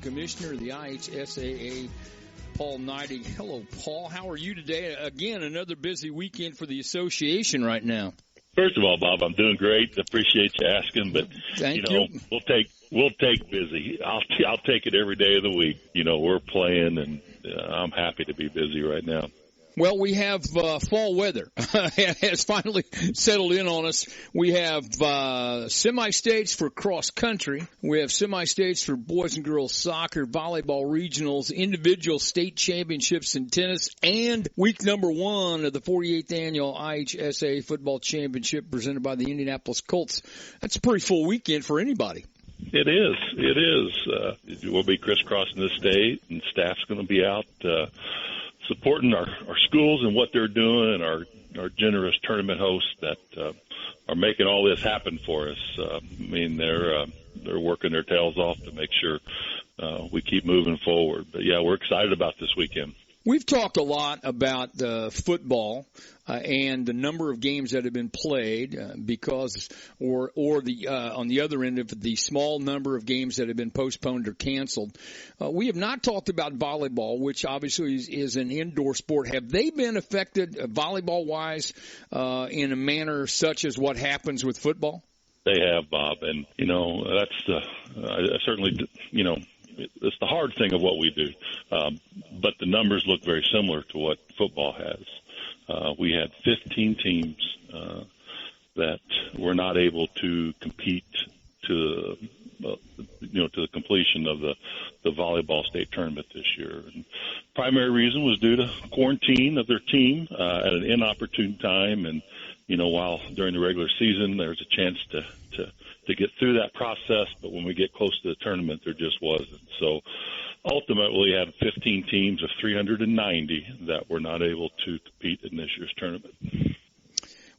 Commissioner of the IHSAA, Paul Neidig. Hello, Paul. How are you today? Again, another busy weekend for the association right now. First of all, Bob, I'm doing great. Appreciate you asking, but Thank you. We'll take busy. I'll take it every day of the week. We're playing, and I'm happy to be busy right now. Well, we have fall weather. It has finally settled in on us. We have semi-states for cross-country. We have semi-states for boys and girls soccer, volleyball regionals, individual state championships in tennis, and week number 1 of the 48th annual IHSAA football championship presented by the Indianapolis Colts. That's a pretty full weekend for anybody. It is. We'll be crisscrossing the state, and staff's going to be out supporting our schools and what they're doing, and our generous tournament hosts that are making all this happen for us. They're working their tails off to make sure we keep moving forward. But yeah, we're excited about this weekend. We've talked a lot about football and the number of games that have been played because on the other end of the small number of games that have been postponed or canceled. We have not talked about volleyball, which obviously is an indoor sport. Have they been affected volleyball-wise in a manner such as what happens with football? They have, Bob, and that's certainly it's the hard thing of what we do, but the numbers look very similar to what football has. We had 15 teams that were not able to compete to the completion of the volleyball state tournament this year. And primary reason was due to quarantine of their team at an inopportune time, and while during the regular season there's a chance to get through that process, but when we get close to the tournament, there just wasn't. So ultimately, we had 15 teams of 390 that were not able to compete in this year's tournament.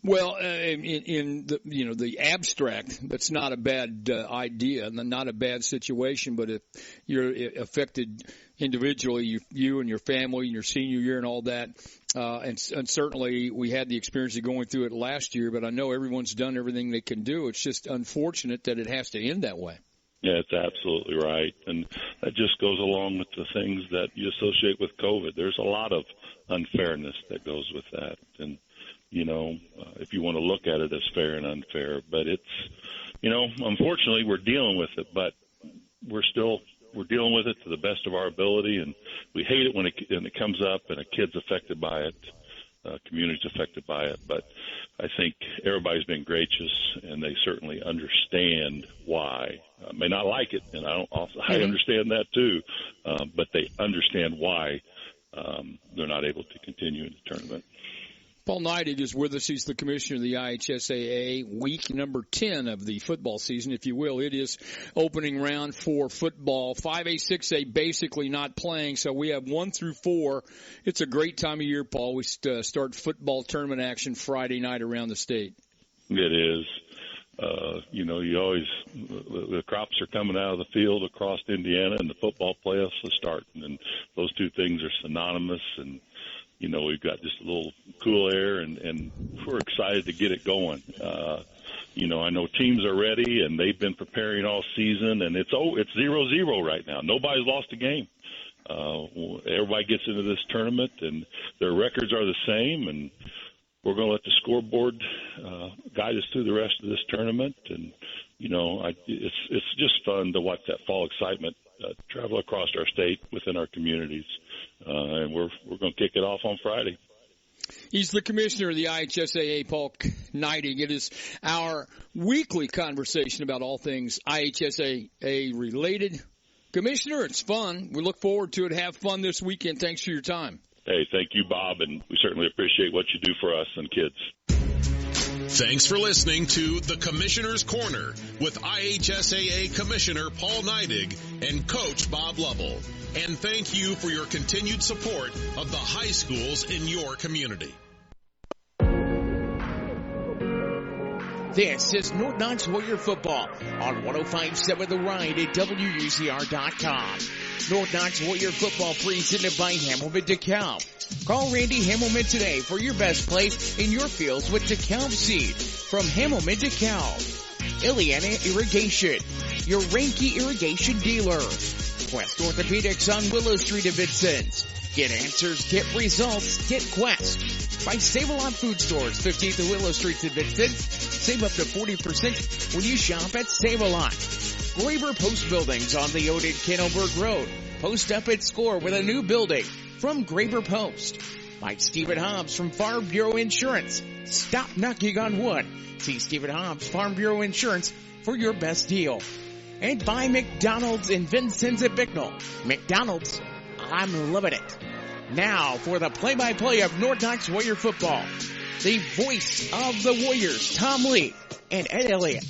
Well, in the abstract, that's not a bad idea, not a bad situation. But if you're affected individually, you and your family, and your senior year, and all that, and certainly we had the experience of going through it last year. But I know everyone's done everything they can do. It's just unfortunate that it has to end that way. Yeah, it's absolutely right, and that just goes along with the things that you associate with COVID. There's a lot of unfairness that goes with that, and if you want to look at it as fair and unfair, but it's, unfortunately we're dealing with it, but we're dealing with it to the best of our ability, and we hate it when it comes up and a kid's affected by it, community's affected by it, but I think everybody's been gracious, and they certainly understand why. May not like it, and I understand that too, but they understand why they're not able to continue in the tournament. Paul Neidig is with us. He's the commissioner of the IHSAA, week number 10 of the football season, if you will. It is opening round for football. 5A, 6A basically not playing, so we have 1 through 4. It's a great time of year, Paul. We start football tournament action Friday night around the state. It is. You always, the crops are coming out of the field across Indiana, and the football playoffs will start. And those two things are synonymous, and we've got just a little cool air, and we're excited to get it going. I know teams are ready, and they've been preparing all season, and it's 0-0 right now. Nobody's lost a game. Everybody gets into this tournament, and their records are the same, and we're going to let the scoreboard guide us through the rest of this tournament. And, it's just fun to watch that fall excitement travel across our state within our communities. And we're going to kick it off on Friday. He's the commissioner of the IHSAA, Paul Neidig. It is our weekly conversation about all things IHSAA related. Commissioner, it's fun. We look forward to it. Have fun this weekend. Thanks for your time. Hey, thank you, Bob, and we certainly appreciate what you do for us and kids. Thanks for listening to The Commissioner's Corner with IHSAA Commissioner Paul Neidig and Coach Bob Lovell. And thank you for your continued support of the high schools in your community. This is North Knox Warrior Football on 105.7 The Ride at WUZR.com. North Knox Warrior Football presented by Hamilton DeKalb. Call Randy Hamilton today for your best place in your fields with DeKalb seed from Hamilton DeKalb. Elliott Irrigation, your Ranky irrigation dealer. Quest Orthopedics on Willow Street in Vincennes. Get answers, get results, get Quest. By Save-A-Lot Food Stores, 15th and Willow Street in Vincennes. Save up to 40% when you shop at Save-A-Lot. Graber Post Buildings on the Odin Kenneberg Road. Post up at Score with a new building from Graber Post. By Stephen Hobbs from Farm Bureau Insurance. Stop knocking on wood. See Stephen Hobbs, Farm Bureau Insurance, for your best deal. And by McDonald's in Vincennes at Bicknell. McDonald's, I'm loving it. Now for the play-by-play of North Knox Warrior football. The voice of the Warriors, Tom Lee and Ed Elliott.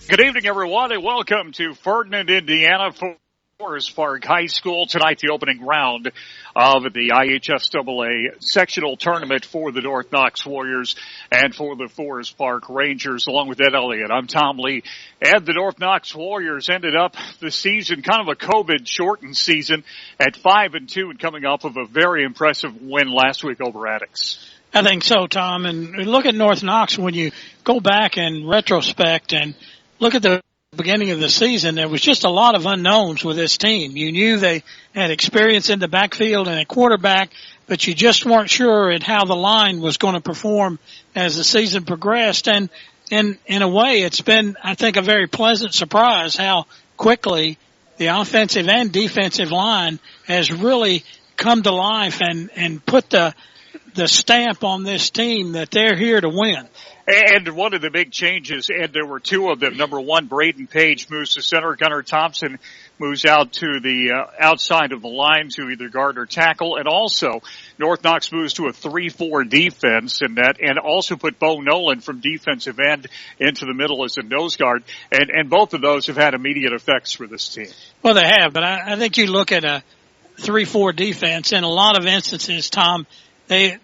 Good evening, everyone, and welcome to Ferdinand, Indiana, Forest Park High School. Tonight, the opening round of the IHSAA sectional tournament for the North Knox Warriors and for the Forest Park Rangers, along with Ed Elliott. I'm Tom Lee. And the North Knox Warriors ended up the season, kind of a COVID-shortened season, at 5-2 and coming off of a very impressive win last week over Attucks. I think so, Tom. And look at North Knox when you go back in retrospect and look at the beginning of the season. There was just a lot of unknowns with this team. You knew they had experience in the backfield and a quarterback, but you just weren't sure at how the line was going to perform as the season progressed. And in a way, it's been, I think, a very pleasant surprise how quickly the offensive and defensive line has really come to life and put the stamp on this team that they're here to win. And one of the big changes, and there were two of them. Number one, Braden Page moves to center. Gunnar Thompson moves out to the outside of the line to either guard or tackle. And also, North Knox moves to a 3-4 defense, and also put Bo Nolan from defensive end into the middle as a nose guard. And both of those have had immediate effects for this team. Well, they have, but I think you look at a 3-4 defense. In a lot of instances, Tom,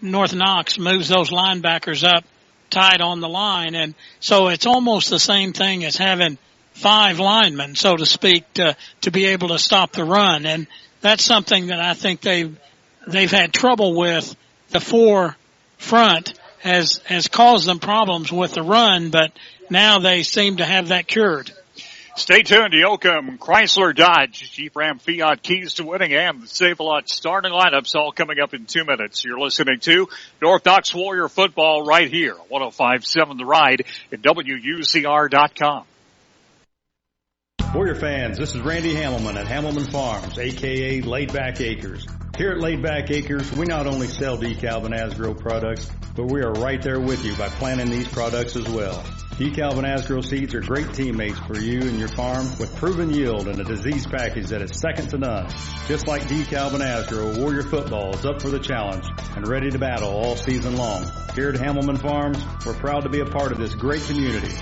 North Knox moves those linebackers up tight on the line, and so it's almost the same thing as having 5 linemen, so to speak, to be able to stop the run. And that's something that I think they've had trouble with. The 4 front has caused them problems with the run, but now they seem to have that cured. Stay tuned. Yoakum, Chrysler, Dodge, Jeep, Ram, Fiat, keys to winning, and the Save-A-Lot starting lineups all coming up in 2 minutes. You're listening to North Knox Warrior football right here, 105.7 The Ride at WUZR.com. Warrior fans, this is Randy Hamilton at Hamilton Farms, a.k.a. Laid Back Acres. Here at Laid Back Acres, we not only sell DeKalb and Asgrow products, but we are right there with you by planting these products as well. DeKalb and Asgrow seeds are great teammates for you and your farm with proven yield and a disease package that is second to none. Just like DeKalb and Asgrow, Warrior football is up for the challenge and ready to battle all season long. Here at Hamilton Farms, we're proud to be a part of this great community.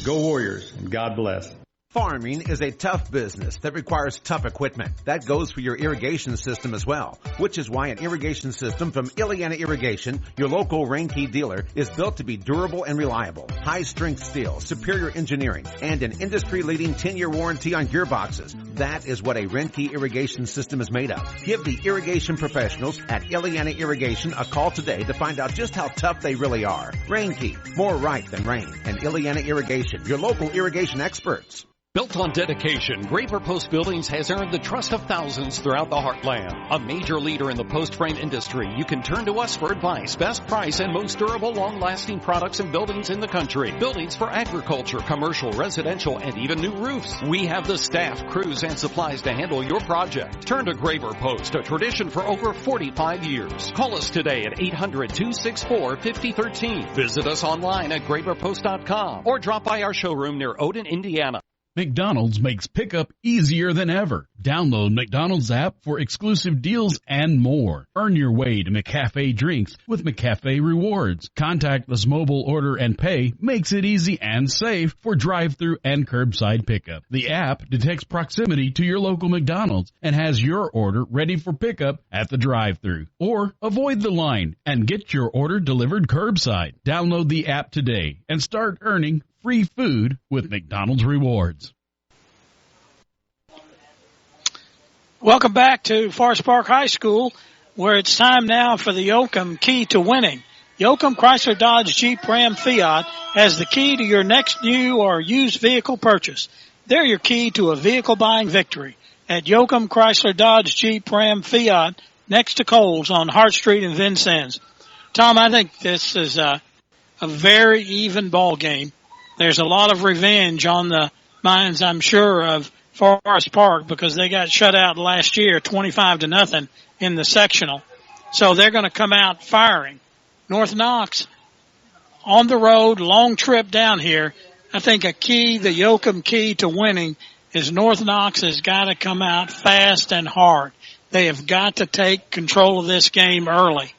Go Warriors, and God bless. Farming is a tough business that requires tough equipment. That goes for your irrigation system as well, which is why an irrigation system from Illiana Irrigation, your local Rainkey dealer, is built to be durable and reliable. High-strength steel, superior engineering, and an industry-leading 10-year warranty on gearboxes. That is what a Rainkey irrigation system is made of. Give the irrigation professionals at Illiana Irrigation a call today to find out just how tough they really are. Rainkey, more right than rain. And Illiana Irrigation, your local irrigation experts. Built on dedication, Graber Post Buildings has earned the trust of thousands throughout the heartland. A major leader in the post frame industry, you can turn to us for advice, best price, and most durable, long-lasting products and buildings in the country. Buildings for agriculture, commercial, residential, and even new roofs. We have the staff, crews, and supplies to handle your project. Turn to Graber Post, a tradition for over 45 years. Call us today at 800-264-5013. Visit us online at graberpost.com or drop by our showroom near Odin, Indiana. McDonald's makes pickup easier than ever. Download McDonald's app for exclusive deals and more. Earn your way to McCafe drinks with McCafe rewards. Contactless mobile order and pay makes it easy and safe for drive-through and curbside pickup. The app detects proximity to your local McDonald's and has your order ready for pickup at the drive-through. Or avoid the line and get your order delivered curbside. Download the app today and start earning free food with McDonald's rewards. Welcome back to Forest Park High School, where it's time now for the Yoakum Key to Winning. Yoakum Chrysler Dodge Jeep Ram Fiat has the key to your next new or used vehicle purchase. they're your key to a vehicle buying victory at Yoakum, Chrysler, Dodge, Jeep, Ram, Fiat, next to Kohl's on Hart Street in Vincennes. Tom, I think this is a very even ball game. There's a lot of revenge on the minds, I'm sure, of Forest Park because they got shut out last year 25-0 in the sectional. So they're going to come out firing. North Knox on the road, long trip down here. I think the Yoakum key to winning is North Knox has got to come out fast and hard. They have got to take control of this game early.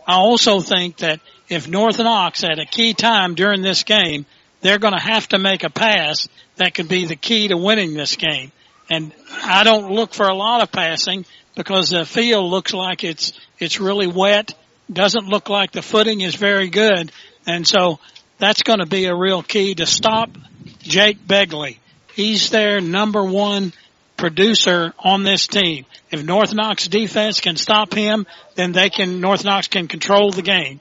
I also think that if North Knox at a key time during this game, they're going to have to make a pass that could be the key to winning this game. And I don't look for a lot of passing because the field looks like it's really wet. Doesn't look like the footing is very good. And so that's going to be a real key to stop Jake Begley. He's their number one producer on this team. If North Knox defense can stop him, then North Knox can control the game.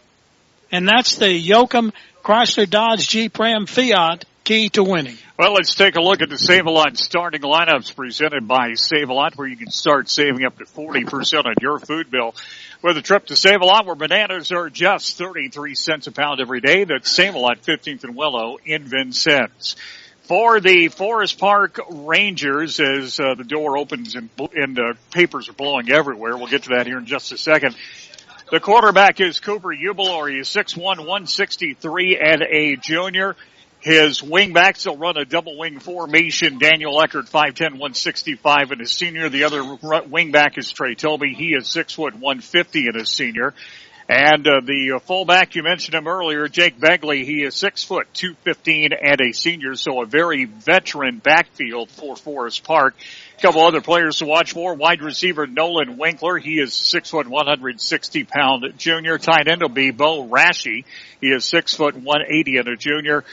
And that's the Yoakum, Chrysler, Dodge, Jeep, Ram, Fiat key to winning. Well, let's take a look at the Save-A-Lot starting lineups presented by Save-A-Lot, where you can start saving up to 40% on your food bill with a trip to Save-A-Lot, where bananas are just 33 cents a pound every day. That's Save-A-Lot, 15th and Willow in Vincennes. For the Forest Park Rangers, as the door opens and papers are blowing everywhere, we'll get to that here in just a second. The quarterback is Cooper Ubelor. He is 6'1", 163, and a junior. His wingbacks will run a double wing formation. Daniel Eckert, 5'10", 165, and a senior. The other wingback is Trey Toby. He is 6', 150, and a senior. And the fullback, you mentioned him earlier, Jake Begley, he is 6 foot, 215, and a senior, so a very veteran backfield for Forest Park. A couple other players to watch for. Wide receiver Nolan Winkler, he is 6 foot, 160 pound junior. Tight end will be Bo Rashi. He is 6 foot, 180 and a junior.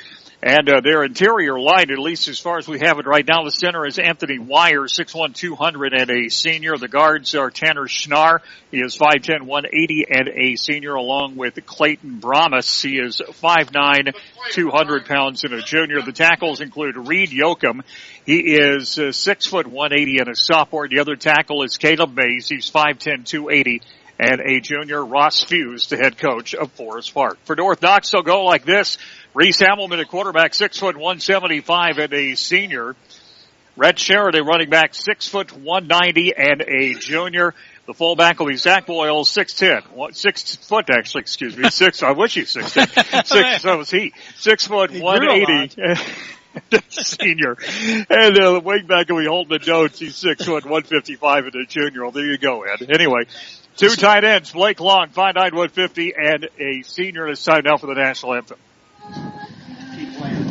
And their interior line, at least as far as we have it right now, the center is Anthony Wire, 6'1", 200 and a senior. The guards are Tanner Schnarr. He is 5'10", 180 and a senior, along with Clayton Bramas. He is 5'9", 200 pounds and a junior. The tackles include Reed Yoakum. He is 6 foot, 180 and a sophomore. The other tackle is Caleb Mays. He's 5'10", 280 and a junior. Ross Fuse, the head coach of Forest Park. For North Knox, they'll go like this. Rhys Hamilton, a quarterback, 6 foot, 175 and a senior. Rhett Sheridan, running back, 6 foot, 190 and a junior. The fullback will be Zach Boyle, 6'10", 6 foot actually, excuse me, 6, I wish he's 6'10", 6, so was he, 6 foot, 180. Senior. And the wingback will be Holden Jones. He's 6 foot, 155 and a junior. Well, there you go, Ed. Anyway, two tight ends, Blake Long, 5'9", 150 and a senior. It's time now for the national anthem. Keep playing,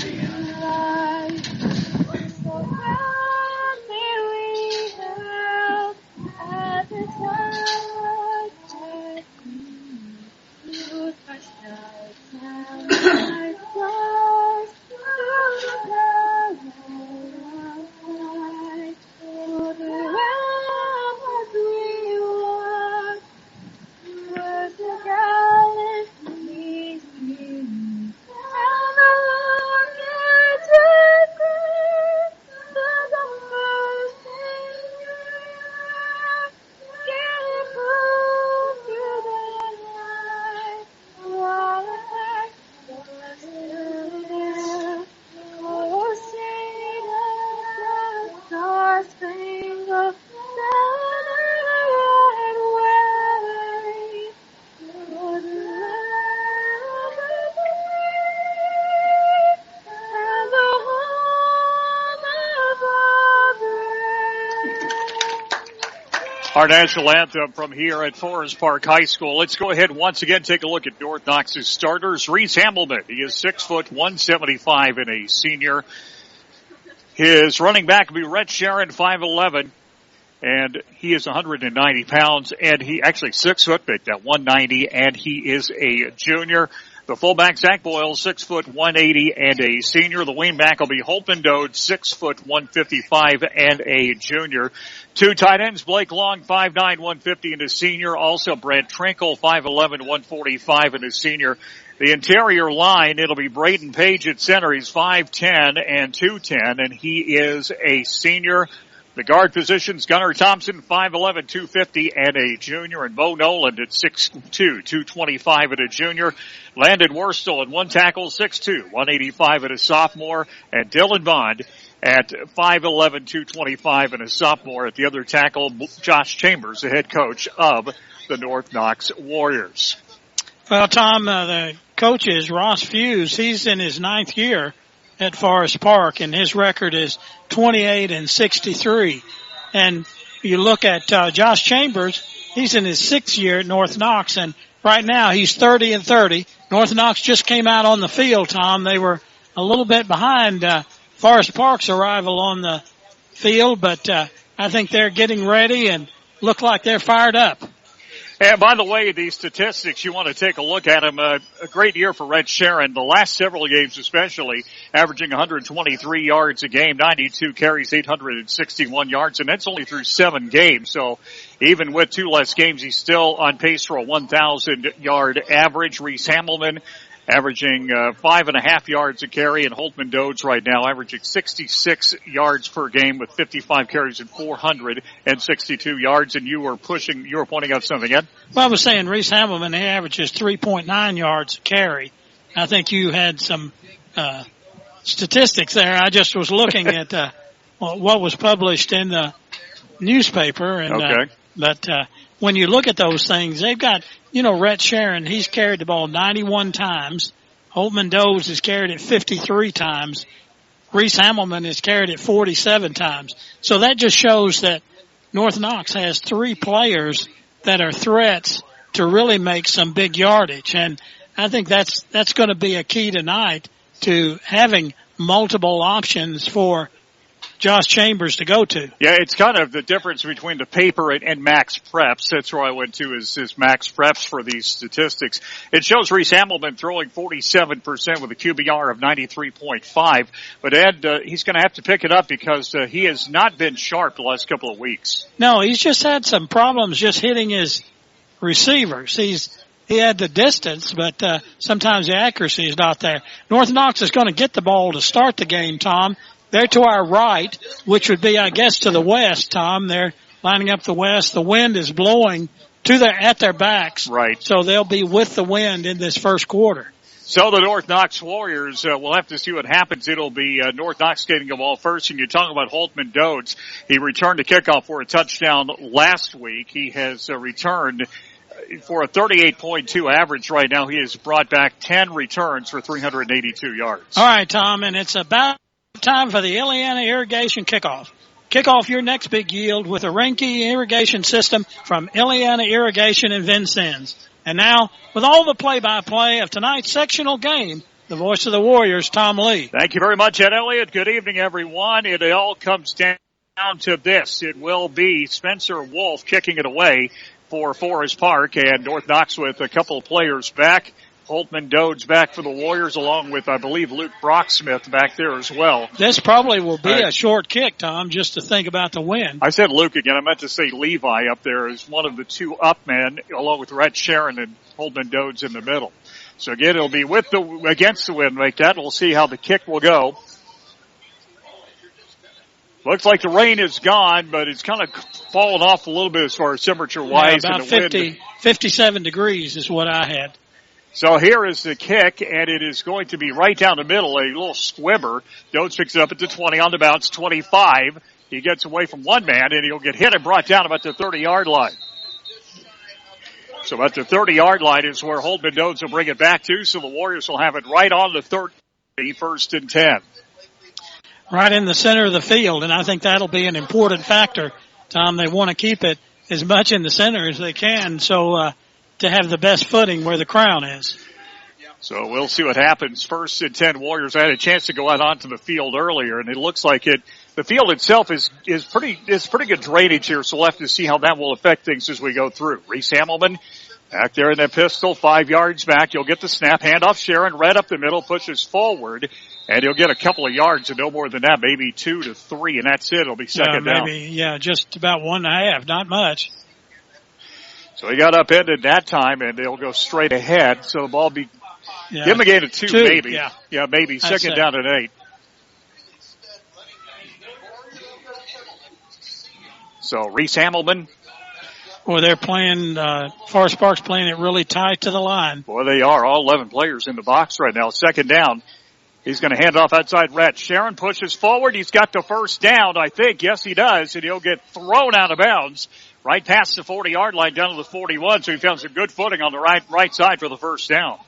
Our national anthem from here at Forest Park High School. Let's go ahead and once again take a look at North Knox's starters. Rhys Hamilton, he is 6 foot, 175 and a senior. His running back will be Rhett Sharon, 5'11", and he is 190 pounds, and he actually 6 foot, big, that 190, and he is a junior. The fullback, Zach Boyle, 6 foot, 180 and a senior. The wingback will be Holton Dode, 6 foot, 155 and a junior. Two tight ends, Blake Long, 5'9", 150 and a senior. Also Brad Trinkle, 5'11", 145 and a senior. The interior line, it'll be Braden Page at center. He's 5'10" and 210, and he is a senior. The guard positions, Gunnar Thompson, 5'11", 250, and a junior, and Bo Noland at 6'2", 225 and a junior. Landon Worstel at one tackle, 6'2", 185 and a sophomore, and Dylan Bond at 5'11", 225 and a sophomore. At the other tackle, Josh Chambers, the head coach of the North Knox Warriors. Well, Tom, the coach is Ross Fuse. He's in his 9th year at Forest Park, and his record is 28 and 63. And you look at Josh Chambers, he's in his 6th year at North Knox, and right now he's 30 and 30. North Knox just came out on the field, Tom. They were a little bit behind Forest Park's arrival on the field, but I think they're getting ready and look like they're fired up. And by the way, these statistics, you want to take a look at them. A great year for Red Sharon. The last several games especially, averaging 123 yards a game, 92 carries, 861 yards, and that's only through 7 games. So even with 2 less games, he's still on pace for a 1,000-yard average. Rhys Hamilton averaging 5.5 yards a carry, and Holtman Dodds right now averaging 66 yards per game with 55 carries and 462 yards. And you were pointing out something, Ed? Well, I was saying Rhys Hamilton, he averages 3.9 yards a carry. I think you had some statistics there. I just was looking at what was published in the newspaper, and okay. But when you look at those things, they've got, Rhett Sharon, he's carried the ball 91 times. Holtman Dodds has carried it 53 times. Rhys Hamilton has carried it 47 times. So that just shows that North Knox has 3 players that are threats to really make some big yardage. And I think that's going to be a key tonight to having multiple options for Josh Chambers to go to. Yeah, it's kind of the difference between the paper and Max Preps. That's where I went to is Max Preps for these statistics. It shows Rhys Hamilton throwing 47% with a QBR of 93.5. But Ed, he's going to have to pick it up because he has not been sharp the last couple of weeks. No, he's just had some problems just hitting his receivers. He had the distance, but sometimes the accuracy is not there. North Knox is going to get the ball to start the game, Tom. They're to our right, which would be, I guess, to the west, Tom. They're lining up the west. The wind is blowing at their backs. Right. So they'll be with the wind in this first quarter. So the North Knox Warriors, we'll have to see what happens. It'll be North Knox getting the ball first. And you're talking about Holtman Dodds. He returned a kickoff for a touchdown last week. He has returned for a 38.2 average right now. He has brought back 10 returns for 382 yards. All right, Tom, and it's about time for the Illiana Irrigation Kickoff. Kick off your next big yield with a Reinke irrigation system from Illiana Irrigation in Vincennes. And now, with all the play-by-play of tonight's sectional game, the voice of the Warriors, Tom Lee. Thank you very much, Ed Elliott. Good evening, everyone. It all comes down to this. It will be Spencer Wolf kicking it away for Forest Park, and North Knox with a couple of players back. Holtman Dodds back for the Warriors, along with, I believe, Luke Brocksmith back there as well. This probably will be a short kick, Tom, just to think about the wind. I said Luke again. I meant to say Levi up there is one of the 2 up men, along with Rhett Sharon and Holtman Dodds in the middle. So again, it'll be against the wind like that. We'll see how the kick will go. Looks like the rain is gone, but it's kind of fallen off a little bit as far as temperature-wise. Yeah, about 57 degrees is what I had. So here is the kick, and it is going to be right down the middle, a little squibber. Dodds picks it up at the 20, on the bounce, 25. He gets away from one man, and he'll get hit and brought down about the 30-yard line. So about the 30-yard line is where Holtman Dodds will bring it back to, so the Warriors will have it right on the 30, 1st and 10. Right in the center of the field, and I think that'll be an important factor, Tom. They want to keep it as much in the center as they can, so to have the best footing where the crown is. So we'll see what happens. 1st and 10 Warriors. I had a chance to go out onto the field earlier, and it looks like the field itself is pretty good drainage here, so we'll have to see how that will affect things as we go through. Rhys Hamilton back there in that pistol, 5 yards back. You'll get the snap, handoff Sharon, right up the middle, pushes forward, and he'll get a couple of yards, and no more than that, maybe 2 to 3, and that's it. It'll be second down. Just about 1.5, not much. So he got upended that time, and they'll go straight ahead. So the ball be Yeah. Give him a gain of two, maybe. Yeah. Yeah, maybe. Second down and 8. So Rhys Hamilton. Well, they're playing, Forest Park's playing it really tight to the line. Boy, they are. All 11 players in the box right now. Second down. He's going to hand off outside Rhett. Sharon pushes forward. He's got the first down, I think. Yes, he does. And he'll get thrown out of bounds right past the 40-yard line down to the 41. So he found some good footing on the right side for the first down.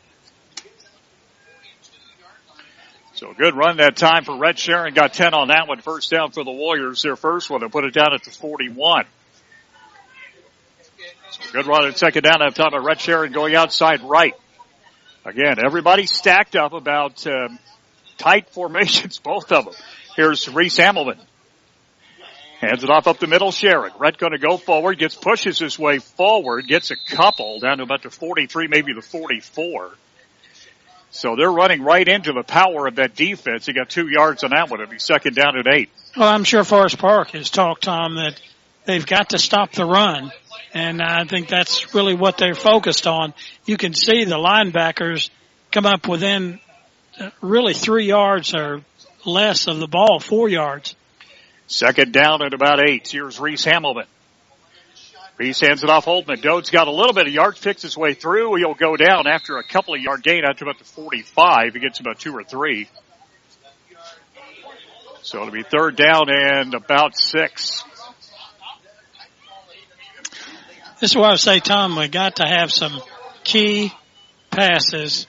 So a good run that time for Rhett Sharon. Got 10 on that one. First down for the Warriors. Their first one. They put it down at the 41. So good run at second down that time by Rhett Sharon going outside right. Again, everybody stacked up about tight formations, both of them. Here's Rhys Hamilton. Hands it off up the middle, Sharon. Rhett going to go forward, pushes his way forward, gets a couple down to about the 43, maybe the 44. So they're running right into the power of that defense. He got 2 yards on that one. It'll be second down at 8. Well, I'm sure Forest Park has talked, Tom, that they've got to stop the run. And I think that's really what they're focused on. You can see the linebackers come up within really 3 yards or less of the ball, 4 yards. Second down at about 8. Here's Rhys Hamilton. Rhys hands it off Holtman. Dode's got a little bit of yards, picks his way through. He'll go down after a couple of yard gain out to about the 45. He gets about 2 or 3. So it'll be third down and about 6. This is why I say, Tom, we got to have some key passes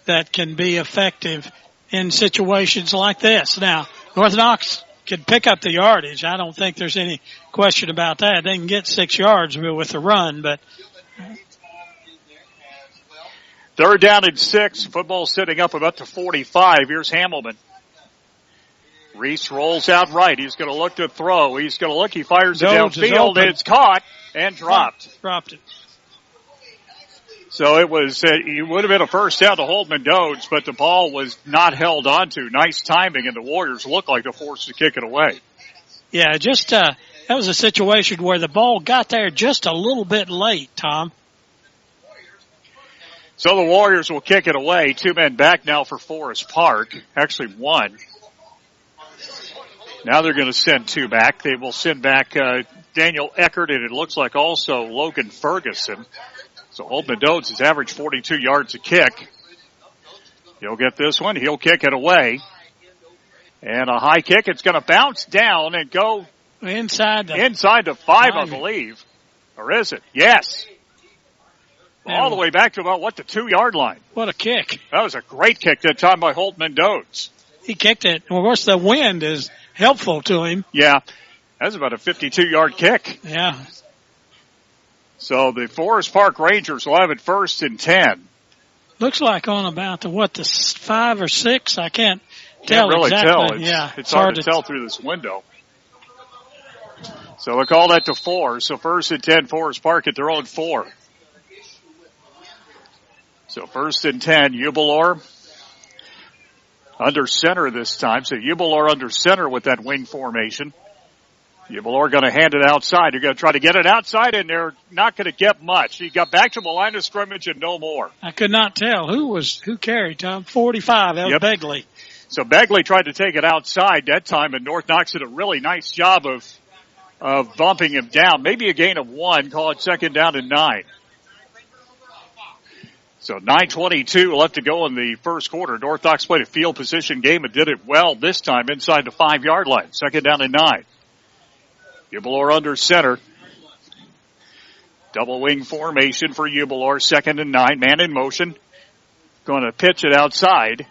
that can be effective in situations like this. Now, North Knox can pick up the yardage. I don't think there's any question about that. They can get 6 yards with the run, but. Third down and 6. Football sitting up about to 45. Here's Hamilton. Rhys rolls out right. He's going to look to throw. He's going to look. He fires it downfield. It's caught and dropped. Dropped it. So it was, it would have been a first down to Holtman Dodes, but the ball was not held onto. Nice timing, and the Warriors looked like they're forced to kick it away. Yeah, just, that was a situation where the ball got there just a little bit late, Tom. So the Warriors will kick it away. 2 men back now for Forest Park. Actually 1. Now they're going to send 2 back. They will send back, Daniel Eckert, and it looks like also Logan Ferguson. So Holtman Dodes has averaged 42 yards a kick. He'll get this one. He'll kick it away. And a high kick. It's going to bounce down and go inside the 5, I believe. Or is it? Yes. All the way back to about, the 2-yard line. What a kick. That was a great kick that time by Holtman Dodes. He kicked it. Of course, the wind is helpful to him. Yeah. That's about a 52-yard kick. Yeah. So the Forest Park Rangers will have it first and 10. Looks like on about the 5 or 6. I can't tell really exactly. Tell. It's hard to tell through this window. So they'll call that to 4. So first and 10, Forest Park at their own 4. So first and 10, Ubelor under center this time. So Ubelor under center with that wing formation. Ubelor going to hand it outside. They're going to try to get it outside, and they're not going to get much. He got back to the line of scrimmage and no more. I could not tell who carried, Tom. 45. That was Begley. So Begley tried to take it outside that time, and North Knox did a really nice job of bumping him down. Maybe a gain of 1. Call it second down and 9. So 9:22 left to go in the first quarter. North Knox played a field position game and did it well this time inside the 5-yard line. Second down and 9. Ubelor under center. Double wing formation for Ubelor. Second and 9. Man in motion. Going to pitch it outside.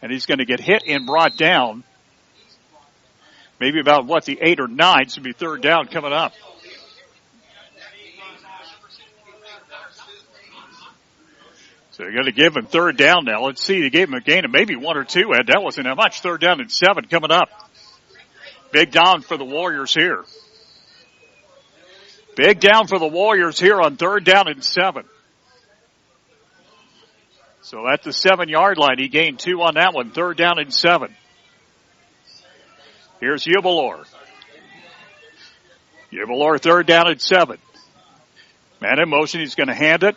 And he's going to get hit and brought down. Maybe about the 8 or 9. So it'll be third down coming up. So you're going to give him third down now. Let's see. They gave him a gain of maybe 1 or 2, Ed. That wasn't that much. Third down and 7 coming up. Big down for the Warriors here. Big down for the Warriors here on third down and 7. So at the 7-yard line, he gained 2 on that one. Third down and 7. Here's Ubelor. Ubelor third down and 7. Man in motion. He's going to hand it.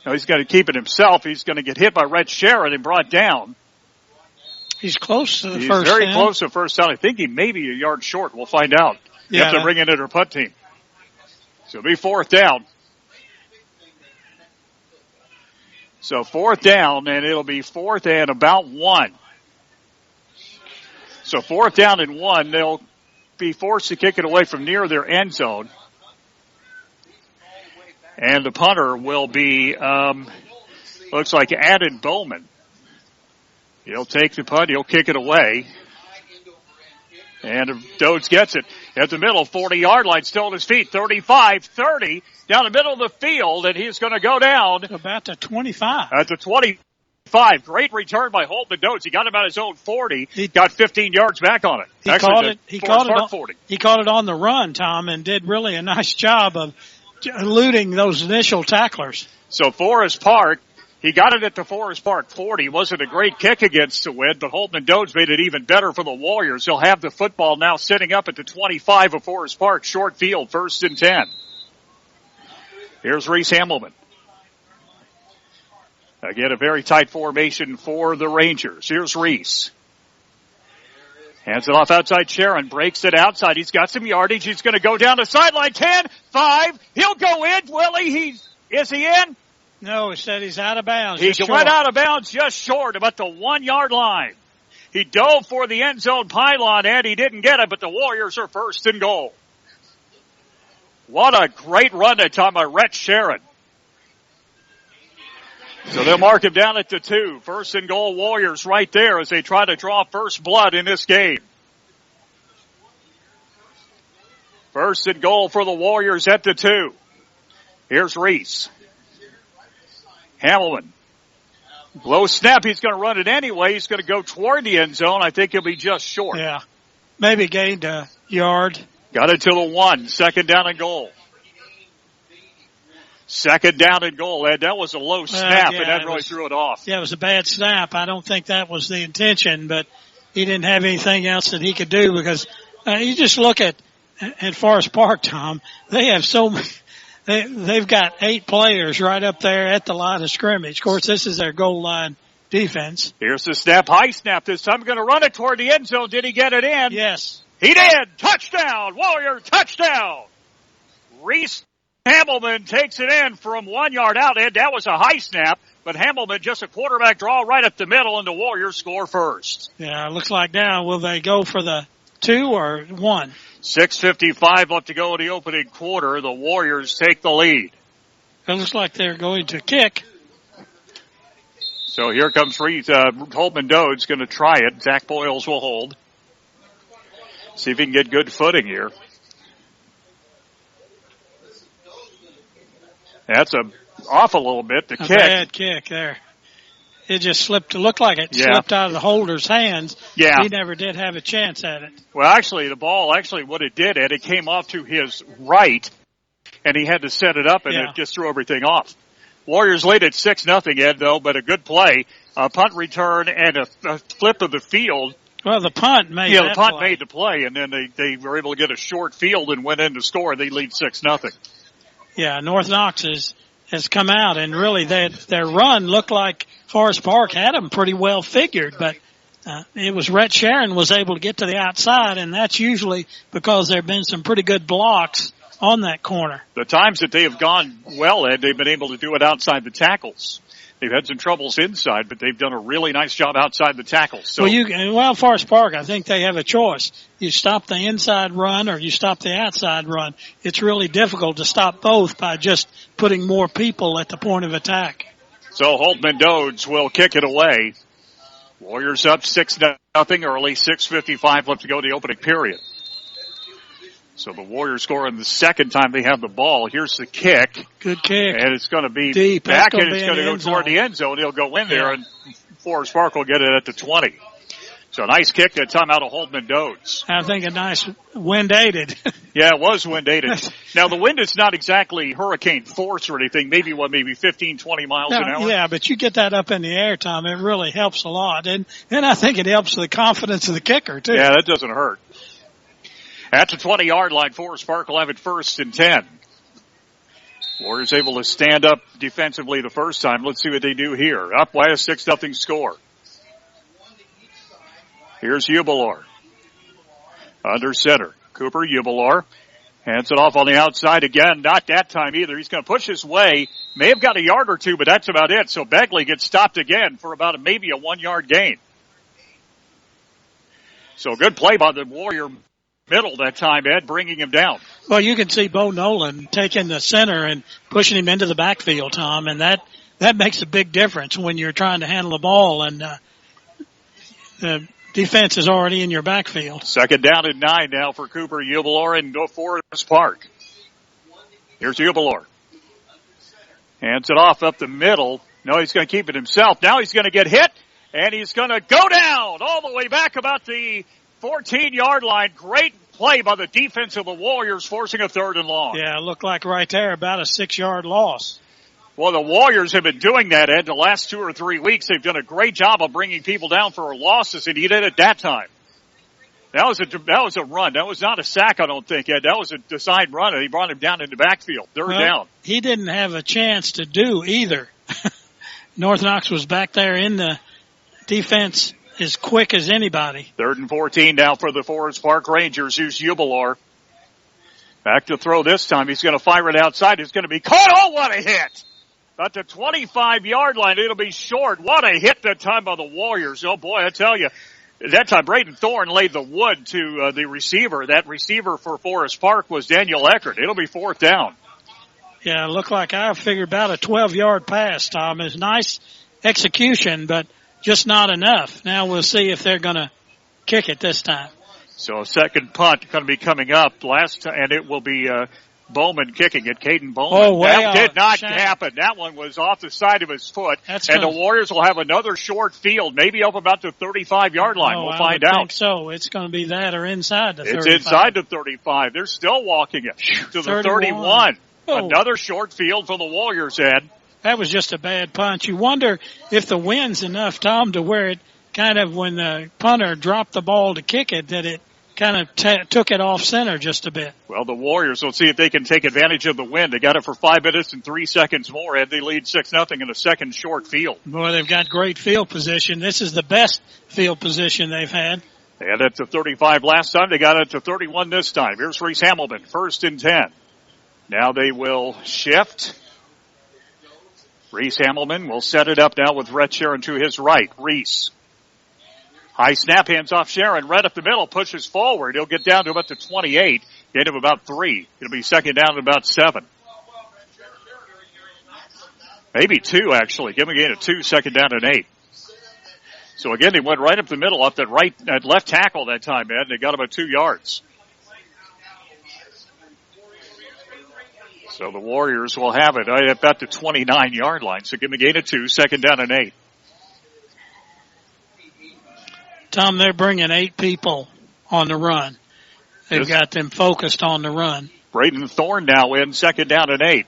Now he's got to keep it himself. He's going to get hit by Rhys Hamilton and brought down. He's close to the He's first very down. close to first down. I think he may be a yard short. We'll find out. You have to bring in our punt team. So it'll be fourth down. So fourth down, and it'll be fourth and about 1. So fourth down and 1. They'll be forced to kick it away from near their end zone. And the punter will be, looks like Adam Bowman. He'll take the punt. He'll kick it away. And Dodds gets it at the middle, 40-yard line, still on his feet, 35, 30, down the middle of the field, and he's going to go down. About the 25. At the 25. Great return by Holtman Dodds. He got him at his own 40. He got 15 yards back on it. He caught it on the run, Tom, and did really a nice job of eluding those initial tacklers. So Forest Park, he got it at the Forest Park 40. Wasn't a great kick against the wind, but Holtman Dodds made it even better for the Warriors. They'll have the football now sitting up at the 25 of Forest Park. Short field, 1st and 10. Here's Rhys Hamilton. Again, a very tight formation for the Rangers. Here's Rhys. Hands it off outside Sharon. Breaks it outside. He's got some yardage. He's going to go down the sideline. 10, 5. He'll go in. Willie, is he in? No, he said he's out of bounds. He went out of bounds just short, about the 1-yard line. He dove for the end zone pylon, and he didn't get it, but the Warriors are 1st and goal. What a great run that time by Rhett Sharon. So they'll mark him down at the 2. 1st and goal, Warriors right there as they try to draw first blood in this game. 1st and goal for the Warriors at the 2. Here's Rhys. Hamilton. Low snap. He's going to run it anyway. He's going to go toward the end zone. I think he'll be just short. Yeah. Maybe gained a yard. Got it to the 1. 2nd down and goal. 2nd down and goal. Ed, that was a low snap, and that really threw it off. Yeah, it was a bad snap. I don't think that was the intention, but he didn't have anything else that he could do because you just look at Forest Park, Tom. They have so many. They've got 8 players right up there at the line of scrimmage. Of course, this is their goal line defense. Here's the snap. High snap this time. Going to run it toward the end zone. Did he get it in? Yes. He did. Touchdown. Warrior touchdown. Rhys Hamilton takes it in from 1 yard out. Ed, that was a high snap, but Hamilton just a quarterback draw right up the middle, and the Warriors score first. Yeah, it looks like now will they go for the 2 or 1? 6:55 left to go in the opening quarter. The Warriors take the lead. It looks like they're going to kick. So here comes Holtman Dodds going to try it. Zach Boyles will hold. See if he can get good footing here. That's off a little bit. The kick. Bad kick there. It just slipped. It looked like it slipped out of the holder's hands. Yeah. He never did have a chance at it. Well, actually, the ball, what it did, Ed, it came off to his right, and he had to set it up, and it just threw everything off. Warriors lead at 6-0, Ed, though, but a good play. A punt return and a flip of the field. Well, the punt made the punt made the play, and then they were able to get a short field and went in to score. They lead 6-0. Yeah, North Knox has come out, and really their run looked like Forest Park had them pretty well figured, but it was Rhett Sharon was able to get to the outside, and that's usually because there have been some pretty good blocks on that corner. The times that they have gone well, Ed, they've been able to do it outside the tackles. They've had some troubles inside, but they've done a really nice job outside the tackles. So, Forest Park, I think they have a choice. You stop the inside run or you stop the outside run. It's really difficult to stop both by just putting more people at the point of attack. So Holtman Dodds will kick it away. Warriors up 6-0 early, 6:55 left to go in the opening period. So the Warriors score in the second time they have the ball. Here's the kick. Good kick. And it's going to be deep back, and it's going to go toward the end zone. He'll go in there, and Forest Park will get it at the 20. So a nice kick that time out of Holtman Dodds. I think a nice wind-aided. Yeah, it was wind-aided. Now, the wind is not exactly hurricane force or anything. Maybe 15, 20 miles an hour. Yeah, but you get that up in the air, Tom. It really helps a lot. And I think it helps the confidence of the kicker, too. Yeah, that doesn't hurt. At the 20-yard line, Forest Park will have it 1st and 10. Warriors able to stand up defensively the first time. Let's see what they do here. Up by a 6-0 score. Here's Ubalor. Under center. Cooper Ubalor hands it off on the outside again. Not that time either. He's going to push his way. May have got a yard or two, but that's about it. So Begley gets stopped again for about maybe a 1-yard gain. So good play by the Warrior middle that time, Ed, bringing him down. Well, you can see Bo Nolan taking the center and pushing him into the backfield, Tom, and that makes a big difference when you're trying to handle the ball and the defense is already in your backfield. 2nd down and 9 now for Cooper Ubalor in Forest Park. Here's Ubalor. Hands it off up the middle. No, he's going to keep it himself. Now he's going to get hit, and he's going to go down all the way back about the 14-yard line. Great play by the defense of the Warriors, forcing a 3rd and long. Yeah, it looked like right there about a 6-yard loss. Well, the Warriors have been doing that, Ed. The last 2 or 3 weeks, they've done a great job of bringing people down for losses, and he did it that time. That was a run. That was not a sack, I don't think, Ed. That was a designed run, and he brought him down in the backfield. 3rd down. He didn't have a chance to do either. North Knox was back there in the defense as quick as anybody. 3rd and 14 now for the Forest Park Rangers. Here's Ubalor. Back to throw this time. He's going to fire it outside. It's going to be caught. Oh, what a hit! At the 25-yard line, it'll be short. What a hit that time by the Warriors. Oh, boy, I tell you. That time, Braden Thorne laid the wood to the receiver. That receiver for Forest Park was Daniel Eckert. It'll be 4th down. Yeah, it looked like I figured about a 12-yard pass, Tom. It's nice execution, but just not enough. Now we'll see if they're going to kick it this time. So a second punt going to be coming up and it will be Bowman kicking it. Caden Bowman. Oh, that did not happen. That one was off the side of his foot. The Warriors will have another short field, maybe up about the 35-yard line. We'll find out. I think so. It's going to be that or inside the 35. It's inside the 35. They're still walking it to the 31. Oh. Another short field for the Warriors, Ed. That was just a bad punch. You wonder if the wind's enough, Tom, to where it kind of, when the punter dropped the ball to kick it, that it kind of took it off center just a bit. Well, the Warriors will see if they can take advantage of the wind. They got it for 5 minutes and 3 seconds more, and they lead 6-0 in a second short field. Boy, they've got great field position. This is the best field position they've had. They had it to 35 last time. They got it to 31 this time. Here's Rhys Hamilton, 1st and 10. Now they will shift. Rhys Hamilton will set it up now with Rhett Sharon to his right. Rhys. High snap, hands off Sharon, right up the middle, pushes forward. He'll get down to about the 28, gain of about 3. It'll be 2nd down at about 7. Maybe 2, actually. Give him a gain of 2, 2nd down and 8. So again, they went right up the middle off that left tackle that time, Ed. They got about 2 yards. So the Warriors will have it at about the 29-yard line. So give him a gain of 2, 2nd down and 8. Tom, they're bringing 8 people on the run. They've got them focused on the run. Braden Thorne now in 2nd down and 8.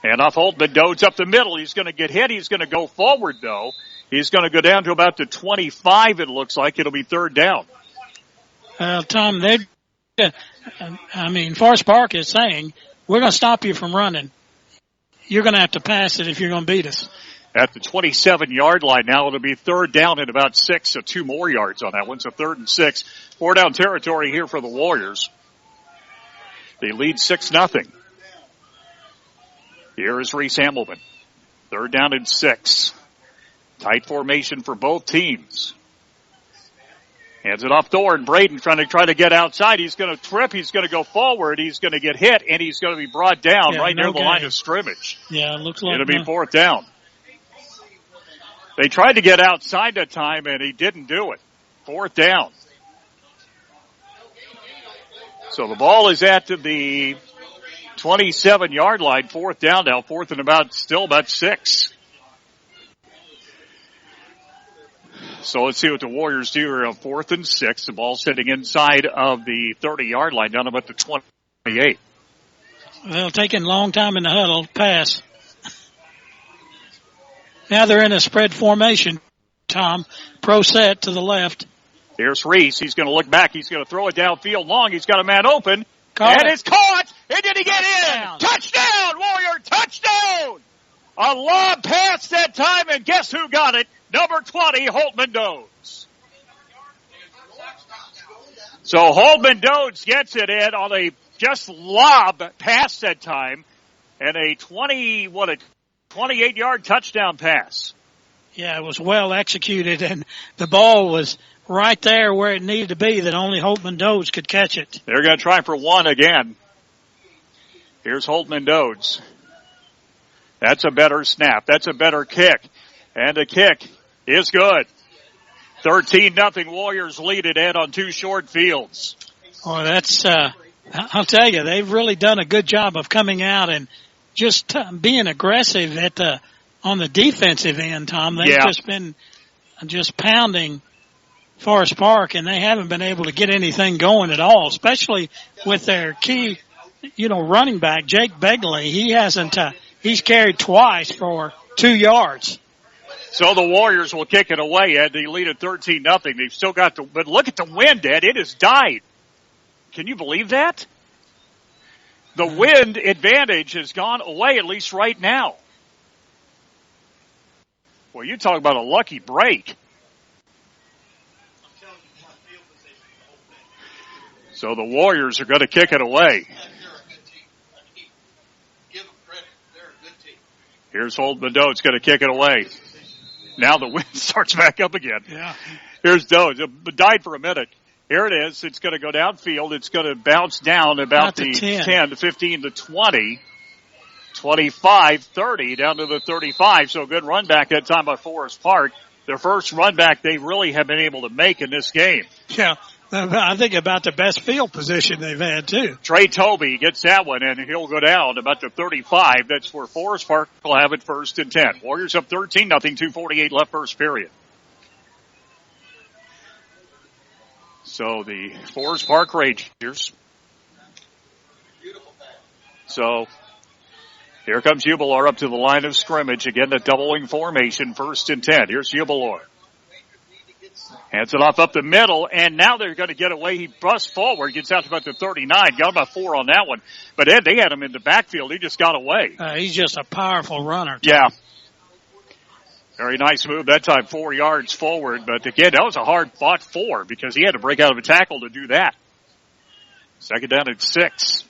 Handoff Holtman goes up the middle. He's going to get hit. He's going to go forward, though. He's going to go down to about the 25, it looks like. It'll be 3rd down. Tom, Forest Park is saying, we're going to stop you from running. You're going to have to pass it if you're going to beat us. At the 27-yard line now, it'll be 3rd down and about 6, so 2 more yards on that one. So 3rd and 6. 4-down territory here for the Warriors. They lead 6-0. Here is Rhys Hamilton. 3rd down and 6. Tight formation for both teams. Hands it off Thorne. Braden trying to get outside. He's going to trip. He's going to go forward. He's going to get hit, and he's going to be brought down near the line of scrimmage. Yeah, it looks like it'll be 4th down. They tried to get outside that time, and he didn't do it. 4th down. So the ball is at the 27-yard line. 4th down now. 4th and still about 6. So let's see what the Warriors do here on 4th and 6. The ball sitting inside of the 30-yard line down about the 28. Well, taking a long time in the huddle. Pass. Now they're in a spread formation, Tom. Pro set to the left. Here's Rhys. He's going to look back. He's going to throw it downfield long. He's got a man open. And it's caught. And did he get in? Touchdown, Warrior, touchdown! A lob pass that time, and guess who got it? Number 20, Holtman Dodes. So Holtman Dodes gets it in on a just lob pass that time, and a 28-yard touchdown pass. Yeah, it was well executed, and the ball was right there where it needed to be that only Holtman Dodes could catch it. They're going to try for one again. Here's Holtman Dodes. That's a better snap. That's a better kick. And the kick is good. 13-0 Warriors lead it, Ed, on two short fields. Oh, that's, I'll tell you, they've really done a good job of coming out and just being aggressive on the defensive end, Tom. They've just been just pounding Forest Park, and they haven't been able to get anything going at all, especially with their key, running back, Jake Begley. He's carried twice for 2 yards. So the Warriors will kick it away, Ed. They lead at 13-0. They've still got but look at the wind, Ed. It has died. Can you believe that? The wind advantage has gone away, at least right now. Well, you talk about a lucky break. So the Warriors are going to kick it away. Here's Holtman Dodes going to kick it away. Now the wind starts back up again. Yeah. Here's Dodes. It died for a minute. Here it is. It's going to go downfield. It's going to bounce down about the 10 to 15 to 20. 25, 30, down to the 35. So good run back that time by Forest Park. Their first run back they really have been able to make in this game. Yeah, I think about the best field position they've had, too. Trey Toby gets that one, and he'll go down about the 35. That's where Forest Park will have it 1st and 10. Warriors up 13-0, 2:48 left first period. So the Forest Park Rangers. So here comes Jubilar up to the line of scrimmage. Again, the doubling formation, 1st and 10. Here's Jubilar. Hands it off up the middle, and now they're going to get away. He busts forward, gets out to about the 39. Got about 4 on that one. But Ed, they had him in the backfield. He just got away. He's just a powerful runner. Yeah. Very nice move that time, 4 yards forward. But again, that was a hard-fought 4 because he had to break out of a tackle to do that. 2nd down at 6.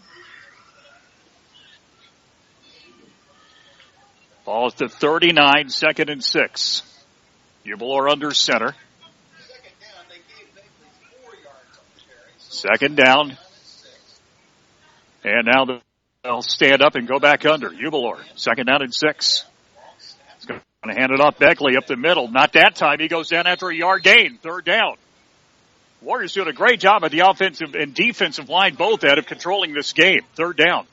Ball at the 39, 2nd and 6. Jubilar under center. 2nd down. And now they'll stand up and go back under. Jubilar, 2nd down and 6. He's going to hand it off Beckley up the middle. Not that time. He goes down after a yard gain. 3rd down. Warriors doing a great job at the offensive and defensive line both of controlling this game. 3rd down.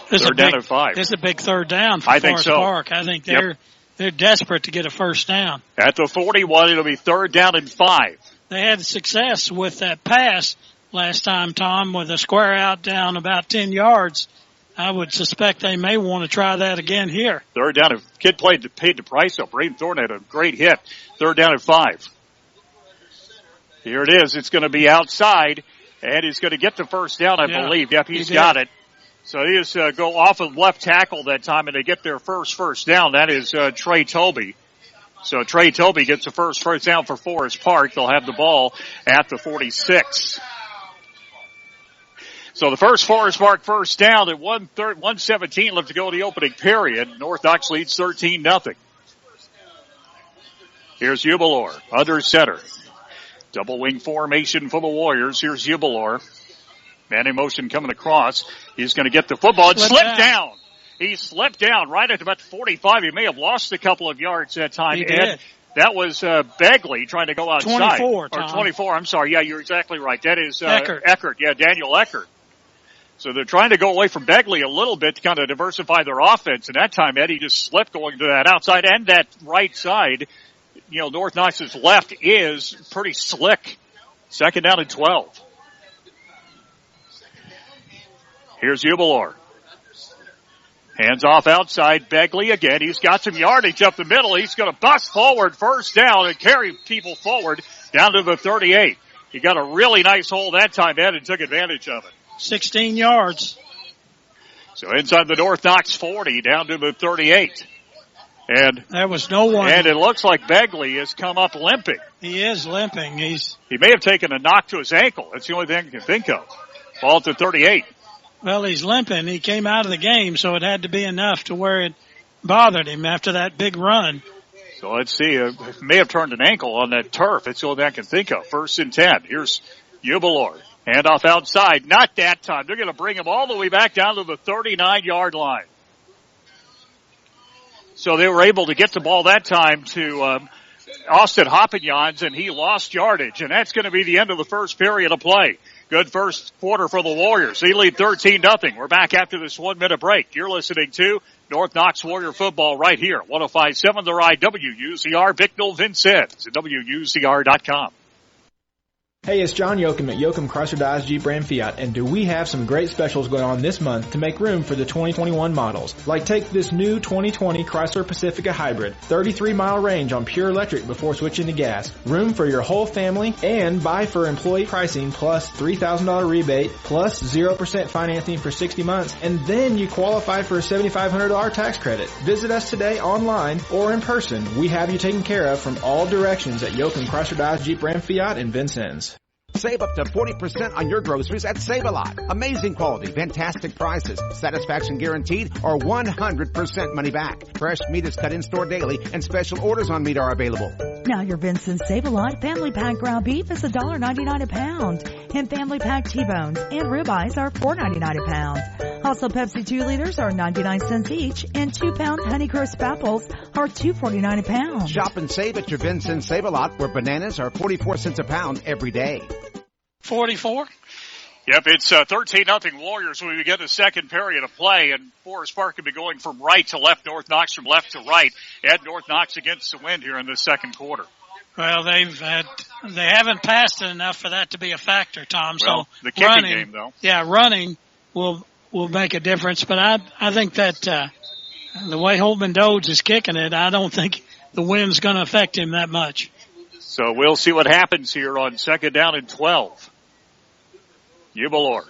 This Third down at 5. This is a big 3rd down for Forest Park. I think they're desperate to get a 1st down. At the 41, it'll be 3rd down and 5. They had success with that pass last time, Tom, with a square out down about 10 yards. I would suspect they may want to try that again here. 3rd down. A kid paid the price up. Braden Thornton had a great hit. 3rd down and 5. Here it is. It's going to be outside, and he's going to get the 1st down, I believe. Yep, he's got it. So he just go off of left tackle that time, and they get their first down. That is Trey Toby. So Trey Toby gets the first down for Forest Park. They'll have the ball at the 46. So the first Forest Park 1st down at 1:17 left to go in the opening period. North Knox leads 13-0. Here's Jubilar under center. Double wing formation for the Warriors. Here's Jubilar. Man in motion coming across. He's going to get the football and slip down. He slipped down right at about 45. He may have lost a couple of yards that time. He did. That was Begley trying to go outside. 24, Tom. Or 24, I'm sorry. Yeah, you're exactly right. That is Eckert. Yeah, Daniel Eckert. So they're trying to go away from Begley a little bit to kind of diversify their offense. And that time, Eddie just slipped going to that outside and that right side. You know, North Knox's left is pretty slick. 2nd down and 12. Here's Jubilar. Hands off outside. Begley again. He's got some yardage up the middle. He's going to bust forward 1st down and carry people forward down to the 38. He got a really nice hole that time, Ed, and took advantage of it. 16 yards. So inside the North Knox 40, down to the 38. And there was no one. And it looks like Begley has come up limping. He is limping. He may have taken a knock to his ankle. That's the only thing I can think of. Ball to 38. Well, he's limping. He came out of the game, so it had to be enough to where it bothered him after that big run. So let's see. It may have turned an ankle on that turf. That's the only thing I can think of. 1st and 10. Here's Jubilor. Handoff outside. Not that time. They're going to bring him all the way back down to the 39-yard line. So they were able to get the ball that time to Austin Hoppignons, and he lost yardage. And that's going to be the end of the first period of play. Good first quarter for the Warriors. They lead 13-0. We're back after this 1-minute break. You're listening to North Knox Warrior football right here. 105.7 The Ride, WUZR, Bicknell, Vincennes, at WUZR.com. Hey, it's John Yoakum at Yoakum Chrysler Dodge Jeep Ram Fiat, and do we have some great specials going on this month to make room for the 2021 models. Like take this new 2020 Chrysler Pacifica Hybrid, 33-mile range on pure electric before switching to gas, room for your whole family, and buy for employee pricing plus $3,000 rebate plus 0% financing for 60 months, and then you qualify for a $7,500 tax credit. Visit us today online or in person. We have you taken care of from all directions at Yoakum Chrysler Dodge Jeep Ram Fiat in Vincennes. Save up to 40% on your groceries at Save-A-Lot. Amazing quality, fantastic prices, satisfaction guaranteed, or 100% money back. Fresh meat is cut in store daily, and special orders on meat are available. Now your Vincent Save-A-Lot family pack ground beef is $1.99 a pound, and family pack T-bones and ribeyes are $4.99 a pound. Also, Pepsi 2 liters are 99 cents each, and 2-pound Honeycrisp apples are $2.49 a pound. Shop and save at your Vincent Save-A-Lot, where bananas are 44 cents a pound every day. 44? Yep, it's 13-0 Warriors when we get the second period of play, and Forest Park will be going from right to left, North Knox from left to right. Ed, North Knox against the wind here in the second quarter. Well, they haven't passed it enough for that to be a factor, Tom. Well, so the kicking game, though. Yeah, running will make a difference, but I think that the way Holtman Dodds is kicking it, I don't think the wind's going to affect him that much. So we'll see what happens here on 2nd down and 12. Jubilor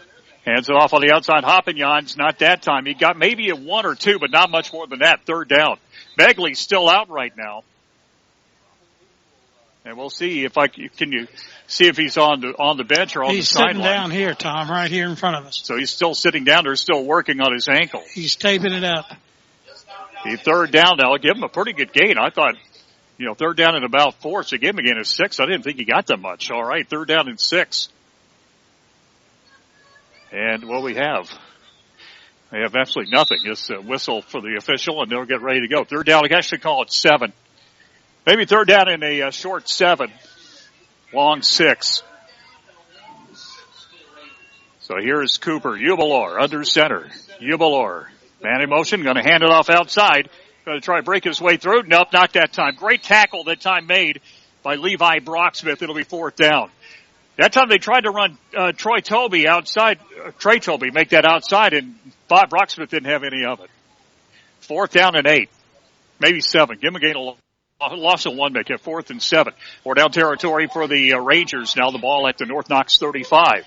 hands it off on the outside. Hoppignons, not that time. He got maybe a 1 or 2, but not much more than that. 3rd down. Begley's still out right now. And we'll see if can you see if he's on the bench or on the sideline. He's sitting down here, Tom, right here in front of us. So he's still sitting down there, still working on his ankle. He's taping it up. The 3rd down now. I'll give him a pretty good gain. I thought, 3rd down and about 4, so give him a gain of 6. I didn't think he got that much. All right, 3rd down and 6. And what we have absolutely nothing. Just a whistle for the official, and they'll get ready to go. 3rd down, I guess I should call it 7. Maybe 3rd down in a short 7. Long 6. So here's Cooper. Jubilor under center. Jubilor. Man in motion, going to hand it off outside. Going to try to break his way through. Nope, not that time. Great tackle that time made by Levi Brocksmith. It'll be 4th down. That time they tried to run Trey Toby, make that outside, and Bob Brocksmith didn't have any of it. 4th down and 8. Maybe 7. Give him a gain of loss of 1, make it 4th and 7. 4 down territory for the Rangers. Now the ball at the North Knox 35.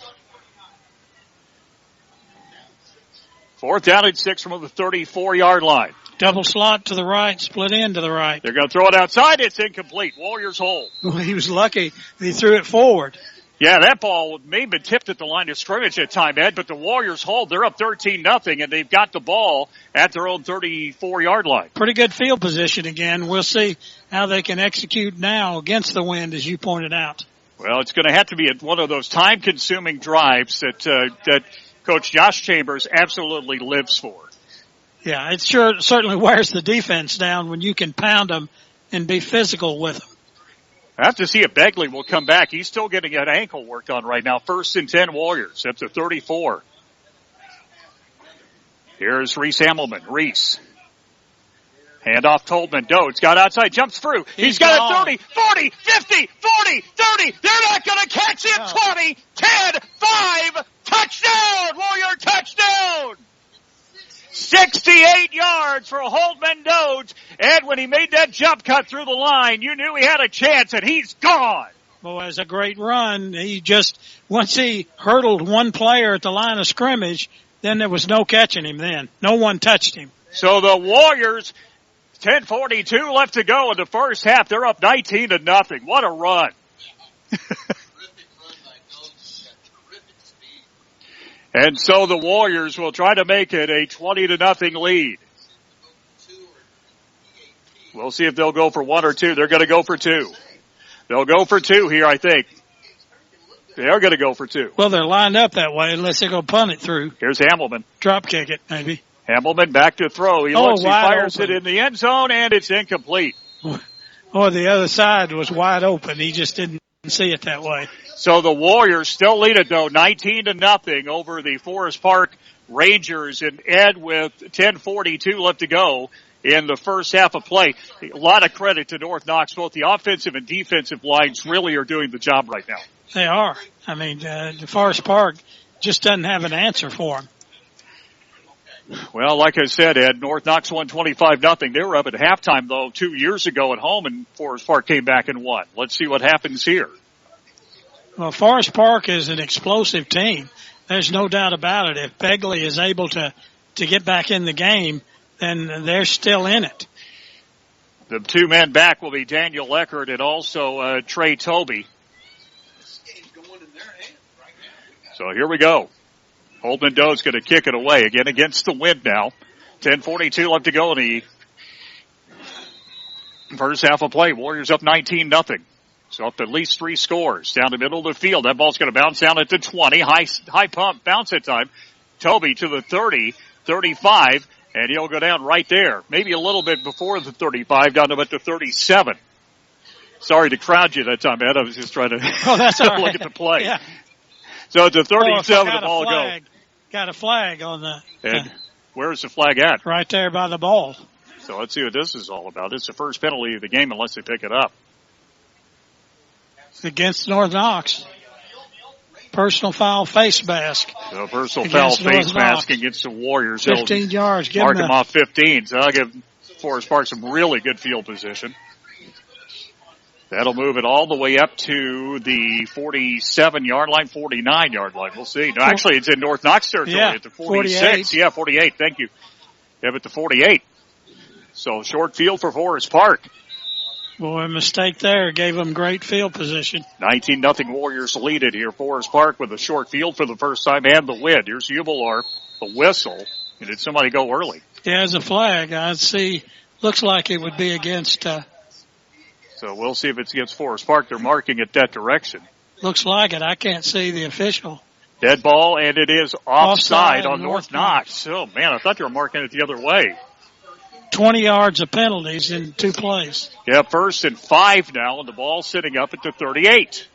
4th down and 6 from the 34-yard line. Double slot to the right, split end to the right. They're going to throw it outside. It's incomplete. Warriors hold. Well, he was lucky he threw it forward. Yeah, that ball may have been tipped at the line of scrimmage at time, Ed, but the Warriors hold. They're up 13-0, and they've got the ball at their own 34-yard line. Pretty good field position again. We'll see how they can execute now against the wind, as you pointed out. Well, it's going to have to be one of those time-consuming drives that Coach Josh Chambers absolutely lives for. Yeah, it certainly wears the defense down when you can pound them and be physical with them. I have to see if Begley will come back. He's still getting an ankle worked on right now. 1st and 10 Warriors at the 34. Here's Rhys Hamilton. Rhys. Handoff to Holtman. Dodds got outside, jumps through. He's got a 30, 40, 50, 40, 30. They're not going to catch him. 20, 10, 5. Touchdown! Warrior touchdown! 68 yards for Holtman Dodds. And when he made that jump cut through the line, you knew he had a chance, and he's gone. Boy, it's a great run. Once he hurdled one player at the line of scrimmage, then there was no catching him then. No one touched him. So the Warriors, 10:42 left to go in the first half. They're up 19-0. What a run. And so the Warriors will try to make it a 20-0 lead. We'll see if they'll go for one or two. They're going to go for two. They'll go for two here, I think. They are going to go for two. Well, they're lined up that way unless they go punt it through. Here's Hamilton. Drop kick it, maybe. Hamilton back to throw. He fires it in the end zone, and it's incomplete. Oh, the other side was wide open. He just didn't see it that way. So the Warriors still lead it, though, 19-0 over the Forest Park Rangers. And Ed, with 10:42 left to go in the first half of play, a lot of credit to North Knox. Both the offensive and defensive lines really are doing the job right now. They are. I mean, the Forest Park just doesn't have an answer for them. Well, like I said, Ed, North Knox won 25-0. They were up at halftime, though, 2 years ago at home, and Forest Park came back and won. Let's see what happens here. Well, Forest Park is an explosive team. There's no doubt about it. If Begley is able to get back in the game, then they're still in it. The two men back will be Daniel Eckert and also Trey Toby. So here we go. Holden Doe's going to kick it away again against the wind now. 10:42 left to go in the first half of play. Warriors up 19-0. So up at least 3 scores. Down the middle of the field. That ball's going to bounce down at the 20. High pump bounce at time. Toby to the 30, 35, and he'll go down right there. Maybe a little bit before the 35, down to about the 37. Sorry to crowd you that time, Ed. I was just trying to look at the play. Yeah. So it's a 37 the ball go. Got a flag on the... And where's the flag at? Right there by the ball. So let's see what this is all about. It's the first penalty of the game unless they pick it up. It's against North Knox. Personal foul face mask. So personal foul face mask against the Warriors. 15 yards. Mark them off 15. So I'll give Forest Park some really good field position. That'll move it all the way up to the 47-yard line, 49-yard line. We'll see. No, actually, it's in North Knox territory at the 46. 48. Yeah, 48. Thank you. Yeah, but the 48. So short field for Forest Park. Boy, a mistake there. Gave them great field position. 19-0 Warriors lead it here. Forest Park with a short field for the first time and the wind. Here's Hubelor, the whistle. And did somebody go early? Yeah, as a flag. I see. Looks like it would be against... So we'll see if it's against Forest Park. They're marking it that direction. Looks like it. I can't see the official. Dead ball, and it is offside on North Knox. Oh, man, I thought they were marking it the other way. 20 yards of penalties in 2 plays. Yeah, 1st and 5 now, and the ball sitting up at the 38.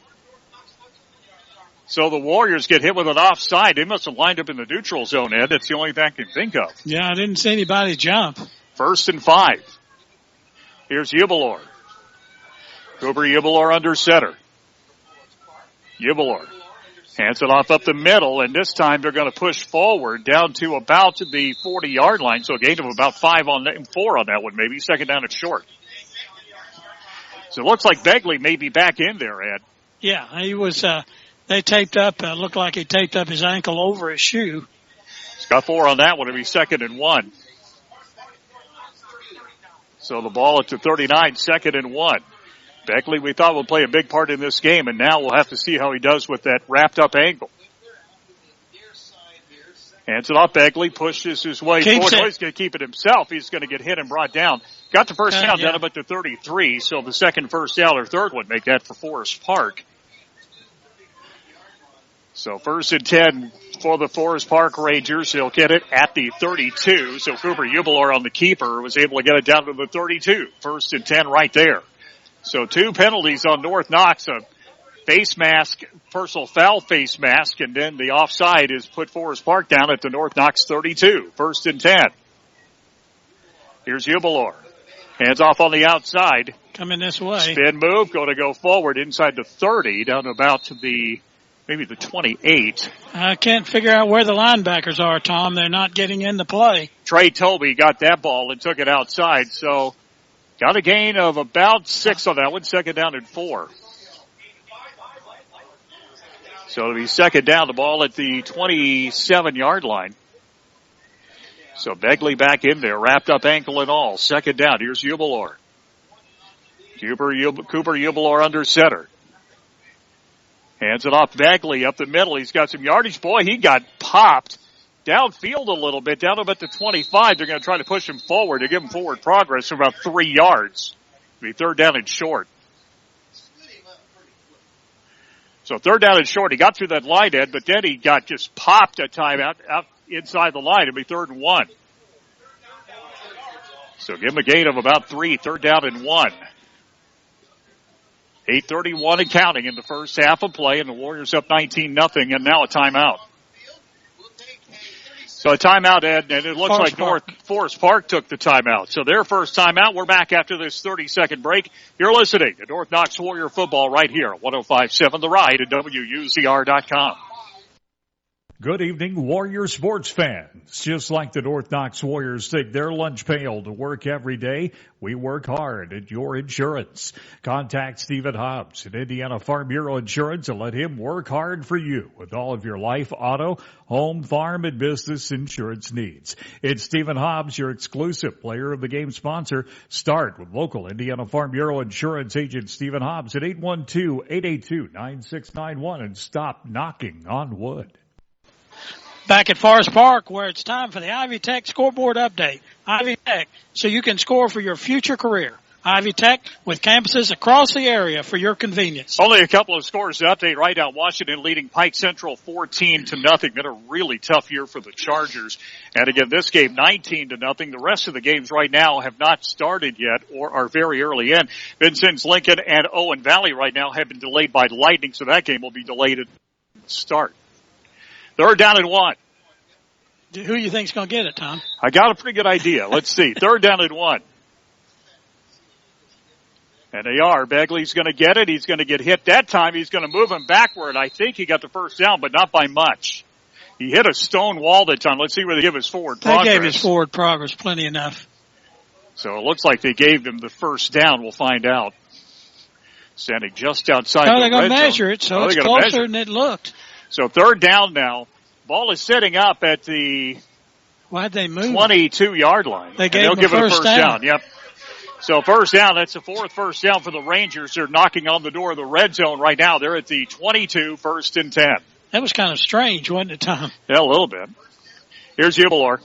So the Warriors get hit with an offside. They must have lined up in the neutral zone, Ed. That's the only thing I can think of. Yeah, I didn't see anybody jump. 1st and 5. Here's Hubelor. Cooper Hubelor under center. Hubelor hands it off up the middle, and this time they're going to push forward down to about the 40-yard line, so a gain of about 4 on that one, maybe. Second down and short. So it looks like Begley may be back in there, Ed. Yeah, he was, they taped up, looked like he taped up his ankle over his shoe. He's got 4 on that one. It'll be 2nd and 1. So the ball at the 39, 2nd and 1. Beckley, we thought, would play a big part in this game, and now we'll have to see how he does with that wrapped-up ankle. Hands it off. Beckley pushes his way forward. He's going to keep it himself. He's going to get hit and brought down. Got the first down, down about to 33, so the second first down or third would make that for Forest Park. So 1st and 10 for the Forest Park Rangers. They'll get it at the 32, so Cooper Hubelor on the keeper was able to get it down to the 32. 1st and 10 right there. So 2 penalties on North Knox, a face mask, personal foul face mask, and then the offside is put Forest Park down at the North Knox 32. 1st and 10. Here's Hubelor. Hands off on the outside. Coming this way. Spin move, going to go forward inside the 30, down to about maybe the 28. I can't figure out where the linebackers are, Tom. They're not getting into play. Trey Toby got that ball and took it outside, so got a gain of about 6 on that one, 2nd down and 4. So it'll be second down, the ball at the 27-yard line. So Begley back in there, wrapped up ankle and all. Second down. Here's Ubelor. Cooper Ubelor under center. Hands it off Begley up the middle. He's got some yardage. Boy, he got popped downfield a little bit, down about the 25. They're going to try to push him forward to give him forward progress for about 3 yards. It'll be third down and short. So third down and short. He got through that line, Ed, but then he got just popped a time out inside the line. It'll be 3rd and 1. So give him a gain of about 3, third down and 1. 8:31 and counting in the first half of play, and the Warriors up 19-0, and now a timeout. So a timeout, Ed, and it looks like Forest Park took the timeout. So their first timeout. We're back after this 30-second break. You're listening to North Knox Warrior Football right here at 105.7 The Ride at WUZR.com. Good evening, Warrior sports fans. Just like the North Knox Warriors take their lunch pail to work every day, we work hard at your insurance. Contact Stephen Hobbs at Indiana Farm Bureau Insurance and let him work hard for you with all of your life, auto, home, farm, and business insurance needs. It's Stephen Hobbs, your exclusive player of the game sponsor. Start with local Indiana Farm Bureau Insurance agent Stephen Hobbs at 812-882-9691 and stop knocking on wood. Back at Forest Park, where it's time for the Ivy Tech scoreboard update. Ivy Tech, so you can score for your future career. Ivy Tech with campuses across the area for your convenience. Only a couple of scores to update right now. Washington leading Pike Central 14-0. Been a really tough year for the Chargers. And again, this game 19-0. The rest of the games right now have not started yet or are very early in. Vincennes, Lincoln, and Owen Valley right now have been delayed by lightning, so that game will be delayed at start. Third down and 1. Who do you think's going to get it, Tom? I got a pretty good idea. Let's see. Third down and 1. And they are. Begley's going to get it. He's going to get hit that time. He's going to move him backward. I think he got the first down, but not by much. He hit a stone wall that time. Let's see where they give his forward progress. They gave his forward progress plenty enough. So it looks like they gave him the first down. We'll find out. Standing just outside the red zone. They're going to measure it, so it's closer than it looked. So third down now. Ball is setting up at the 22-yard line. They'll give it a first down. Yep. So first down, that's the 4th first down for the Rangers. They're knocking on the door of the red zone right now. They're at the 22, 1st and 10. That was kind of strange, wasn't it, Tom? Yeah, a little bit. Here's Ubelor.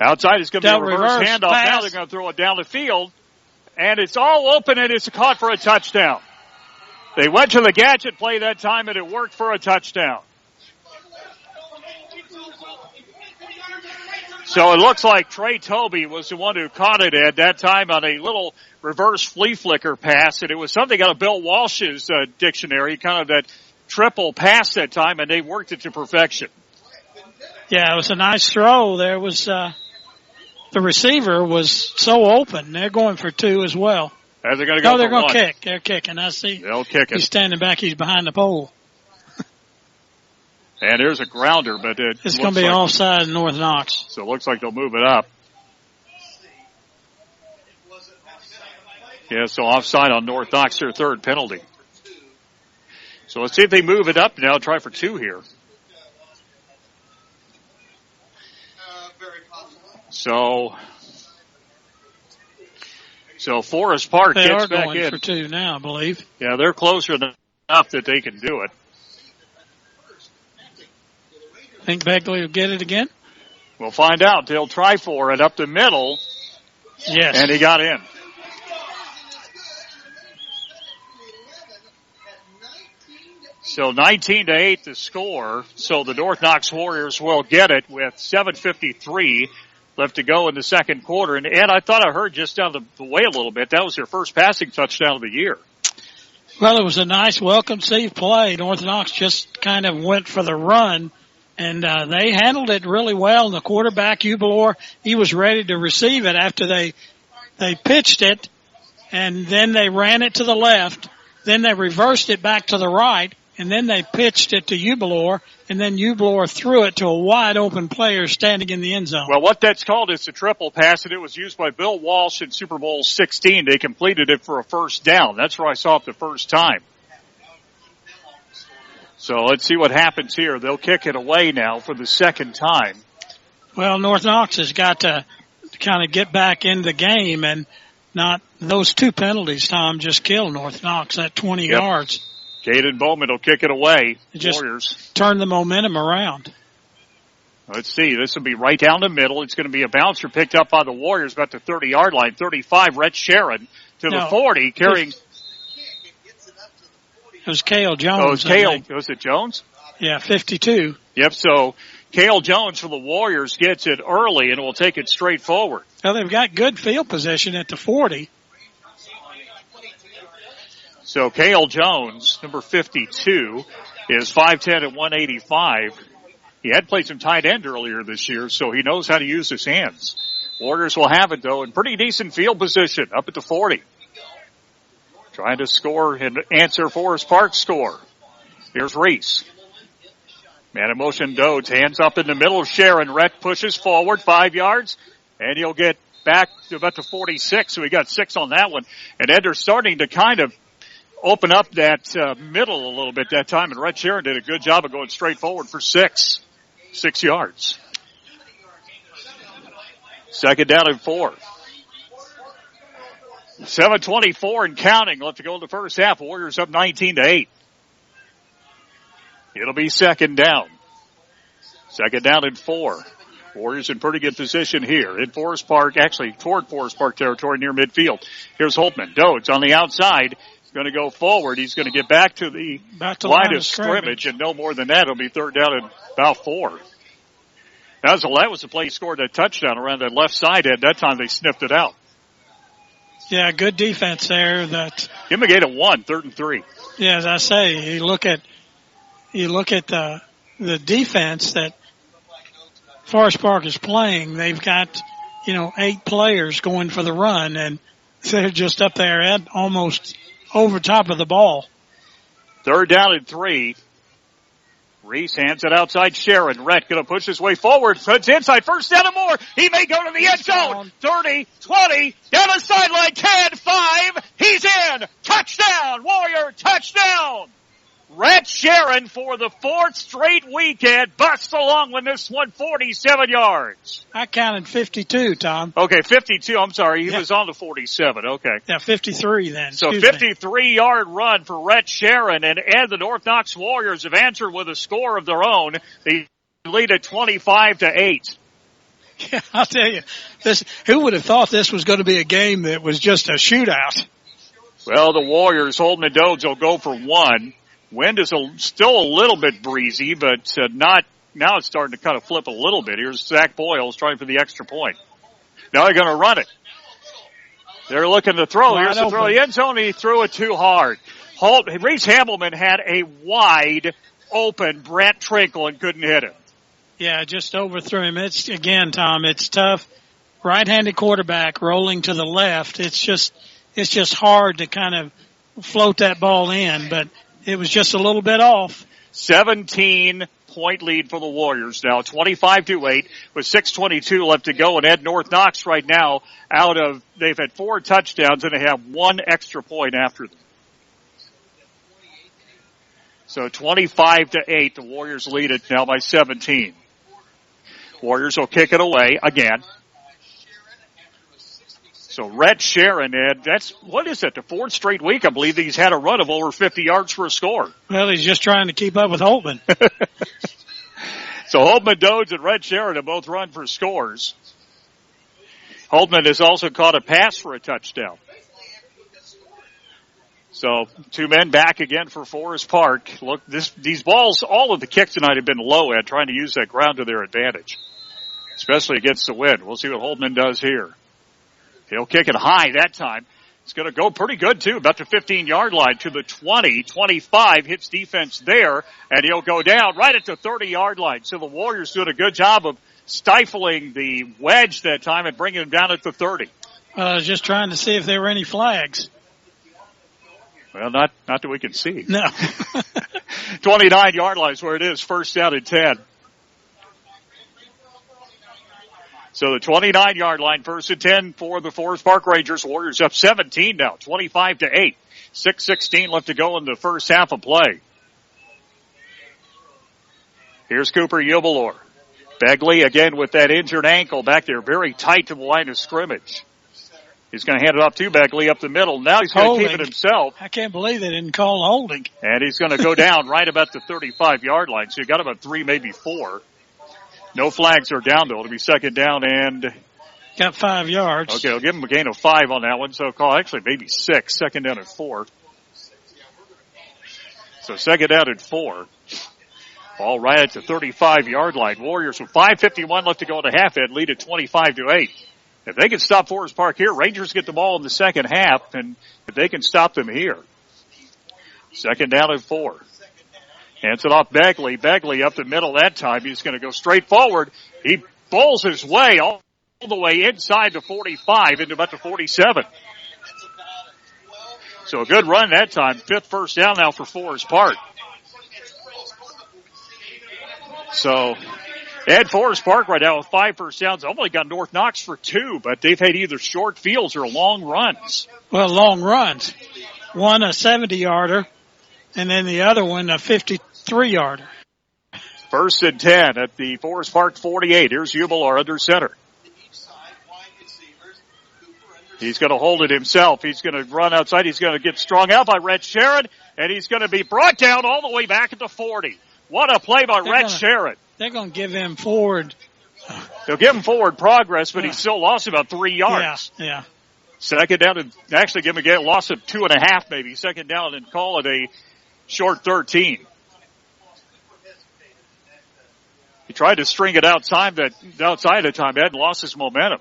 Outside is going to be a reverse handoff. Pass. Now they're going to throw it down the field. And it's all open, and it's caught for a touchdown. They went to the gadget play that time, and it worked for a touchdown. So it looks like Trey Toby was the one who caught it at that time on a little reverse flea flicker pass, and it was something out of Bill Walsh's dictionary, kind of that triple pass that time, and they worked it to perfection. Yeah, it was a nice throw. There was the receiver was so open. They're going for 2 as well. And they're going to go. No, they're going to kick. They're kicking. I see. They'll kick it. He's standing back. He's behind the pole. And there's a grounder, but it's going to be offside in North Knox. So it looks like they'll move it up. Yeah, so offside on North Knox, their 3rd penalty. So let's see if they move it up now. Try for 2 here. So Forest Park gets back in. They are going for 2 now, I believe. Yeah, they're closer enough that they can do it. Think Begley will get it again? We'll find out. They'll try for it up the middle. Yes. And he got in. So 19-8 the score. So the North Knox Warriors will get it with 7:53 left to go in the second quarter. And I thought I heard just down the way a little bit, that was their first passing touchdown of the year. Well, it was a nice welcome safe play. North Knox just kind of went for the run. And they handled it really well. And the quarterback, Ubelor, he was ready to receive it after they pitched it, and then they ran it to the left. Then they reversed it back to the right, and then they pitched it to Ubelor, and then Ubelor threw it to a wide-open player standing in the end zone. Well, what that's called is a triple pass, and it was used by Bill Walsh in Super Bowl 16. They completed it for a first down. That's where I saw it the first time. So let's see what happens here. They'll kick it away now for the second time. Well, North Knox has got to kind of get back in the game, and not those two penalties, Tom, just killed North Knox at 20 yards. Caden Bowman will kick it away. Just Warriors turn the momentum around. Let's see. This will be right down the middle. It's going to be a bouncer picked up by the Warriors about the 30-yard line. 35, Rhett Sharon to the 40, carrying. It was Cale Jones. Was it Jones? Yeah, 52. Yep, so Cale Jones for the Warriors gets it early and will take it straight forward. Well, they've got good field position at the 40. So Cale Jones, number 52, is 5'10" and 185. He had played some tight end earlier this year, so he knows how to use his hands. Warriors will have it, though, in pretty decent field position up at the 40. Trying to score and answer Forest Park's score. Here's Rhys. Man in motion, Dodds. Hands up in the middle. Sharon Rett pushes forward 5 yards, and he'll get back to about the 46, so he got 6 on that one. And Eder's starting to kind of open up that middle a little bit that time, and Rhett Sharon did a good job of going straight forward for 6 yards. Second down and 4. 7:24 and counting left to go in the first half. Warriors up 19-8. It'll be second down. Second down and 4. Warriors in pretty good position here in Forest Park, actually toward Forest Park territory near midfield. Here's Holtman. Dodds on the outside. He's going to go forward. He's going to get back to the line of scrimmage, and no more than that. It'll be third down and about 4. That was the play he scored that touchdown around that left side. At that time, they sniffed it out. Yeah, good defense there. Give him a gain of 1, 3rd and 3. Yeah, as I say, you look at the defense that Forest Park is playing. They've got 8 players going for the run, and they're just up there at almost over top of the ball. Third down and 3. Rhys hands it outside Sharon. Rhett going to push his way forward. Puts inside. First down and more. He may go to the end zone. 30, 20, down the sideline. 10, 5. He's in. Touchdown. Warrior touchdown. Rhett Sharon for the 4th straight weekend busts along with this one 47 yards. I counted 52, Tom. Okay, 52. I'm sorry. He was on the 47. Okay. Yeah, 53 then. So 53-yard run for Rhett Sharon, and the North Knox Warriors have answered with a score of their own. They lead at 25-8. Yeah, I'll tell you, who would have thought this was going to be a game that was just a shootout? Well, the Warriors, Holden and Dodds, will go for 1. Wind is still a little bit breezy, but not. Now it's starting to kind of flip a little bit. Here's Zach Boyles trying for the extra point. Now they're going to run it. They're looking to throw. Here's the throw. The end zone. He threw it too hard. Rhys Hamilton had a wide open Brent Trinkle and couldn't hit him. Yeah, just overthrew him. Again, Tom, it's tough. Right-handed quarterback rolling to the left. It's just hard to kind of float that ball in, but it was just a little bit off. 17-point lead for the Warriors now, 25-8 with 6:22 left to go. And North Knox right now they've had 4 touchdowns and they have 1 extra point after them. So 25-8, the Warriors lead it now by 17. Warriors will kick it away again. So Rhett Sharon, Ed, what is it, the 4th straight week, I believe, he's had a run of over 50 yards for a score. Well, he's just trying to keep up with Holtman. So Holtman, Dodds, and Rhett Sharon have both run for scores. Holtman has also caught a pass for a touchdown. So 2 men back again for Forest Park. Look, these balls, all of the kicks tonight have been low, Ed, trying to use that ground to their advantage, especially against the wind. We'll see what Holtman does here. He'll kick it high that time. It's going to go pretty good, too, about the 15-yard line to the 20, 25, hits defense there, and he'll go down right at the 30-yard line. So the Warriors doing a good job of stifling the wedge that time and bringing him down at the 30. I was just trying to see if there were any flags. Well, not that we can see. No. 29-yard line is where it is, first down and 10. So the 29-yard line, first and 10 for the Forest Park Rangers. Warriors up 17 now, 25-8. 6:16 left to go in the first half of play. Here's Cooper Ubelor. Begley again with that injured ankle back there, very tight to the line of scrimmage. He's going to hand it off to Begley up the middle. Now he's going to keep it himself. I can't believe they didn't call holding. And he's going to go down right about the 35-yard line. So you got about 3, maybe 4. No flags are down, though. It'll be second down and... Got 5 yards. Okay, I'll give him a gain of 5 on that one. So call actually maybe 6. Second down and 4. So second down and 4. Ball right at the 35-yard line. Warriors with 5:51 left to go in the half, lead at 25-8. If they can stop Forest Park here, Rangers get the ball in the second half, and if they can stop them here. Second down and 4. Hands it off Begley. Begley up the middle that time. He's going to go straight forward. He bowls his way all the way inside the 45 into about the 47. So a good run that time. 5th first down now for Forest Park. So Ed Forest Park right now with 5 first downs. Only got North Knox for 2, but they've had either short fields or long runs. Well, long runs. One a 70-yarder, and then the other one a 53-yarder. 1st and 10 at the Forest Park 48. Here's Ubelor under center. He's going to hold it himself. He's going to run outside. He's going to get strung out by Rhett Sharon, and he's going to be brought down all the way back at the 40. What a play by Rhett Sharon. They're going to give him forward. They'll give him forward progress, but he still lost about 3 yards. Yeah. Second down and actually give him a loss of 2.5 maybe. Second down and call it a short 13. He tried to string it outside the time, Ed, and lost his momentum.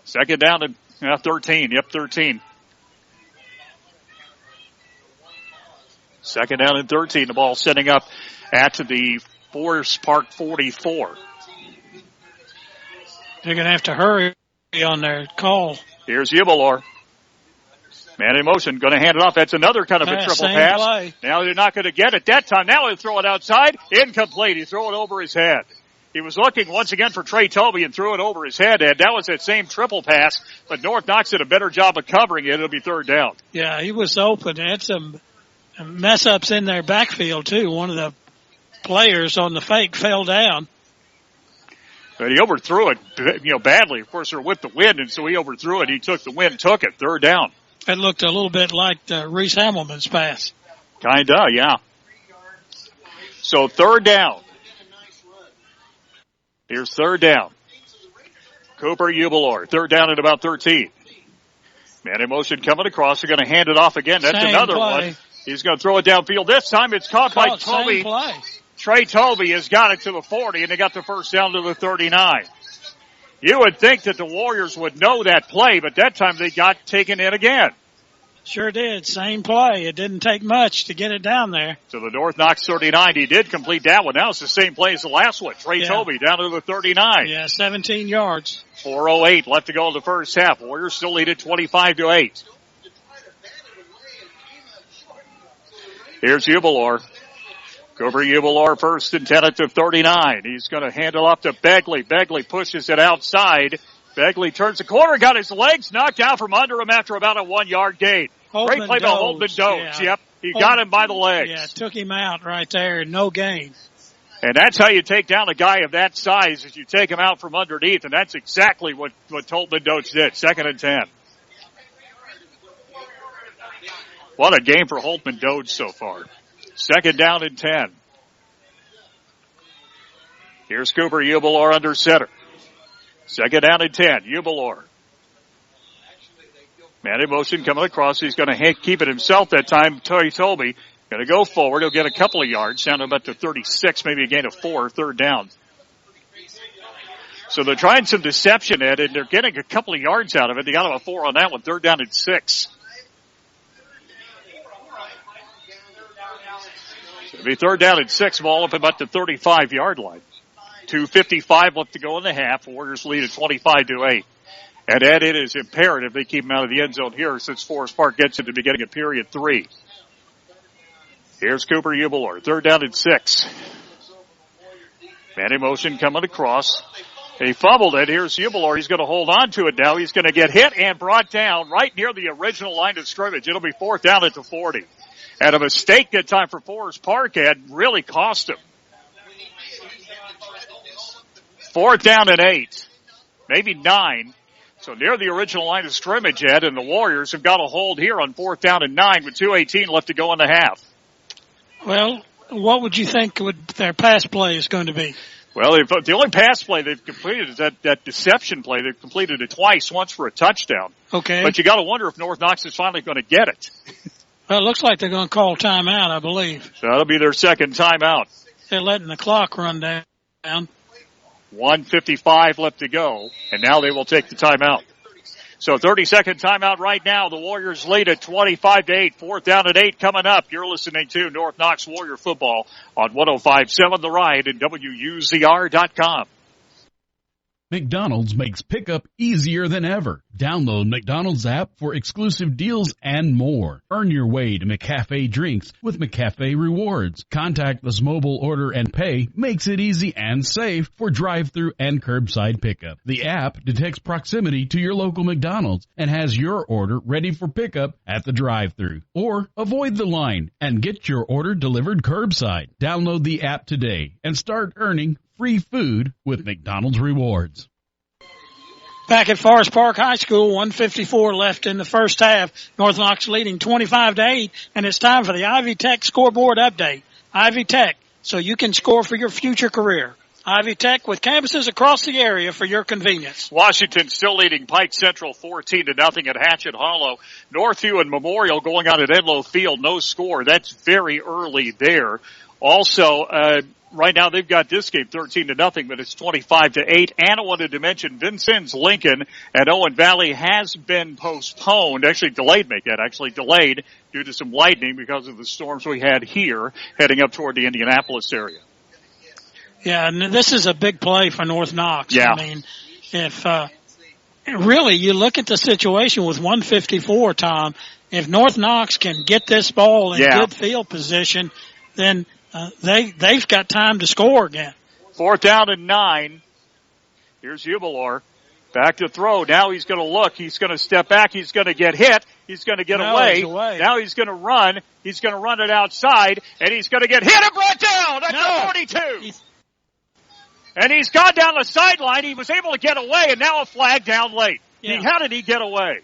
Second down and 13. Yep, 13. Second down and 13. The ball setting up at the Forest Park 44. They're going to have to hurry on their call. Here's Ubelor. Man in motion, going to hand it off. That's another kind of a triple pass. Play. Now they're not going to get it that time. Now they throw it outside. Incomplete. He threw it over his head. He was looking once again for Trey Toby and threw it over his head. And that was that same triple pass, but North Knox did a better job of covering it. It'll be third down. Yeah, he was open. Had some mess-ups in their backfield, too. One of the players on the fake fell down. But he overthrew it, badly. Of course, they're with the wind, and so he overthrew it. He took the wind, took it. Third down. It looked a little bit like Rhys Hamilton's pass. Kinda, yeah. So third down. Here's third down. Cooper Ubelor. Third down at about 13. Man in motion coming across. They're going to hand it off again. That's another one. He's going to throw it downfield. This time it's caught by Toby. Trey Toby has got it to the 40, and they got the first down to the 39. You would think that the Warriors would know that play, but that time they got taken in again. Sure did. Same play. It didn't take much to get it down there. So the North Knox 39, he did complete that one. Now it's the same play as the last one. Trey Toby down to the 39. Yeah, 17 yards. 4:08 left to go in the first half. Warriors still lead at 25-8. Here's Ubelor. Cooper Ubelor 1st and 10 at the 39. He's going to hand it off to Begley. Begley pushes it outside. Begley turns the corner, got his legs knocked out from under him after about a 1-yard gain. Great play by Holtman Doge. Yep, he got him by the legs. Yeah, took him out right there. No gain. And that's how you take down a guy of that size, is you take him out from underneath, and that's exactly what Holtman Doge did. 2nd and 10. What a game for Holtman Doge so far. 2nd down and 10. Here's Cooper Ubelor under center. 2nd down and 10. Ubelor. Man in motion coming across. He's going to keep it himself that time. Trey Toby going to go forward. He'll get a couple of yards down to about to 36, maybe a gain of 4, third down. So they're trying some deception, Ed, and they're getting a couple of yards out of it. They got about 4 on that one. 3rd down and 6. It'll be 3rd down and 6, ball up about the 35-yard line. 2:55 left to go in the half. Warriors lead at 25-8. And Ed, it is imperative they keep him out of the end zone here since Forest Park gets into the beginning of period 3. Here's Cooper Ubelor. 3rd down and 6. Man in motion coming across. He fumbled it. Here's Ubelor. He's going to hold on to it now. He's going to get hit and brought down right near the original line of scrimmage. It'll be 4th down at the 40. And a mistake that time for Forest Park had really cost him. 4th down and 8, maybe 9. So near the original line of scrimmage, Ed, and the Warriors have got a hold here on 4th down and 9 with 2:18 left to go in the half. Well, what would you think their pass play is going to be? Well, the only pass play they've completed is that deception play. They've completed it twice, once for a touchdown. Okay. But you got to wonder if North Knox is finally going to get it. Well, it looks like they're going to call timeout, I believe. So that'll be their second timeout. They're letting the clock run down. 1:55 left to go, and now they will take the timeout. So 30-second timeout right now. The Warriors lead at 25-8. 4th down and 8 coming up. You're listening to North Knox Warrior Football on 105.7 The Ride and WUZR.com. McDonald's makes pickup easier than ever. Download McDonald's app for exclusive deals and more. Earn your way to McCafe drinks with McCafe rewards. Contactless mobile order and pay makes it easy and safe for drive-through and curbside pickup. The app detects proximity to your local McDonald's and has your order ready for pickup at the drive-through. Or avoid the line and get your order delivered curbside. Download the app today and start earning free food with McDonald's rewards. Back at Forest Park High School, 1:54 left in the first half. North Knox leading 25-8, and it's time for the Ivy Tech scoreboard update. Ivy Tech, so you can score for your future career. Ivy Tech with campuses across the area for your convenience. Washington still leading Pike Central 14-0 at Hatchet Hollow. Northview and Memorial going on at Enlow Field, no score. That's very early there. Also, right now they've got this game 13-0, but it's 25-8. And I wanted to mention Vincennes Lincoln and Owen Valley has been postponed, actually delayed due to some lightning because of the storms we had here heading up toward the Indianapolis area. Yeah, and this is a big play for North Knox. Yeah. I mean, if really you look at the situation with 1:54, Tom, if North Knox can get this ball in good field position, then they've got time to score again. 4th down and 9. Here's Jubilar. Back to throw. Now he's going to look. He's going to step back. He's going to get hit. He's going to get away. Now he's going to run. He's going to run it outside, and he's going to get hit and brought down at the 42. And he's gone down the sideline. He was able to get away, and now a flag down late. Yeah. How did he get away?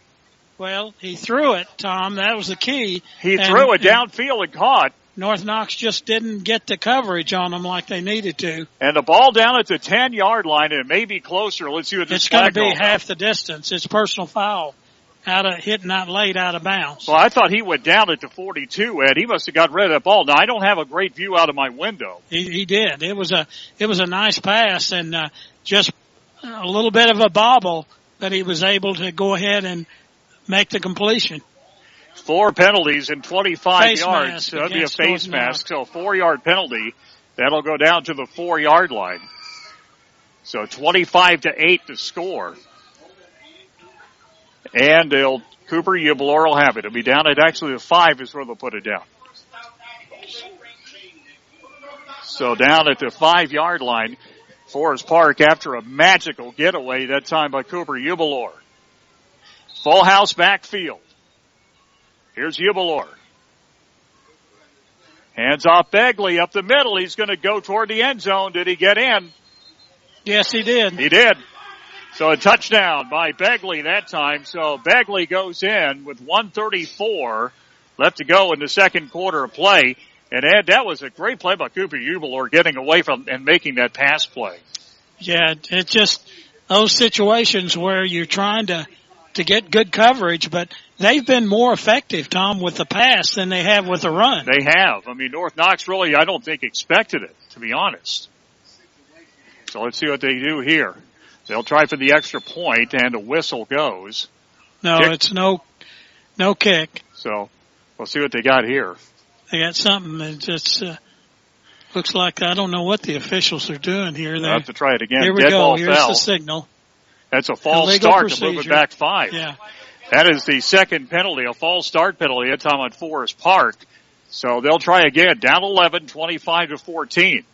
Well, he threw it, Tom. That was the key. He threw it downfield and caught. North Knox just didn't get the coverage on them like they needed to. And the ball down at the 10-yard line, and it may be closer. Let's see what this flag is. It's going to be half the distance. It's personal foul. Hitting that late out of bounds. Well, I thought he went down at the 42, Ed. He must have got rid of that ball. Now, I don't have a great view out of my window. He did. It was a nice pass and just a little bit of a bobble that he was able to go ahead and make the completion. 4 penalties in 25 face yards. That'd be a face mask. So 4-yard penalty. That'll go down to the 4-yard line. So 25-8 to score. And Cooper Jubilar will have it. It'll be down at actually the 5 is where they'll put it down. So down at the 5-yard line, Forest Park after a magical getaway that time by Cooper Jubilar. Full house backfield. Here's Jubilar. Hands off Begley up the middle. He's going to go toward the end zone. Did he get in? Yes, he did. He did. So a touchdown by Begley that time. So Begley goes in with 1:34 left to go in the second quarter of play. And Ed, that was a great play by Cooper Jubilar getting away from and making that pass play. Yeah, it's just those situations where you're trying to get good coverage, but they've been more effective, Tom, with the pass than they have with the run. They have. I mean, North Knox really, I don't think, expected it, to be honest. So let's see what they do here. They'll try for the extra point, and a whistle goes. No, kick. It's no kick. So we'll see what they got here. They got something that just looks like I don't know what the officials are doing here. They'll have to try it again. Here we Dead go. ball Here's fell. the signal. That's a false Illegal start procedure. to move it back 5. Yeah. That is the second penalty, a false start penalty that time on Forest Park. So they'll try again. Down 11, 25-14.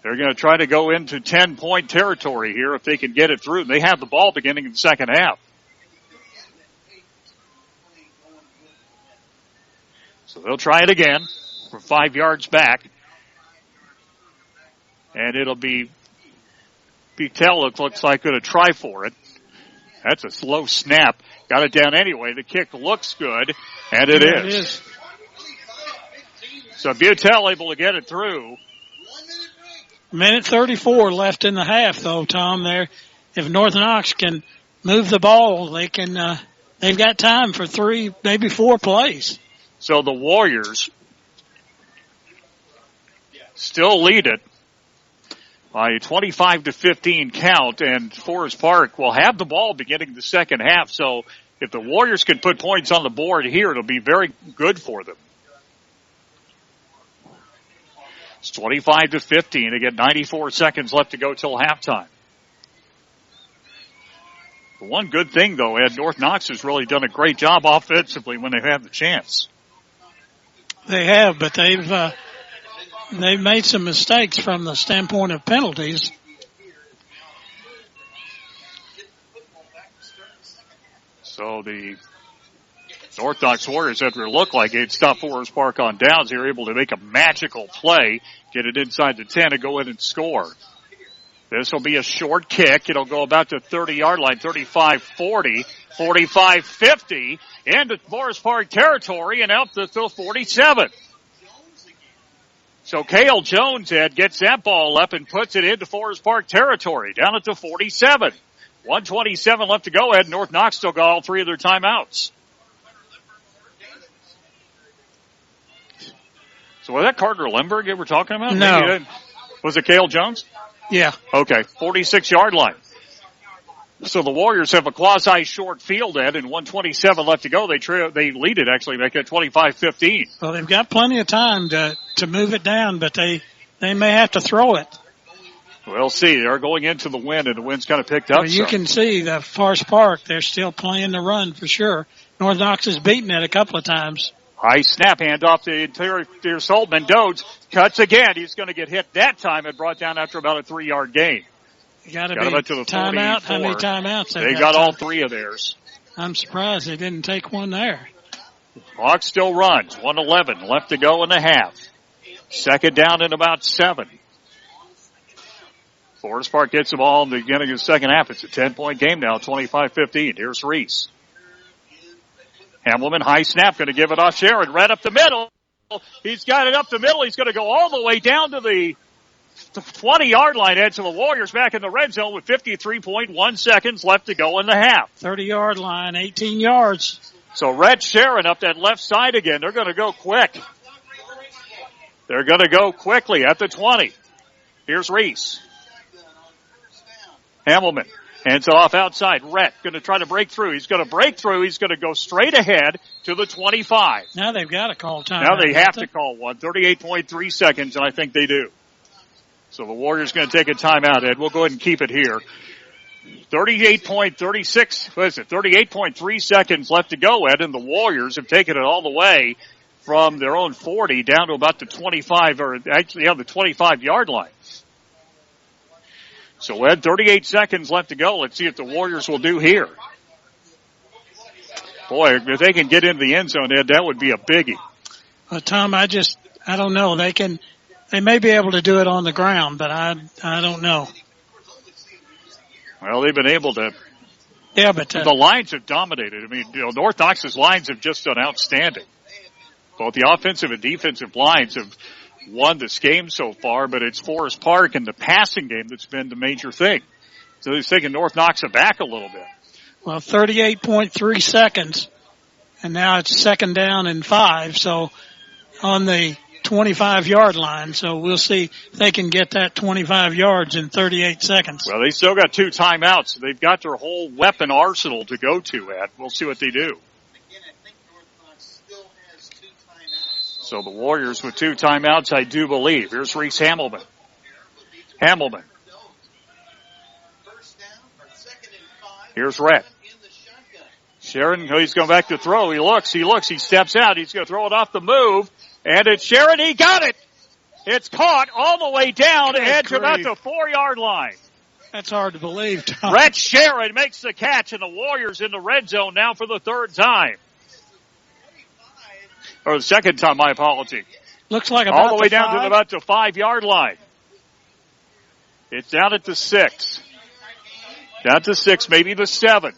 They're going to try to go into 10-point territory here if they can get it through. They have the ball beginning in the second half. So they'll try it again from 5 yards back. And it'll be Butel looks like going to try for it. That's a slow snap. Got it down anyway. The kick looks good, and it is. So Butel able to get it through. Minute 34 left in the half, though, Tom. There, if North Knox can move the ball, they can. They've got time for 3, maybe 4 plays. So the Warriors still lead it by a 25-15 count, and Forest Park will have the ball beginning the second half. So if the Warriors can put points on the board here, it'll be very good for them. It's 25-15. Again, 94 seconds left to go till halftime. The one good thing, though, Ed, North Knox has really done a great job offensively when they've had the chance. They have, but they've made some mistakes from the standpoint of penalties. So the North Knox Warriors, after it looked like they'd stop Forest Park on downs, they were able to make a magical play, get it inside the 10, and go in and score. This will be a short kick. It'll go about the 30-yard line, 35-40, 45-50, into Forest Park territory, and out to the 47. So Cale Jones, Ed, gets that ball up and puts it into Forest Park territory, down at the 47. 1:27 left to go, Ed. North Knox still got all 3 of their timeouts. So was that Carter Lemberg you were talking about? No. Was it Cale Jones? Yeah. Okay, 46-yard line. So the Warriors have a quasi-short field, Ed, and 1:27 left to go. They lead it, actually, make it 25-15. Well, they've got plenty of time to move it down, but they may have to throw it. We'll see. They're going into the wind, and the wind's kind of picked up. Well, you can see the Forest Park, they're still playing the run for sure. North Knox has beaten it a couple of times. High snap, hand off the interior Sold. Mendoza cuts again. He's going to get hit that time and brought down after about a 3-yard gain. You got to be to the timeout. 44. How many timeouts? They got all 3 of theirs. I'm surprised they didn't take one there. Hawks still runs. 1:11 left to go in the half. Second down in about 7. Forest Park gets the ball in the beginning of the second half. It's a 10-point game now, 25-15. Here's Rhys. Hamilton, high snap, going to give it off Sharon, right up the middle. He's got it up the middle. He's going to go all the way down to the 20-yard line, Ed, to the Warriors back in the red zone with 53.1 seconds left to go in the half. 30-yard line, 18 yards. So Red Sharon up that left side again. They're going to go quick. They're going to go quickly at the 20. Here's Rhys. Hamilton hands it off outside. Rhett going to try to break through. He's going to break through. He's going to go straight ahead to the 25. Now they've got to call time. Now they have to call one. 38.3 seconds, and I think they do. So the Warriors going to take a timeout, Ed. We'll go ahead and keep it here. 38.3 seconds left to go, Ed, and the Warriors have taken it all the way from their own 40 down to about the 25, or actually on the 25-yard line. So, Ed, 38 seconds left to go. Let's see what the Warriors will do here. Boy, if they can get into the end zone, Ed, that would be a biggie. Tom, I don't know. They may be able to do it on the ground, but I don't know. Well, they've been able to. Yeah, but the lines have dominated. I mean, North Knox's lines have just done outstanding. Both the offensive and defensive lines have won this game so far, but it's Forest Park and the passing game that's been the major thing. So he's taking North Knox back a little bit. Well, 38.3 seconds, and now it's second down and 5, so on the 25-yard line. So we'll see if they can get that 25 yards in 38 seconds. Well, they still got 2 timeouts. So they've got their whole weapon arsenal to go to at. We'll see what they do. So the Warriors with 2 timeouts, I do believe. Here's Rhys Hamilton. Hamilton. Here's Rhett. Sharon, he's going back to throw. He looks, he steps out. He's going to throw it off the move. And it's Sharon. He got it. It's caught all the way down to about the 4-yard line. That's hard to believe, Tom. Rhett Sharon makes the catch, and the Warriors in the red zone now for the 3rd time. Or the 2nd time, my apology. Looks like about all the way down to about the 5-yard line. It's down at the 6. Down to 6, maybe the 7.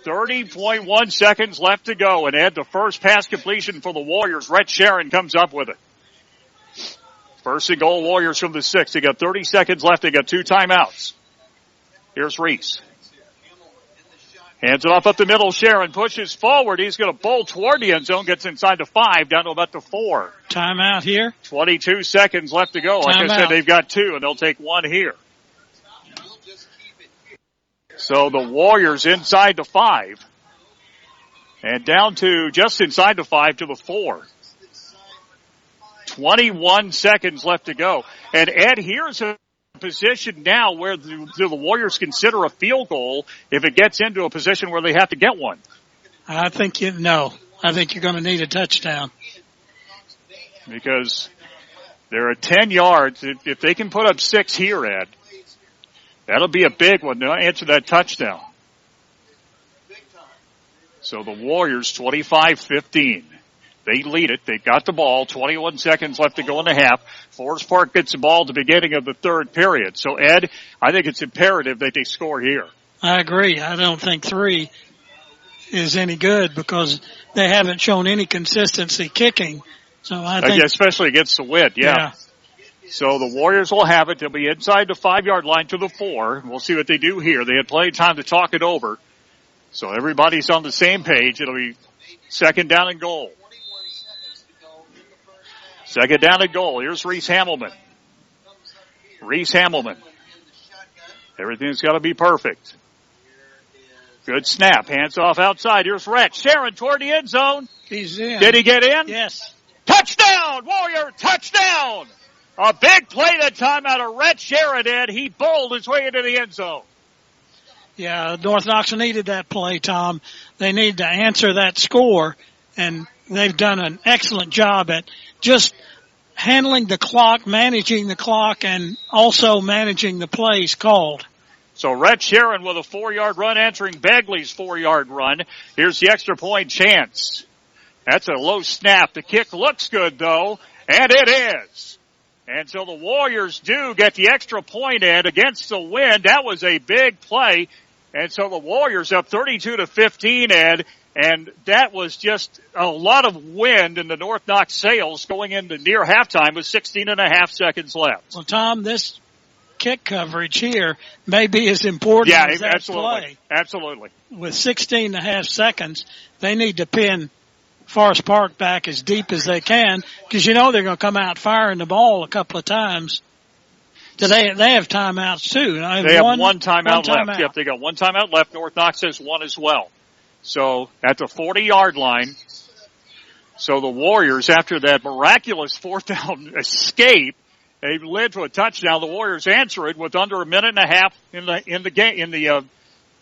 30.1 seconds left to go. And Ed, the first pass completion for the Warriors. Rhett Sharon comes up with it. First and goal, Warriors from the 6. They got 30 seconds left. They got 2 timeouts. Here's Rhys. Hands it off up the middle. Sharon pushes forward. He's going to bowl toward the end zone. Gets inside the 5, down to about the 4. Timeout here. 22 seconds left to go. Like I said, they've got 2, and they'll take 1 here. So the Warriors inside the 5. And down to just inside the 5 to the 4. 21 seconds left to go. And Ed, here's a position now where do the Warriors consider a field goal if it gets into a position where they have to get one? I think you're going to need a touchdown. Because they're at 10 yards. If they can put up 6 here, Ed, that'll be a big one to answer that touchdown. So the Warriors 25-15. They lead it. They got the ball. 21 seconds left to go in the half. Forest Park gets the ball at the beginning of the 3rd period. So, Ed, I think it's imperative that they score here. I agree. I don't think 3 is any good because they haven't shown any consistency kicking. So I think, especially against the wind, yeah. So the Warriors will have it. They'll be inside the 5-yard line to the 4. We'll see what they do here. They had plenty of time to talk it over. So everybody's on the same page. It'll be 2nd down and goal. 2nd down and goal. Here's Rhys Hamilton. Rhys Hamilton. Everything's got to be perfect. Good snap. Hands off outside. Here's Rhett. Sharon toward the end zone. He's in. Did he get in? Yes. Touchdown! Warrior touchdown! A big play that time out of Rhett Sharon. He bowled his way into the end zone. Yeah, North Knox needed that play, Tom. They need to answer that score, and they've done an excellent job at just handling the clock, managing the clock, and also managing the plays called. So Rhett Sharon with a 4-yard run answering Bagley's 4-yard run. Here's the extra point chance. That's a low snap. The kick looks good, though, and it is. And so the Warriors do get the extra point in against the wind. That was a big play. And so the Warriors up 32-15, Ed. And that was just a lot of wind in the North Knox Sails going into near halftime with 16.5 seconds left. Well, Tom, this kick coverage here may be as important as that play. Absolutely. With 16.5 seconds, they need to pin Forest Park back as deep as they can because they're going to come out firing the ball a couple of times. So they have timeouts too. They have one timeout left. Yep, they got 1 timeout left. North Knox has 1 as well. So at the 40-yard line, so the Warriors, after that miraculous 4th down escape, they led to a touchdown. The Warriors answer it with under a minute and a half in the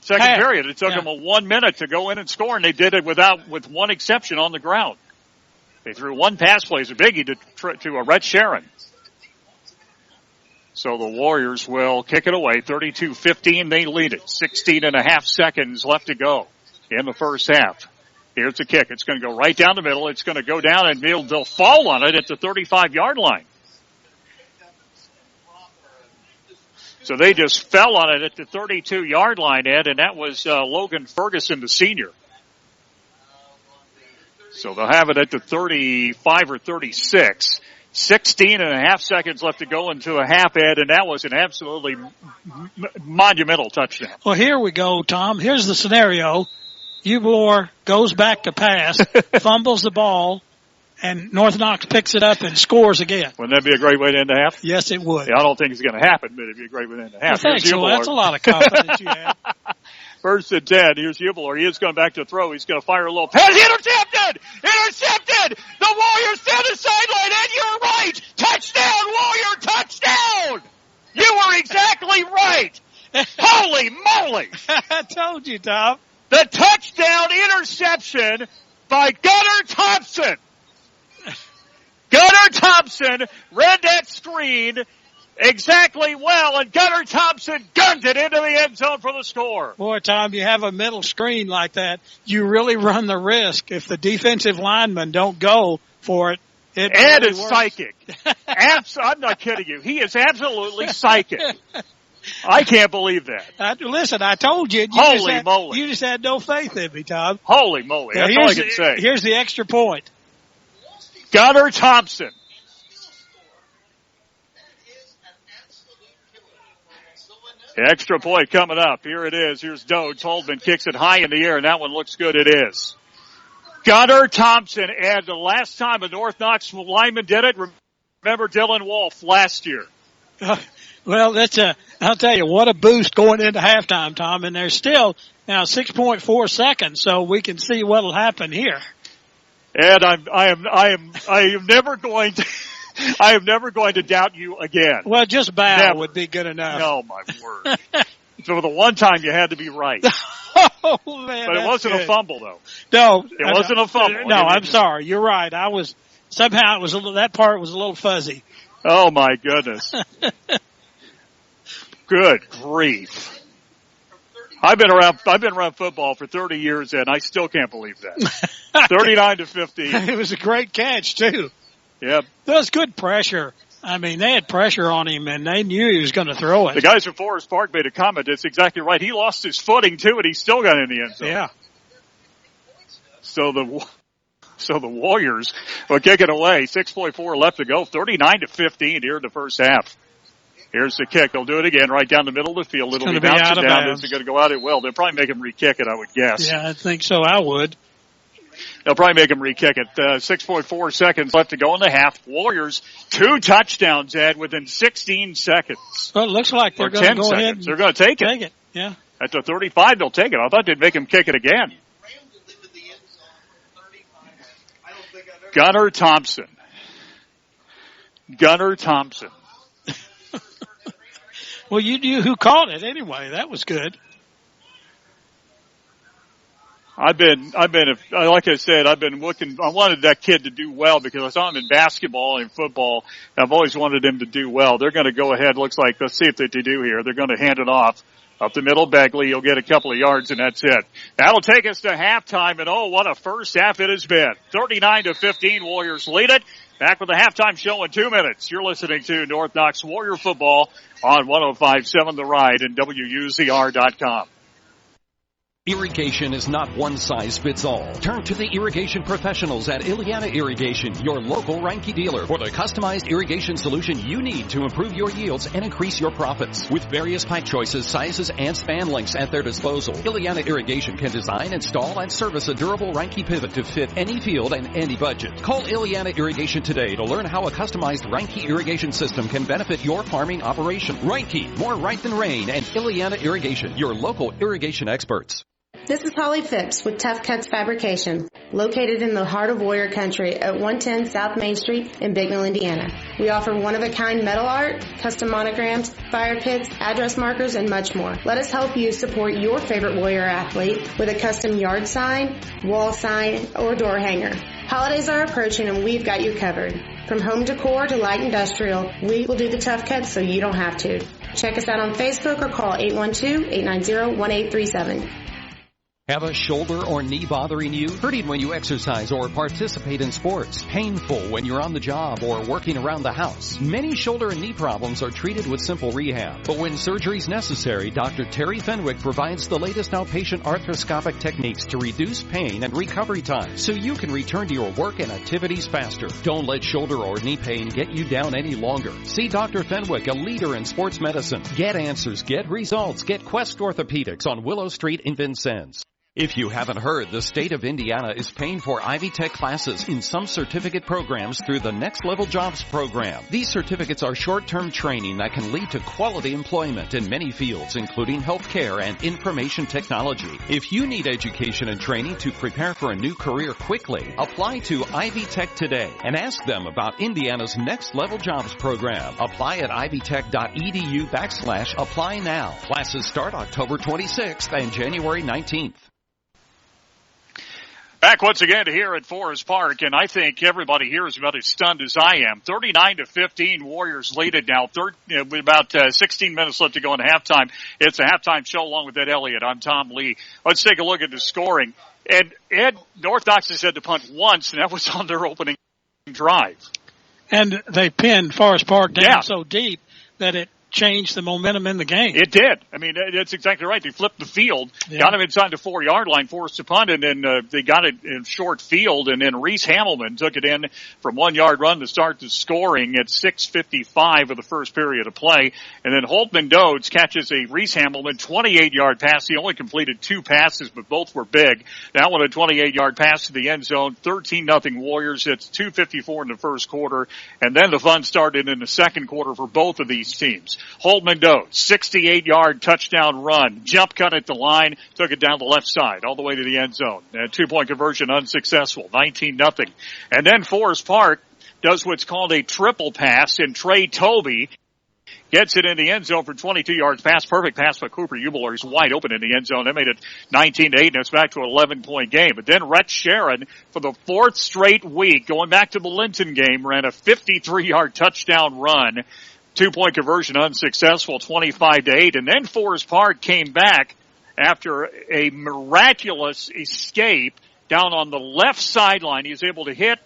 second period. It took them 1 minute to go in and score, and they did it with one exception on the ground. They threw 1 pass play as a biggie to Rhett Sharon. So the Warriors will kick it away. 32-15, they lead it. 16.5 seconds left to go in the first half. Here's the kick. It's going to go right down the middle. It's going to go down, and they'll fall on it at the 35-yard line. So they just fell on it at the 32-yard line, Ed, and that was Logan Ferguson, the senior. So they'll have it at the 35 or 36. 16.5 seconds left to go into a half, Ed, and that was an absolutely monumental touchdown. Well, here we go, Tom. Here's the scenario. Ubor goes back to pass, fumbles the ball, and North Knox picks it up and scores again. Wouldn't that be a great way to end the half? Yes, it would. Yeah, I don't think it's going to happen, but it'd be a great way to end the half. Well, thanks, so that's a lot of confidence you have. 1st and 10. Here's Ubler. He is going back to throw. He's going to fire a little pass. Intercepted! Intercepted! The Warriors down the sideline, and you're right! Touchdown, Warrior! Touchdown! You were exactly right! Holy moly! I told you, Tom. The touchdown interception by Gunnar Thompson. Gunnar Thompson read that screen exactly well, and Gunnar Thompson gunned it into the end zone for the score. Boy, Tom, you have a middle screen like that, you really run the risk if the defensive linemen don't go for it. Ed really is works. psychic. I'm not kidding you. He is absolutely psychic. I can't believe that. Listen, I told you. Holy moly. You just had no faith in me, Tom. Holy moly. That's all I can say. Here's the extra point. Gunnar Thompson. Extra point coming up. Here it is. Here's Doge. Holdman kicks it high in the air, and that one looks good. It is. Gunnar Thompson, and the last time a North Knox lineman did it, remember Dylan Wolf last year. Well, I'll tell you, what a boost going into halftime, Tom, and there's still now 6.4 seconds, so we can see what'll happen here. And I am never going to doubt you again. Well, just bow would be good enough. Oh, my word. So the one time you had to be right. Oh, man. But it wasn't a fumble, though. No. It wasn't a fumble. No, I'm sorry. You're right. Somehow that part was a little fuzzy. Oh, my goodness. Good grief. I've been around football for 30 years, and I still can't believe that. 39-15. It was a great catch, too. Yep. That was good pressure. I mean, they had pressure on him, and they knew he was going to throw it. The guys from Forest Park made a comment. That's exactly right. He lost his footing, too, and he still got in the end zone. Yeah. So the Warriors will kick it away. 6.4 left to go. 39-15 here in the first half. Here's the kick. They'll do it again right down the middle of the field. It'll be bouncing down. Is it going to go out? It will. They'll probably make him re-kick it, I would guess. Yeah, I think so. I would. They'll probably make him re-kick it. 6.4 seconds left to go in the half. Warriors, 2 touchdowns, Ed, within 16 seconds. Well, it looks like they're going to go ahead and they're going to take it. Take it, yeah. At the 35, they'll take it. I thought they'd make him kick it again. Gunnar Thompson. Well, you knew who called it anyway. That was good. I've been, like I said, I've been looking, I wanted that kid to do well because I saw him in basketball and football. And I've always wanted him to do well. They're going to go ahead. Looks like, let's see if they do here. They're going to hand it off up the middle. Bagley, you'll get a couple of yards and that's it. That'll take us to halftime. And oh, what a first half it has been. 39-15, Warriors lead it. Back with the halftime show in 2 minutes. You're listening to North Knox Warrior Football on 105.7 The Ride and WUZR.com. Irrigation is not one size fits all. Turn to the irrigation professionals at Illiana Irrigation, your local Reinke dealer, for the customized irrigation solution you need to improve your yields and increase your profits. With various pipe choices, sizes, and span lengths at their disposal, Illiana Irrigation can design, install, and service a durable Reinke pivot to fit any field and any budget. Call Illiana Irrigation today to learn how a customized Reinke irrigation system can benefit your farming operation. Reinke, more right than rain, and Illiana Irrigation, your local irrigation experts. This is Holly Phipps with Tough Cuts Fabrication, located in the heart of Warrior Country at 110 South Main Street in Bignell, Indiana. We offer one-of-a-kind metal art, custom monograms, fire pits, address markers, and much more. Let us help you support your favorite Warrior athlete with a custom yard sign, wall sign, or door hanger. Holidays are approaching and we've got you covered. From home decor to light industrial, we will do the tough cuts so you don't have to. Check us out on Facebook or call 812-890-1837. Have a shoulder or knee bothering you? Hurting when you exercise or participate in sports? Painful when you're on the job or working around the house? Many shoulder and knee problems are treated with simple rehab. But when surgery is necessary, Dr. Terry Fenwick provides the latest outpatient arthroscopic techniques to reduce pain and recovery time so you can return to your work and activities faster. Don't let shoulder or knee pain get you down any longer. See Dr. Fenwick, a leader in sports medicine. Get answers, get results, get Quest Orthopedics on Willow Street in Vincennes. If you haven't heard, the state of Indiana is paying for Ivy Tech classes in some certificate programs through the Next Level Jobs program. These certificates are short-term training that can lead to quality employment in many fields, including healthcare and information technology. If you need education and training to prepare for a new career quickly, apply to Ivy Tech today and ask them about Indiana's Next Level Jobs program. Apply at ivytech.edu/apply now. Classes start October 26th and January 19th. Back once again here at Forest Park, and I think everybody here is about as stunned as I am. 39-15, Warriors lead it now. With about 16 minutes left to go in halftime. It's a halftime show along with Ed Elliott. I'm Tom Lee. Let's take a look at the scoring. And Ed, North Knox has had to punt once, and that was on their opening drive. And they pinned Forest Park down so deep that it changed the momentum in the game. It did. I mean, that's exactly right. They flipped the field, got him inside the 4-yard line, forced a punt, and then they got it in short field, and then Rhys Hamilton took it in from 1-yard run to start the scoring at 6:55 of the first period of play. And then Holtman Dodds catches a Rhys Hamilton 28-yard pass. He only completed 2 passes, but both were big. That one a 28-yard pass to the end zone, 13-0 Warriors. It's 2:54 in the first quarter, and then the fun started in the second quarter for both of these teams. Holtman Dodds, 68-yard touchdown run, jump cut at the line, took it down the left side all the way to the end zone. And 2-point conversion unsuccessful, 19-0. And then Forest Park does what's called a triple pass, and Trey Tobey gets it in the end zone for 22 yards pass. Perfect pass by Cooper Ubler. He's wide open in the end zone. They made it 19-8, and it's back to an 11-point game. But then Rhett Sharon, for the 4th straight week, going back to the Linton game, ran a 53-yard touchdown run. 2-point conversion unsuccessful, 25-8. And then Forest Park came back after a miraculous escape down on the left sideline. He was able to hit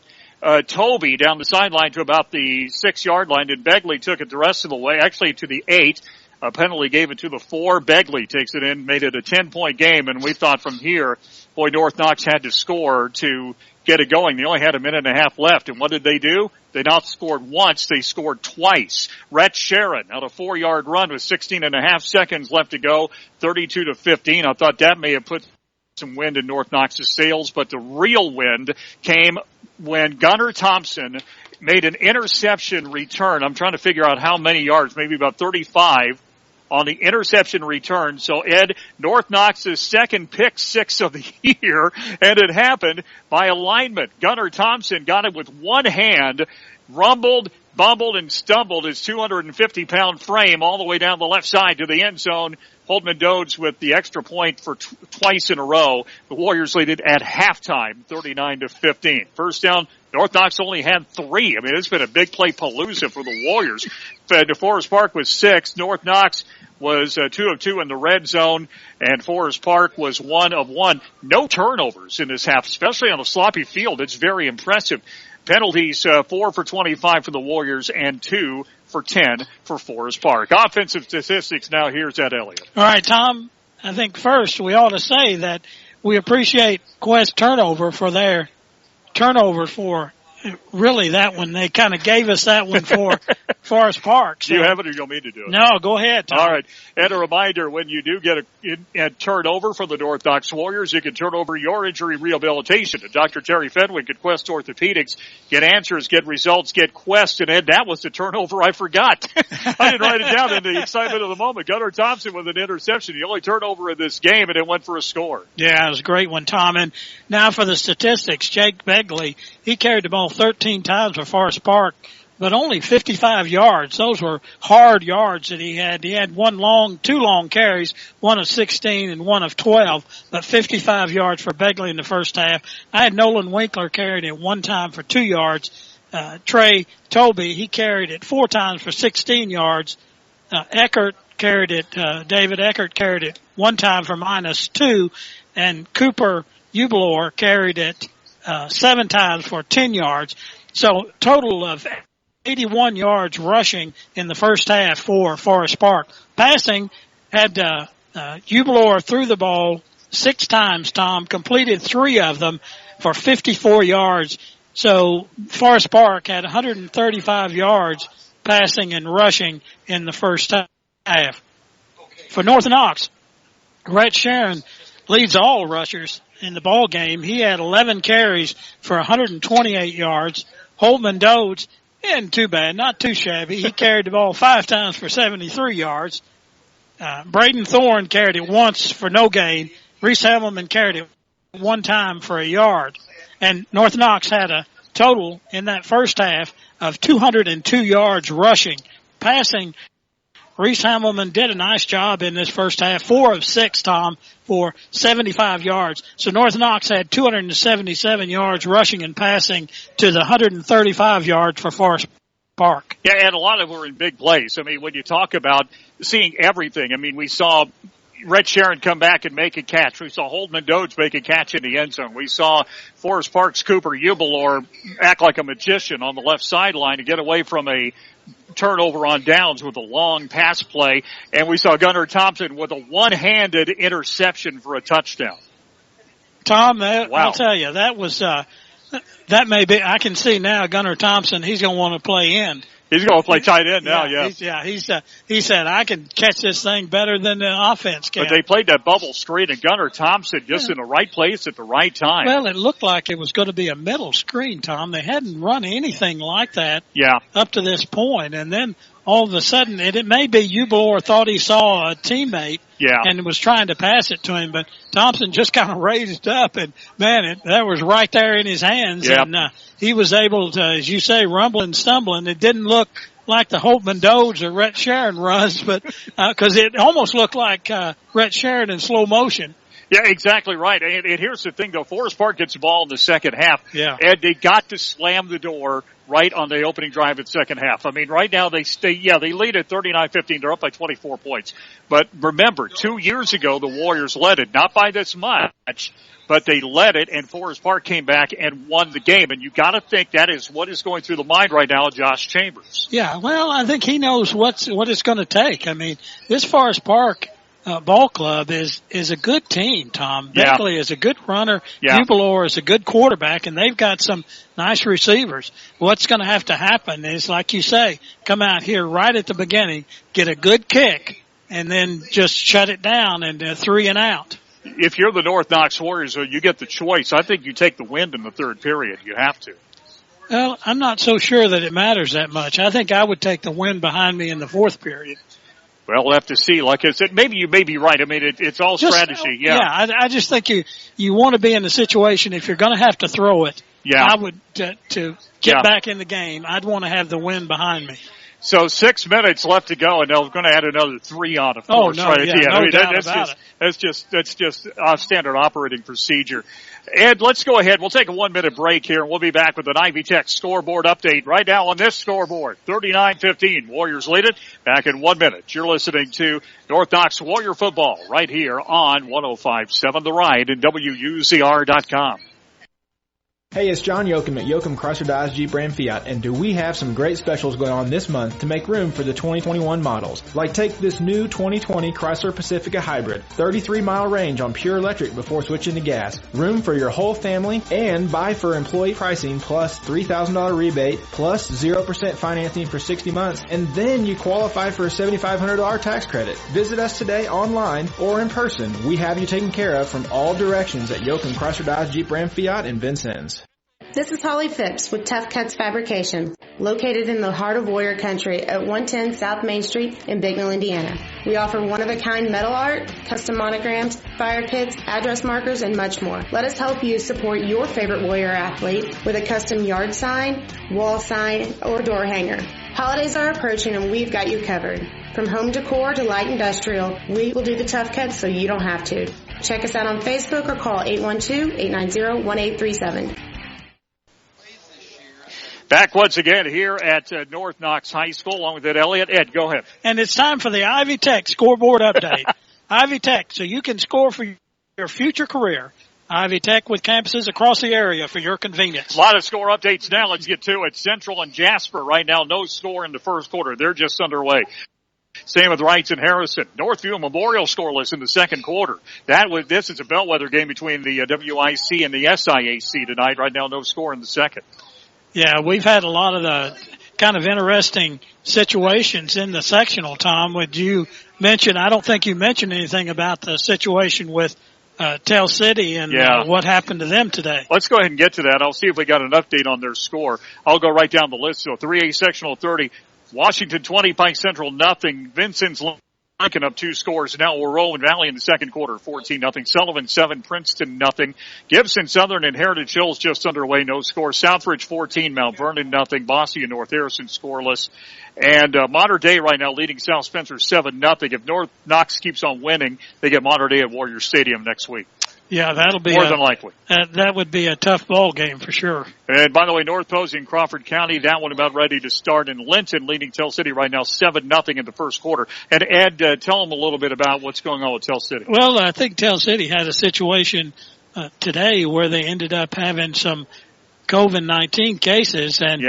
Toby down the sideline to about the 6-yard line, and Begley took it the rest of the way, actually to the 8. A penalty gave it to the 4. Begley takes it in, made it a 10-point game, and we thought from here, boy, North Knox had to score to get it going. They only had a minute and a half left, and what did they do? They not scored once, they scored twice. Rhett Sharon on a 4-yard run with 16 and a half seconds left to go, 32-15. I thought that may have put some wind in North Knox's sails, but the real wind came when Gunnar Thompson made an interception return. I'm trying to figure out how many yards, maybe about 35 on the interception return. So, Ed, North Knox's second pick 6 of the year, and it happened by alignment. Gunnar Thompson got it with one hand, rumbled, bumbled, and stumbled his 250-pound frame all the way down the left side to the end zone. Holtman Dodds with the extra point for twice in a row. The Warriors lead it at halftime, 39-15. First down, North Knox only had 3. I mean, it's been a big play palooza for the Warriors. DeForest Park was 6. North Knox was 2 of 2 in the red zone, and Forest Park was 1 of 1. No turnovers in this half, especially on a sloppy field. It's very impressive. Penalties, 4 for 25 for the Warriors and 2 for 10 for Forest Park. Offensive statistics now. Here's Ed Elliott. All right, Tom, I think first we ought to say that we appreciate Quest Turnover for their turnover for really that one. They kind of gave us that one for Forest Park. So. Do you have it or you want me to do it? No, go ahead, Tom. All right. And a reminder, when you do get a turnover from the North Knox Warriors, you can turn over your injury rehabilitation to Dr. Terry Fenwick at Quest Orthopedics. Get answers, get results, get Quest. And Ed, that was the turnover I forgot. I didn't write it down in the excitement of the moment. Gunnar Thompson with an interception. The only turnover in this game, and it went for a score. Yeah, it was a great one, Tom. And now for the statistics. Jake Begley, he carried the ball 13 times for Forest Park, but only 55 yards. Those were hard yards that he had. He had 2 long carries, one of 16 and one of 12, but 55 yards for Begley in the first half. I had Nolan Winkler carried it 1 time for 2 yards. Trey Tobey, he carried it 4 times for 16 yards. David Eckert carried it 1 time for -2, and Cooper Ubler carried it 7 times for 10 yards. So total of 81 yards rushing in the first half for Forest Park. Passing had Ubler threw the ball 6 times, Tom, completed 3 of them for 54 yards. So Forest Park had 135 yards passing and rushing in the first half. For North Knox, Rhett Sharon leads all rushers in the ball game. He had 11 carries for 128 yards. Holtman Dodds, isn't too bad, not too shabby. He carried the ball 5 times for 73 yards. Braden Thorne carried it once for no gain. Rhys Hamilton carried it 1 time for a yard. And North Knox had a total in that first half of 202 yards rushing. Passing, Rhys Hamilton did a nice job in this first half, 4 of 6, Tom, for 75 yards. So North Knox had 277 yards rushing and passing to the 135 yards for Forest Park. Yeah, and a lot of them were in big plays. I mean, when you talk about seeing everything, I mean, we saw Rhett Sharon come back and make a catch. We saw Holtman Dodds make a catch in the end zone. We saw Forest Park's Cooper Ubler act like a magician on the left sideline to get away from a turnover on downs with a long pass play, and we saw Gunnar Thompson with a one-handed interception for a touchdown. Tom, I'll tell you, that was that may be. I can see now Gunnar Thompson. He's going to want to play end. He's going to play tight end now, He said, I can catch this thing better than the offense can. But they played that bubble screen, and Gunnar Thompson just in the right place at the right time. Well, it looked like it was going to be a middle screen, Tom. They hadn't run anything like that up to this point. And then all of a sudden, it may be Ubelor thought he saw a teammate and was trying to pass it to him, but Thompson just kind of raised up, and, man, that was right there in his hands. Yep. And he was able to, as you say, rumble and stumbling. It didn't look like the Holtman Dodes or Rhett Sharon runs, but because it almost looked like Rhett Sharon in slow motion. Yeah, exactly right. And here's the thing, though. Forest Park gets the ball in the second half. Yeah. And they got to slam the door right on the opening drive at second half. I mean, right now they lead at 39-15. They're up by 24 points. But remember, 2 years ago, the Warriors led it, not by this much, but they led it, and Forest Park came back and won the game. And you got to think that is what is going through the mind right now of Josh Chambers. Yeah, well, I think he knows what it's going to take. I mean, this Forest Park ball club is a good team, Tom. Beckley is a good runner. Ubelor is a good quarterback, and they've got some nice receivers. What's going to have to happen is, like you say, come out here right at the beginning, get a good kick, and then just shut it down and 3 and out. If you're the North Knox Warriors, you get the choice. I think you take the win in the third period. You have to. Well, I'm not so sure that it matters that much. I think I would take the win behind me in the fourth period. Well, we'll have to see. Like I said, maybe you may be right. I mean, it's all strategy. Yeah. I just think you want to be in a situation, if you're going to have to throw it, I would, to get back in the game, I'd want to have the win behind me. So 6 minutes left to go, and they're going to add another 3 on, of course. Oh, no, no doubt about it. That's just standard operating procedure. Ed, let's go ahead. We'll take a 1 minute break here, and we'll be back with an Ivy Tech scoreboard update right now on this scoreboard. 39-15. Warriors lead it. Back in 1 minute. You're listening to North Knox Warrior Football right here on 105.7 The Ride and WUZR.com. Hey, it's John Yoakum at Yoakum Chrysler Dodge Jeep Ram Fiat, and do we have some great specials going on this month to make room for the 2021 models? Like take this new 2020 Chrysler Pacifica Hybrid, 33-mile range on pure electric before switching to gas, room for your whole family, and buy for employee pricing plus $3,000 rebate plus 0% financing for 60 months, and then you qualify for a $7,500 tax credit. Visit us today online or in person. We have you taken care of from all directions at Yoakum Chrysler Dodge Jeep Ram Fiat in Vincennes. This is Holly Phipps with Tough Cuts Fabrication, located in the heart of Warrior Country at 110 South Main Street in Bignell, Indiana. We offer one-of-a-kind metal art, custom monograms, fire pits, address markers, and much more. Let us help you support your favorite Warrior athlete with a custom yard sign, wall sign, or door hanger. Holidays are approaching and we've got you covered. From home decor to light industrial, we will do the tough cuts so you don't have to. Check us out on Facebook or call 812-890-1837. Back once again here at North Knox High School along with Ed Elliott. Ed, go ahead. And it's time for the Ivy Tech scoreboard update. Ivy Tech, so you can score for your future career. Ivy Tech with campuses across the area for your convenience. A lot of score updates now. Let's get to it. Central and Jasper right now, no score in the first quarter. They're just underway. Same with Wrights and Harrison. Northview and Memorial scoreless in the second quarter. This is a bellwether game between the WIC and the SIAC tonight. Right now, no score in the second. Yeah, we've had a lot of the kind of interesting situations in the sectional, Tom. Would you mention, I don't think you mentioned anything about the situation with Tell City and what happened to them today. Let's go ahead and get to that. I'll see if we got an update on their score. I'll go right down the list. So 3A sectional 30, Washington 20, Pike Central nothing, Vincent's Lincoln up 2 scores. Now we're rolling Valley in the second quarter, 14-0. Sullivan 7, Princeton nothing. Gibson Southern and Heritage Hills just underway, no score. Southridge 14, Mount Vernon nothing. Bosse and North Harrison scoreless. And Mater Dei right now leading South Spencer 7-0. If North Knox keeps on winning, they get Mater Dei at Warrior Stadium next week. Yeah, that'll be more than likely. That would be a tough ball game for sure. And by the way, North Posey and Crawford County, that one about ready to start. And Linton leading Tell City right now 7-0 in the first quarter. And Ed, tell them a little bit about what's going on with Tell City. Well, I think Tell City had a situation today where they ended up having some COVID-19 cases, and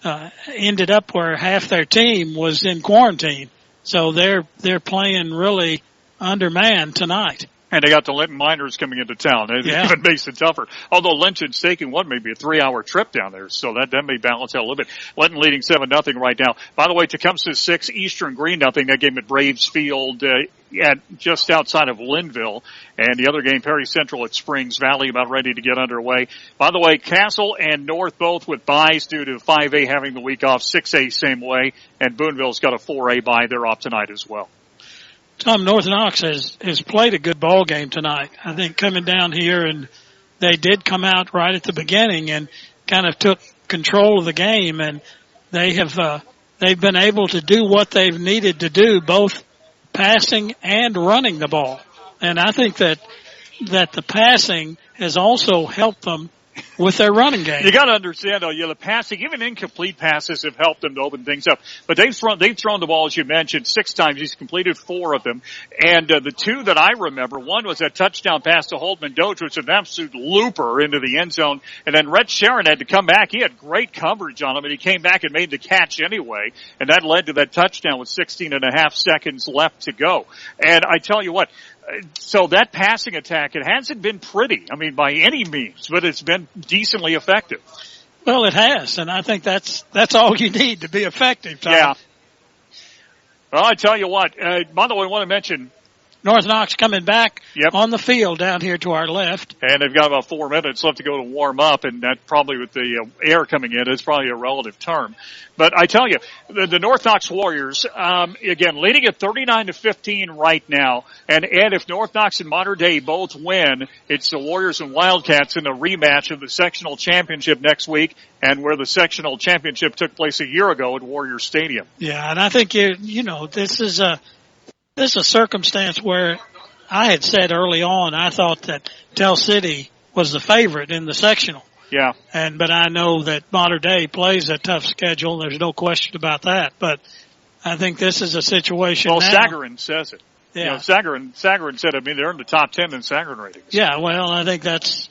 ended up where half their team was in quarantine. So they're playing really undermanned tonight. And they got the Linton Miners coming into town. It even makes it tougher. Although Linton's taking maybe a 3-hour trip down there, so that may balance out a little bit. Linton leading 7-0 right now. By the way, Tecumseh 6, Eastern Green 0. That game at Braves Field at just outside of Linville. And the other game, Perry Central at Springs Valley, about ready to get underway. By the way, Castle and North both with byes due to 5A having the week off, 6A same way, and Boonville's got a 4A bye. They're off tonight as well. Tom, North Knox has played a good ball game tonight. I think coming down here, and they did come out right at the beginning and kind of took control of the game, and they've been able to do what they've needed to do, both passing and running the ball. And I think that the passing has also helped them with their running game. You got to understand, though, the passing, even incomplete passes have helped them to open things up. But they've thrown the ball, as you mentioned, 6 times. He's completed 4 of them. And the 2 that I remember, one was that touchdown pass to Holdman Doge, which was an absolute looper into the end zone. And then Rhett Sharon had to come back. He had great coverage on him, and he came back and made the catch anyway. And that led to that touchdown with 16.5 seconds left to go. And I tell you what, so that passing attack, it hasn't been pretty, by any means, but it's been decently effective. Well, it has, and I think that's all you need to be effective, Tom. Yeah. Well, I tell you what, by the way, I want to mention North Knox coming back on the field down here to our left. And they've got about 4 minutes left to go to warm up, and that probably with the air coming in is probably a relative term. But I tell you, the North Knox Warriors, again, leading at 39-15 right now. And Ed, if North Knox and Mater Dei both win, it's the Warriors and Wildcats in the rematch of the sectional championship next week, and where the sectional championship took place a year ago at Warrior Stadium. Yeah, and I think this is a circumstance where I had said early on I thought that Tell City was the favorite in the sectional. Yeah. But I know that Mater Dei plays a tough schedule. There's no question about that. But I think this is a situation. Well, now. Sagarin says it. Yeah. Sagarin said, they're in the top 10 in Sagarin ratings. Yeah, well, I think that's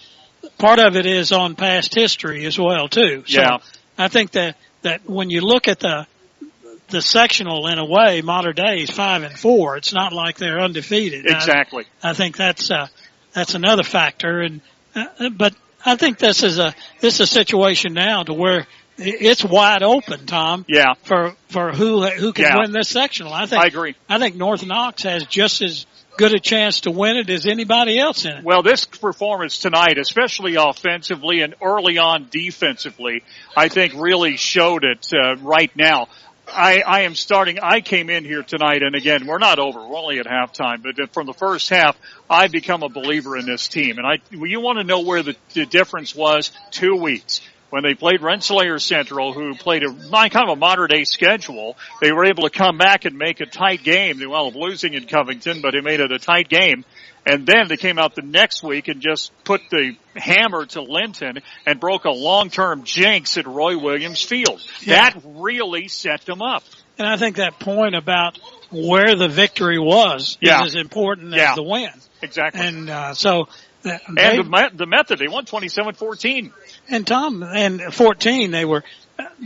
part of it is on past history as well, too. So yeah. I think that when you look at the sectional in a way, Mater Dei is 5-4. It's not like they're undefeated. Exactly. I think that's another factor. And but I think this is a situation now to where it's wide open, Tom. Yeah. For who can win this sectional. I agree. I think North Knox has just as good a chance to win it as anybody else in it. Well, this performance tonight, especially offensively and early on defensively, I think really showed it right now. I came in here tonight, and again, we're not over. We're only at halftime, but from the first half, I've become a believer in this team. And you want to know where the difference was? 2 weeks. When they played Rensselaer Central, who played kind of a modern-day schedule, they were able to come back and make a tight game. They wound up losing in Covington, but they made it a tight game. And then they came out the next week and just put the hammer to Linton and broke a long-term jinx at Roy Williams Field. Yeah. That really set them up. And I think that point about where the victory was is as important as the win. Exactly. And the method, they won 27-14. And Tom, and 14, they were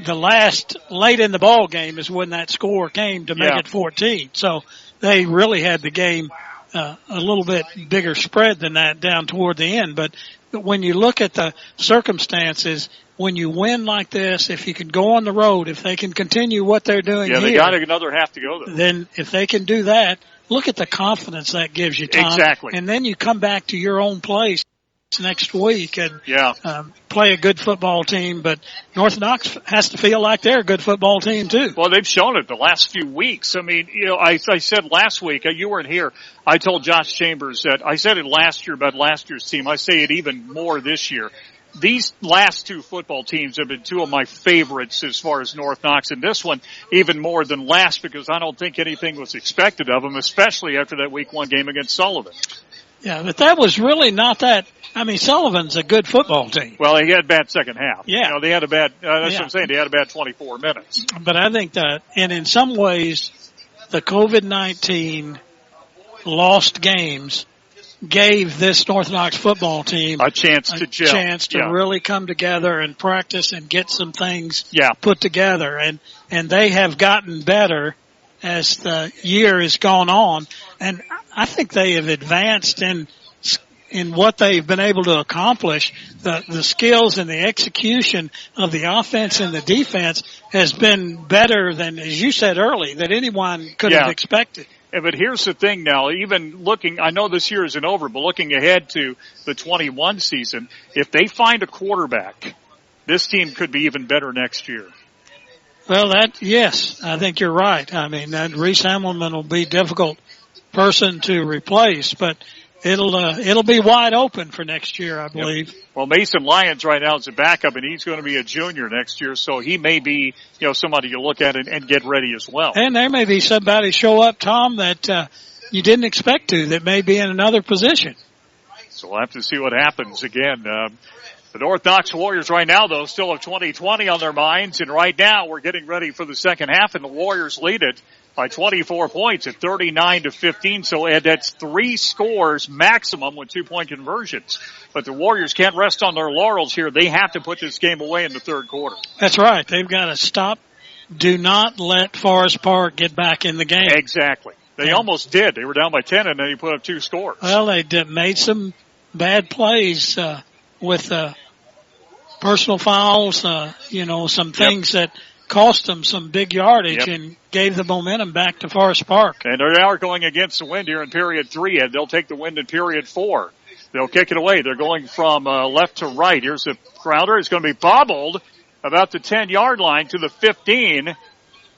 the last late in the ball game is when that score came to make it 14. So they really had the game a little bit bigger spread than that down toward the end. But when you look at the circumstances, when you win like this, if you can go on the road, if they can continue what they're doing here, they got another half to go there. Then if they can do that, look at the confidence that gives you, Tom. Exactly. And then you come back to your own place next week and play a good football team. But North Knox has to feel like they're a good football team too. Well, they've shown it the last few weeks. I said last week, you weren't here, I told Josh Chambers that I said it last year about last year's team. I say it even more this year. These last 2 football teams have been 2 of my favorites as far as North Knox, and this one even more than last because I don't think anything was expected of them, especially after that week 1 game against Sullivan. Yeah, but that was really not that. Sullivan's a good football team. Well, he had a bad second half. Yeah. They had a bad, that's what I'm saying, they had a bad 24 minutes. But I think that, and in some ways, the COVID-19 lost games gave this North Knox football team a chance to gel. Chance to really come together and practice and get some things put together. And they have gotten better as the year has gone on. And I think they have advanced in what they've been able to accomplish. The skills and the execution of the offense and the defense has been better than, as you said early, that anyone could have expected. Yeah, but here's the thing now, even looking, I know this year isn't over, but looking ahead to the 21 season, if they find a quarterback, this team could be even better next year. Well, yes, I think you're right. I mean, that Rhys Hamilton will be a difficult person to replace, but it'll be wide open for next year, I believe. Yep. Well, Mason Lyons right now is a backup, and he's going to be a junior next year, so he may be, somebody you look at and get ready as well. And there may be somebody show up, Tom, that you didn't expect that may be in another position. So we'll have to see what happens again. The North Knox Warriors right now, though, still have 2020 on their minds, and right now we're getting ready for the second half, and the Warriors lead it by 24 points at 39-15. So, Ed, that's 3 scores maximum with 2-point conversions. But the Warriors can't rest on their laurels here. They have to put this game away in the third quarter. That's right. They've got to stop. Do not let Forest Park get back in the game. Exactly. They almost did. They were down by 10, and then he put up 2 scores. Well, they made some bad plays with personal fouls, some things that cost them some big yardage and gave the momentum back to Forest Park. And they are going against the wind here in period 3, and they'll take the wind in period 4. They'll kick it away. They're going from left to right. Here's the Crowder. It's going to be bobbled about the 10-yard line to the 15,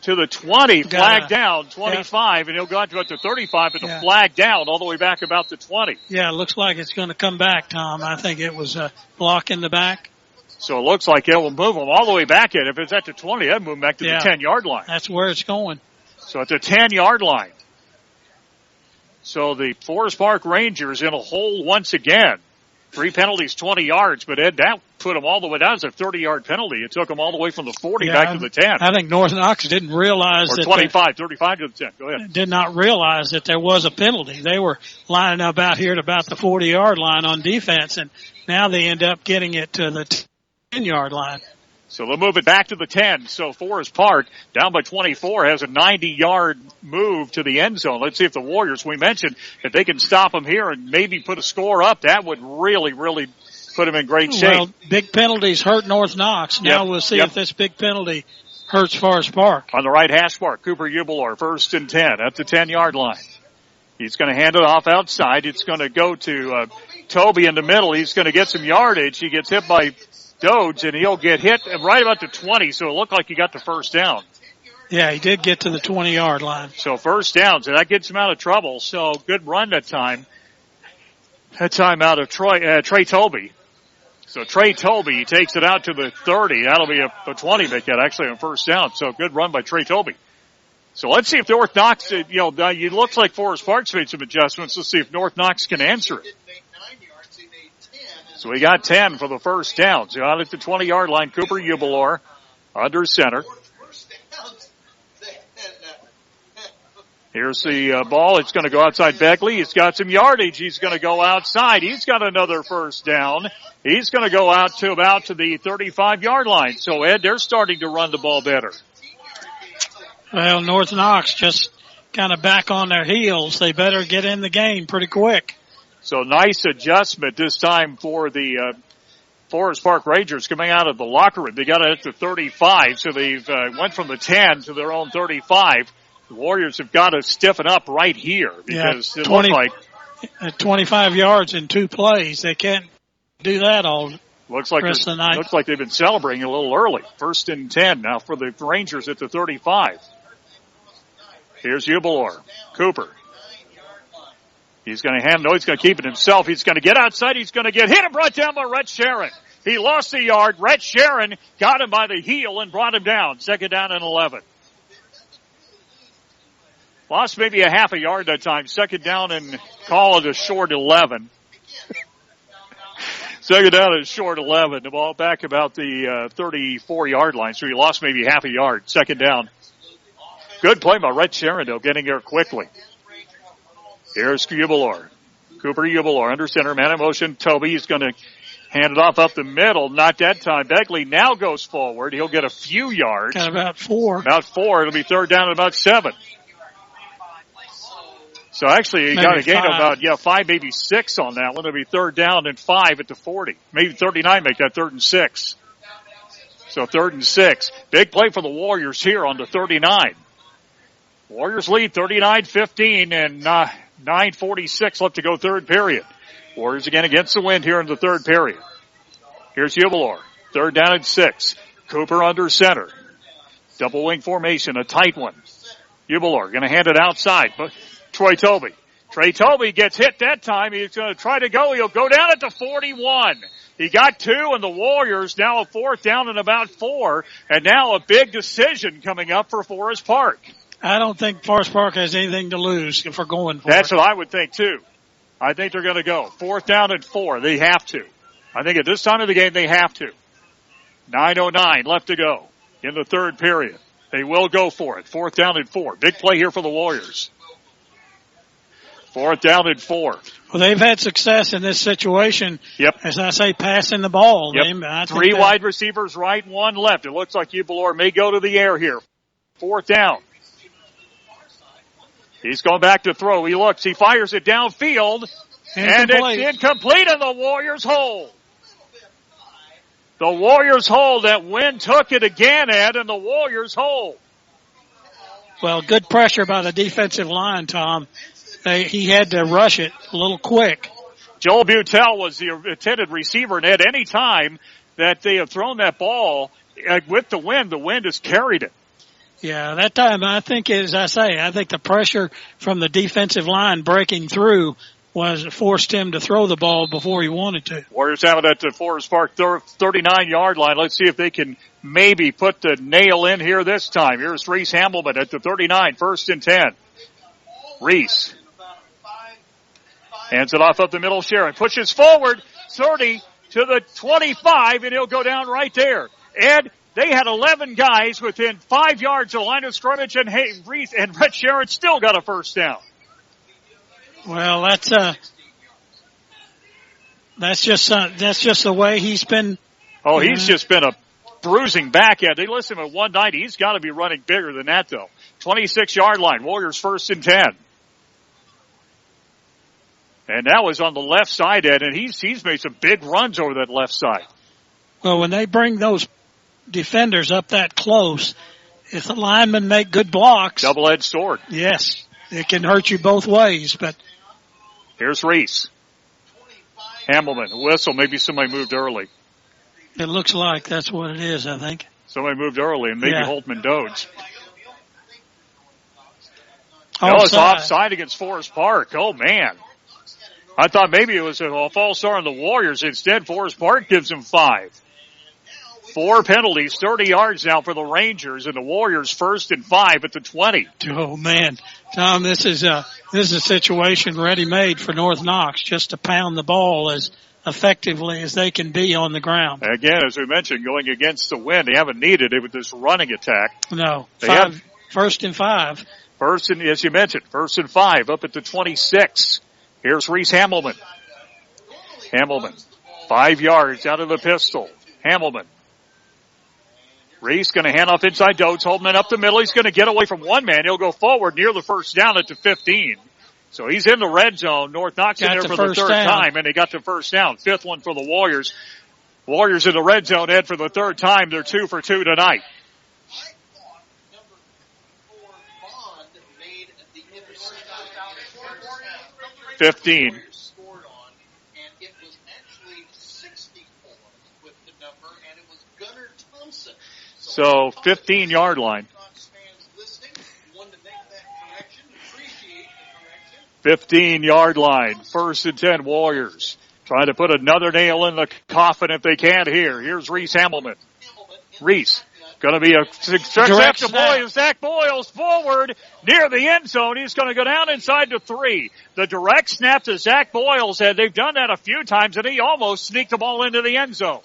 to the 20, flag down, 25, and he'll go out to about the 35, but the flag down all the way back about the 20. Yeah, it looks like it's going to come back, Tom. I think it was a block in the back. So it looks like it will move them all the way back in. If it's at the 20, that'd move them back to the 10-yard line. That's where it's going. So at the 10-yard line. So the Forest Park Rangers in a hole once again. 3 penalties, 20 yards, but Ed, that put them all the way down. It's a 30-yard penalty. It took them all the way from the 40 back to the 10. I think North Knox didn't realize or 35 to the 10. Go ahead. Did not realize that there was a penalty. They were lining up out here at about the 40-yard line on defense, and now they end up getting it to the 10-yard line. So they'll move it back to the 10. So Forest Park, down by 24, has a 90-yard move to the end zone. Let's see if the Warriors, we mentioned, if they can stop them here and maybe put a score up, that would really, really put them in great shape. Well, big penalties hurt North Knox. Now we'll see if this big penalty hurts Forest Park. On the right hash mark, Cooper Ubelor, 1st and 10 at the 10-yard line. He's going to hand it off outside. It's going to go to Toby in the middle. He's going to get some yardage. He gets hit by Dodge, and he'll get hit right about the 20, so it looked like he got the first down. Yeah, he did get to the 20-yard line. So first down, so that gets him out of trouble. So good run that time. That time out of Trey Toby. So Trey Toby takes it out to the 30. That'll be a 20 make that actually on first down. So good run by Trey Toby. So let's see if North Knox, it looks like Forest Park's made some adjustments. Let's see if North Knox can answer it. So we got 10 for the first down. So out at the 20-yard line, Cooper Ubelor under center. Here's the ball. It's going to go outside Beckley. He's got some yardage. He's going to go outside. He's got another first down. He's going to go out to about to the 35-yard line. So, Ed, they're starting to run the ball better. Well, North Knox just kind of back on their heels. They better get in the game pretty quick. So nice adjustment this time for the Forest Park Rangers coming out of the locker room. They got it at the 35, so they've went from the 10 to their own 35. The Warriors have got to stiffen up right here because it looks like 25 yards in 2 plays. They can't do that all looks like rest of the night. Looks like they've been celebrating a little early. 1st and 10 now for the Rangers at the 35. Here's Ubelor. Cooper. He's going to keep it himself. He's going to get outside. He's going to get hit and brought down by Rhett Sharon. He lost the yard. Rhett Sharon got him by the heel and brought him down. 2nd down and 11. Lost maybe a half a yard that time. 2nd down and call it a short 11. 2nd down and short 11. The ball back about the 34-yard line. So he lost maybe half a yard. 2nd down. Good play by Rhett Sharon, though, getting there quickly. Here's Ubelor. Cooper Ubelor under center, man in motion. Toby is going to hand it off up the middle. Not that time. Begley now goes forward. He'll get a few yards. Got about 4. About 4. It'll be third down at about 7. So actually, he got a gain of about, 5, maybe 6 on that one. It'll be third down and 5 at the 40. Maybe 39 make that third and 6. So third and 6. Big play for the Warriors here on the 39. Warriors lead 39-15 and 9:46 left to go third period. Warriors again against the wind here in the third period. Here's Ubelor. Third down and 6. Cooper under center. Double wing formation, a tight one. Ubelor going to hand it outside, but Troy Toby. Trey Toby gets hit that time. He's going to try to go. He'll go down at the 41. He got 2, and the Warriors now a fourth down and about 4, and now a big decision coming up for Forest Park. I don't think Forest Park has anything to lose if we're going for That's it. what I would think, too. I think they're going to go. Fourth down and 4. They have to. I think at this time of the game, they have to. 9:09 left to go in the third period. They will go for it. Fourth down and 4. Big play here for the Warriors. Fourth down and 4. Well, they've had success in this situation. Yep. As I say, passing the ball. Yep. 3 wide receivers right, 1 left. It looks like Ubelor may go to the air here. Fourth down. He's going back to throw. He looks. He fires it downfield. And it's incomplete, and the Warriors hold. The Warriors hold. That wind took it again, Ed, and the Warriors hold. Well, good pressure by the defensive line, Tom. He had to rush it a little quick. Joel Butel was the intended receiver, and at any time that they have thrown that ball with the wind has carried it. Yeah, that time I think, as I say, I think the pressure from the defensive line breaking through forced him to throw the ball before he wanted to. Warriors have it at the Forest Park 39-yard line. Let's see if they can maybe put the nail in here this time. Here's Rhys Hamilton at the 39, first and 10. Rhys hands it off up the middle. Sharon pushes forward, 30 to the 25, and he'll go down right there. Ed, they had 11 guys within 5 yards of the line of scrimmage, and Rhys and Brett Sharon still got a first down. Well, that's just the way he's been. Oh, he's just been a bruising back end. They list him at 190. He's got to be running bigger than that, though. 26-yard line. Warriors first and 10. And that was on the left side, Ed, and he's made some big runs over that left side. Well, when they bring those defenders up that close, if the linemen make good blocks. Double-edged sword. Yes. It can hurt you both ways, but. Here's Rhys. Hamilton, a whistle. Maybe somebody moved early. It looks like that's what it is, I think. Somebody moved early, and maybe Holtman Doge. It's offside against Forest Park. Oh, man. I thought maybe it was a false start on the Warriors. Instead, Forest Park gives them 5. 4 penalties, 30 yards now for the Rangers, and the Warriors first and 5 at the 20. Oh man, Tom, this is a situation ready-made for North Knox, just to pound the ball as effectively as they can be on the ground. Again, as we mentioned, going against the wind, they haven't needed it with this running attack. No, first and 5. First and, as you mentioned, first and 5 up at the 26. Here's Rhys Hamilton. 5 yards out of the pistol. Hamilton. Rhys going to hand off inside Dodes. Holtman up the middle. He's going to get away from one man. He'll go forward near the first down at the 15. So he's in the red zone. North Knox in there for the third time, and they got the first down. 5th one for the Warriors. Warriors in the red zone, Ed, for the third time. They're 2 for 2 tonight. $15. So 15-yard line. 15-yard line. First and 10 Warriors. Trying to put another nail in the coffin if they can here. Here's Rhys Hamilton. Rhys. Going to be a stretch to Boyles. Zach Boyles forward near the end zone. He's going to go down inside the 3. The direct snap to Zach Boyles. They've done that a few times, and he almost sneaked the ball into the end zone.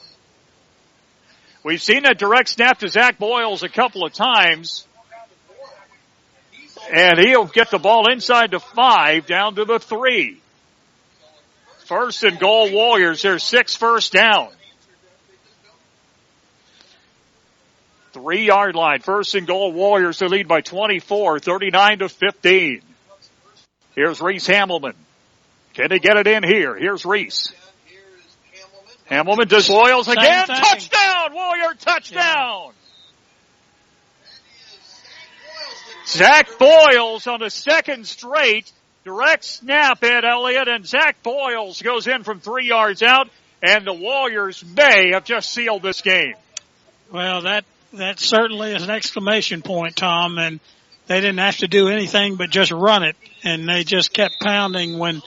We've seen that direct snap to Zach Boyles a couple of times. And he'll get the ball inside the 5, down to the 3. First and goal, Warriors. There's 6 first down. 3-yard line. First and goal, Warriors. They lead by 24, 39-15. Here's Rhys Hamilton. Can they get it in here? Here's Rhys. Hamilton does Boyles again. Touchdown! Warrior touchdown! Zach Boyles on the second straight. Direct snap at Elliott, and Zach Boyles goes in from 3 yards out, and the Warriors may have just sealed this game. Well, that certainly is an exclamation point, Tom, and they didn't have to do anything but just run it, and they just kept pounding when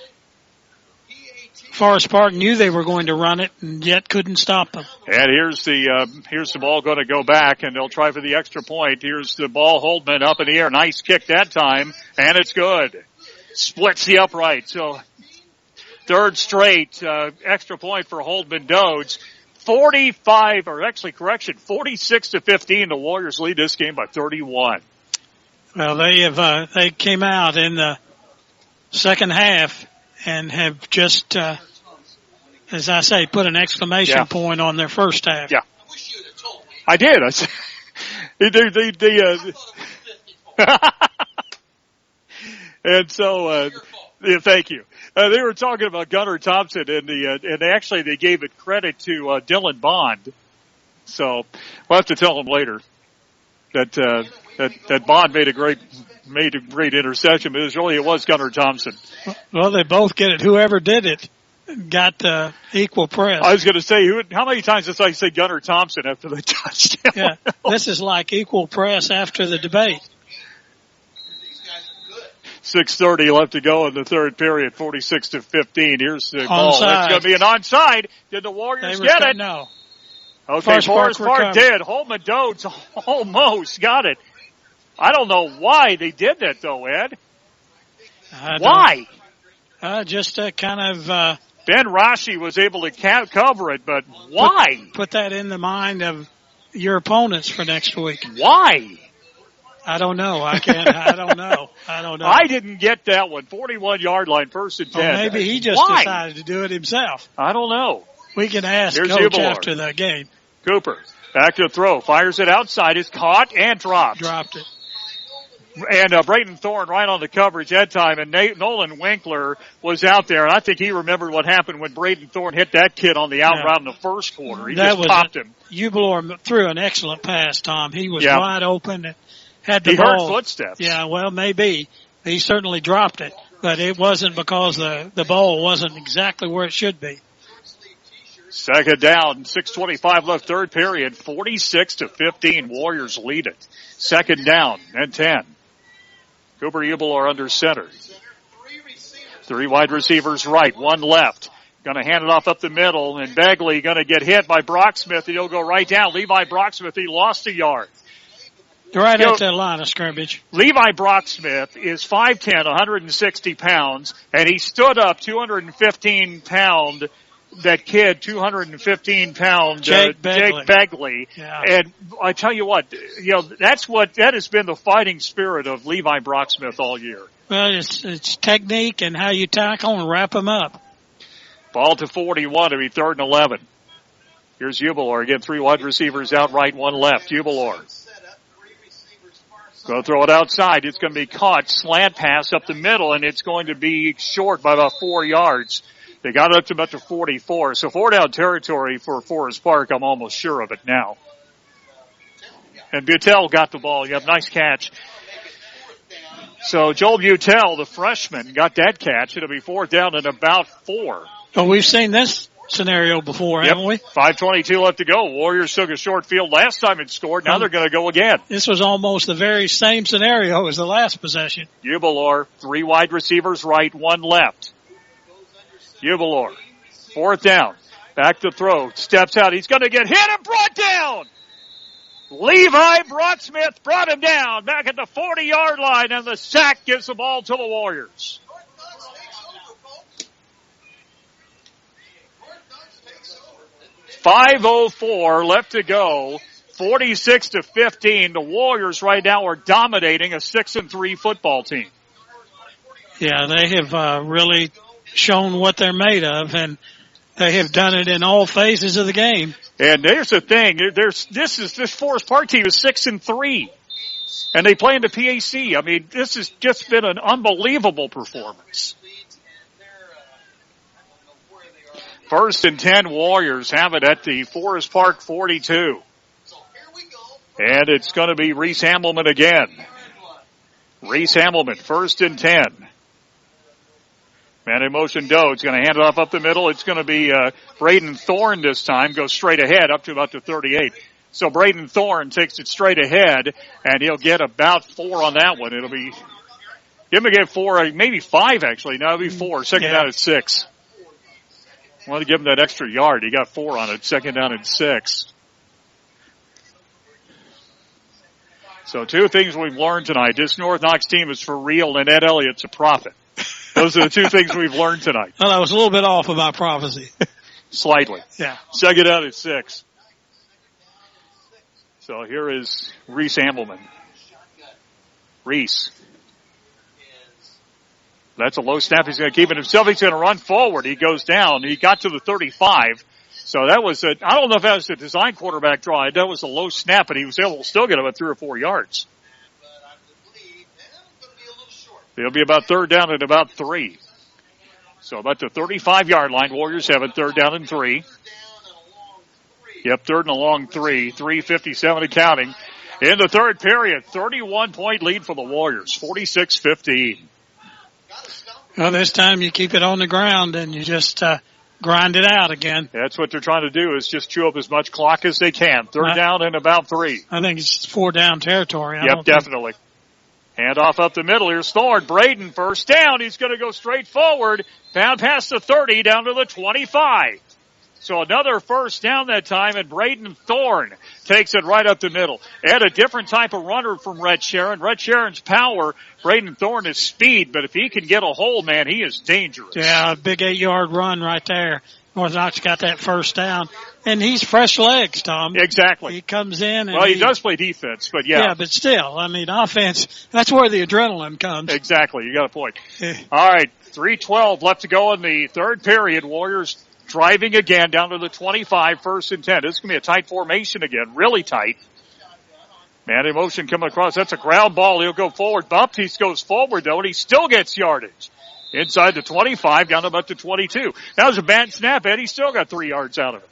Forest Park knew they were going to run it and yet couldn't stop them. And here's the ball going to go back, and they'll try for the extra point. Here's the ball, Holdman up in the air. Nice kick that time, and it's good. Splits the upright. So third straight extra point for Holdman Dodds. 46-15. The Warriors lead this game by 31. Well, they came out in the second half and have just, as I say, put an exclamation point on their first half. Yeah. I did. I said, and so, thank you. They were talking about Gunnar Thompson, and they gave it credit to Dylan Bond. So we'll have to tell him later that Bond made a great interception, but it was Gunnar Thompson. Well, they both get it. Whoever did it got equal press. I was going to say, how many times did I say Gunnar Thompson after the touchdown? Yeah, this is like equal press after the debate. 6:30 left to go in the third period, 46-15. Here's the ball. Onside. It's going to be an onside. Did the Warriors get it? No. Okay, Forest Park did. Holman Dodds almost got it. I don't know why they did that, though, Ed. Why? Just kind of... Ben Rashi was able to cover it, but why? Put that in the mind of your opponents for next week. Why? I don't know. I don't know. I didn't get that one. 41-yard line, first and 10. Well, maybe he just decided to do it himself. I don't know. We can ask Coach after the game. Cooper, back to the throw. Fires it outside. It's caught and dropped. Dropped it. And Braden Thorne right on the coverage that time, and Nolan Winkler was out there, and I think he remembered what happened when Braden Thorne hit that kid on the out route in the first quarter. He just popped him. Ubelor threw an excellent pass, Tom. He was wide open and had the ball. He heard footsteps. Yeah, well, maybe. He certainly dropped it, but it wasn't because the ball wasn't exactly where it should be. Second down, 6:25 left, third period, 46-15. Warriors lead it. Second down and 10. Cooper Ubelor under center. 3 wide receivers right, 1 left. Going to hand it off up the middle, and Bagley going to get hit by Brocksmith, and he'll go right down. Levi Brocksmith, he lost a yard. Right at that line of scrimmage. Levi Brocksmith is 5'10", 160 pounds, and he stood up 215-pound. That kid, 215-pound Jake Begley. Yeah. And I tell you what, that has been the fighting spirit of Levi Brocksmith all year. Well, it's technique and how you tackle and wrap them up. Ball to 41 to be 3rd and 11. Here's Ubelor again, 3 wide receivers out right, 1 left. Ubelor. Going to throw it outside. It's going to be caught. Slant pass up the middle, and it's going to be short by about 4 yards. They got it up to about the 44. So 4 down territory for Forest Park. I'm almost sure of it now. And Butel got the ball. You have a nice catch. So Joel Butel, the freshman, got that catch. It'll be 4th down and about 4. Oh, we've seen this scenario before, haven't we? 5:22 left to go. Warriors took a short field last time it scored. Now they're going to go again. This was almost the very same scenario as the last possession. Ubelor, 3 wide receivers right, 1 left. Ubelor, 4th down. Back to throw. Steps out. He's going to get hit and brought down. Levi Brocksmith brought him down back at the 40-yard line, and the sack gives the ball to the Warriors. .504 left to go. 46-15. The Warriors right now are dominating a 6-3 football team. Yeah, they have really shown what they're made of, and they have done it in all phases of the game. And there's the thing. This Forest Park team is 6-3, and they play in the PAC. I mean, this has just been an unbelievable performance. 1st and 10 Warriors have it at the Forest Park 42. And it's going to be Rhys Hamilton again. Rhys Hamilton, 1st and 10. Man in motion, Doe. It's going to hand it off up the middle. It's going to be Braden Thorne this time. Goes straight ahead up to about the 38. So Braden Thorne takes it straight ahead, and he'll get about 4 on that one. It'll be, give him a 4, maybe 5 actually. No, it'll be 4. Second down at 6. I want to give him that extra yard. He got 4 on it. 2nd down and 6. So 2 things we've learned tonight. This North Knox team is for real, and Ed Elliott's a prophet. Those are the 2 things we've learned tonight. Well, I was a little bit off about prophecy. Slightly. Yeah. 2nd down at 6. So here is Rhys Hamilton. Rhys. That's a low snap. He's going to keep it himself. He's going to run forward. He goes down. He got to the 35. So that was I don't know if that was a design quarterback draw. That was a low snap, but he was able to still get about 3 or 4 yards. It'll be about 3rd down and about 3. So about the 35-yard line, Warriors have it 3rd down and 3. Yep, 3rd and a long 3. 3:57 and counting. In the 3rd period, 31-point lead for the Warriors, 46-15. Well, this time you keep it on the ground and you just grind it out again. That's what they're trying to do, is just chew up as much clock as they can. 3rd down and about 3. I think it's 4-down territory. Yep, definitely. Hand off up the middle. Here's Thorne. Braden, 1st down. He's going to go straight forward. Down past the 30, down to the 25. So another 1st down that time, and Braden Thorne takes it right up the middle. Ed, a different type of runner from Red Sharon. Red Sharon's power, Braden Thorne is speed, but if he can get a hold, man, he is dangerous. Yeah, a big 8-yard run right there. North Knox got that 1st down. And he's fresh legs, Tom. Exactly. He comes in and well, he does play defense, but yeah. Yeah, but still, I mean, offense, that's where the adrenaline comes. Exactly. You got a point. All right. 3:12 left to go in the 3rd period. Warriors driving again down to the 25, 1st and 10. This is going to be a tight formation again. Really tight. Man in motion coming across. That's a ground ball. He'll go forward. Bumped. He goes forward though, and he still gets yardage. Inside the 25, down to about the 22. That was a bad snap, Ed. He still got 3 yards out of it.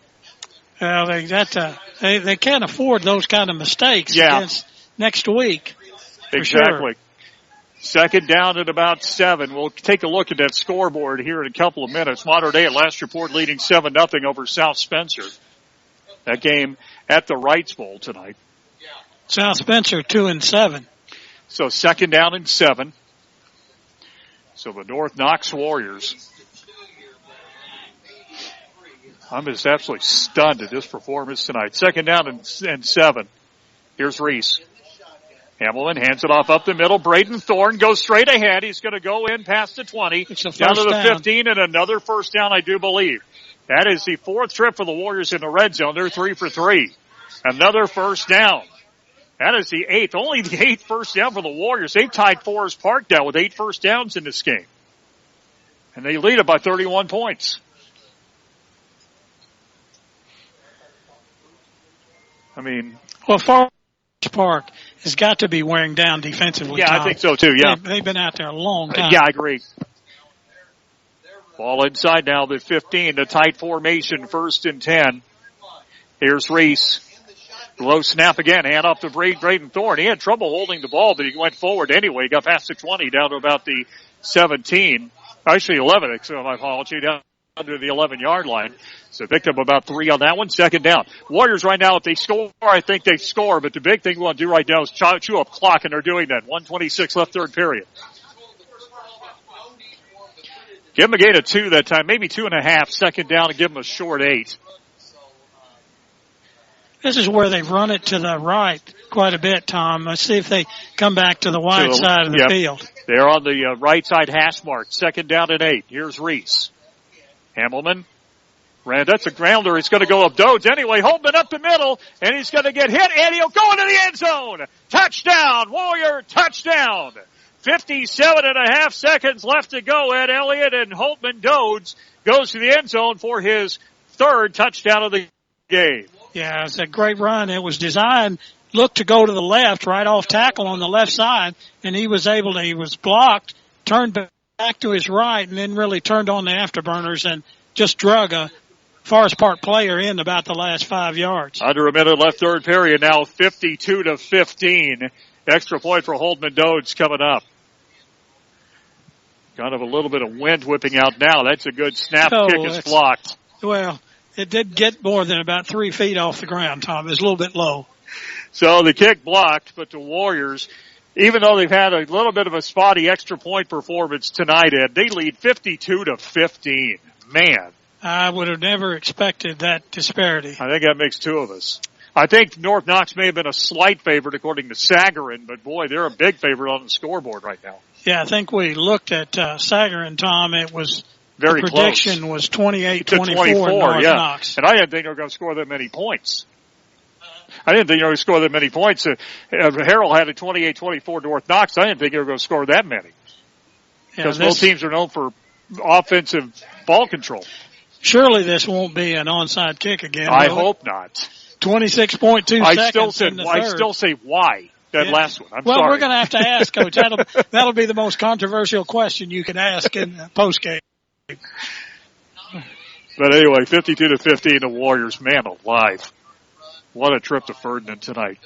Well, they can't afford those kind of mistakes against next week. Exactly. Sure. 2nd down at about 7. We'll take a look at that scoreboard here in a couple of minutes. Modern Day at last report leading 7-0 over South Spencer. That game at the Wrights Bowl tonight. South Spencer 2-7. So 2nd down and 7. So the North Knox Warriors. I'm just absolutely stunned at this performance tonight. 2nd down and 7. Here's Rhys. Hamilton hands it off up the middle. Braden Thorne goes straight ahead. He's going to go in past the 20, down to the 15, and another 1st down, I do believe. That is the 4th trip for the Warriors in the red zone. They're 3 for 3. Another 1st down. That is the 8th. Only the 8th 1st down for the Warriors. They've tied Forest Park down with 8 1st downs in this game. And they lead it by 31 points. I mean, well, Forest Park has got to be wearing down defensively. Yeah, Tom. I think so too. Yeah, they've been out there a long time. Yeah, I agree. Ball inside now, the 15, the tight formation, 1st and 10. Here's Rhys. Low snap again, hand off to Braden Thorne. He had trouble holding the ball, but he went forward anyway. He got past the 20, down to about the 17. Actually 11, so my apology, down under the 11-yard line. So picked up about 3 on that one. 2nd down. Warriors right now, if they score, I think they score, but the big thing we want to do right now is chew up clock, and they're doing that. 1:26 left 3rd period. Give them a gain of 2 that time, maybe 2.5. 2nd down, and give them a short 8. This is where they've run it to the right quite a bit, Tom. Let's see if they come back to the wide side of the field. They're on the right side hash mark. 2nd down and 8. Here's Rhys. Hamilton. That's a grounder. He's going to go up Dodds anyway. Holtman up the middle, and he's going to get hit, and he'll go into the end zone. Touchdown, Warrior, touchdown. 57.5 seconds left to go. Ed Elliott, and Holtman Dodds goes to the end zone for his third touchdown of the game. Yeah, it's a great run. It was designed, looked to go to the left, right off tackle on the left side, and he was blocked, turned back to his right, and then really turned on the afterburners and just drug a Forest Park player in about the last 5 yards. Under a minute left, third period now, 52-15. Extra point for Holtman Dodds coming up. Kind of a little bit of wind whipping out now. That's a good snap. Kick is blocked. Well, it did get more than about 3 feet off the ground, Tom. It was a little bit low. So the kick blocked, but the Warriors, even though they've had a little bit of a spotty extra point performance tonight, Ed, they lead 52-15. Man. I would have never expected that disparity. I think that makes two of us. I think North Knox may have been a slight favorite according to Sagarin, but boy, they're a big favorite on the scoreboard right now. Yeah, I think we looked at Sagarin, Tom. It was very the prediction close. Was 28-24 North Knox. And I didn't think they were going to score that many points. Harold had a 28-24 North Knox. I didn't think they were going to score that many. Because both teams are known for offensive ball control. Surely this won't be an onside kick again. I hope not. 26.2 seconds in the third. I still say why that last one. I'm sorry. Well, we're going to have to ask, Coach. That'll be the most controversial question you can ask in the postgame. But anyway, 52-15, the Warriors. Man alive. What a trip to Ferdinand tonight.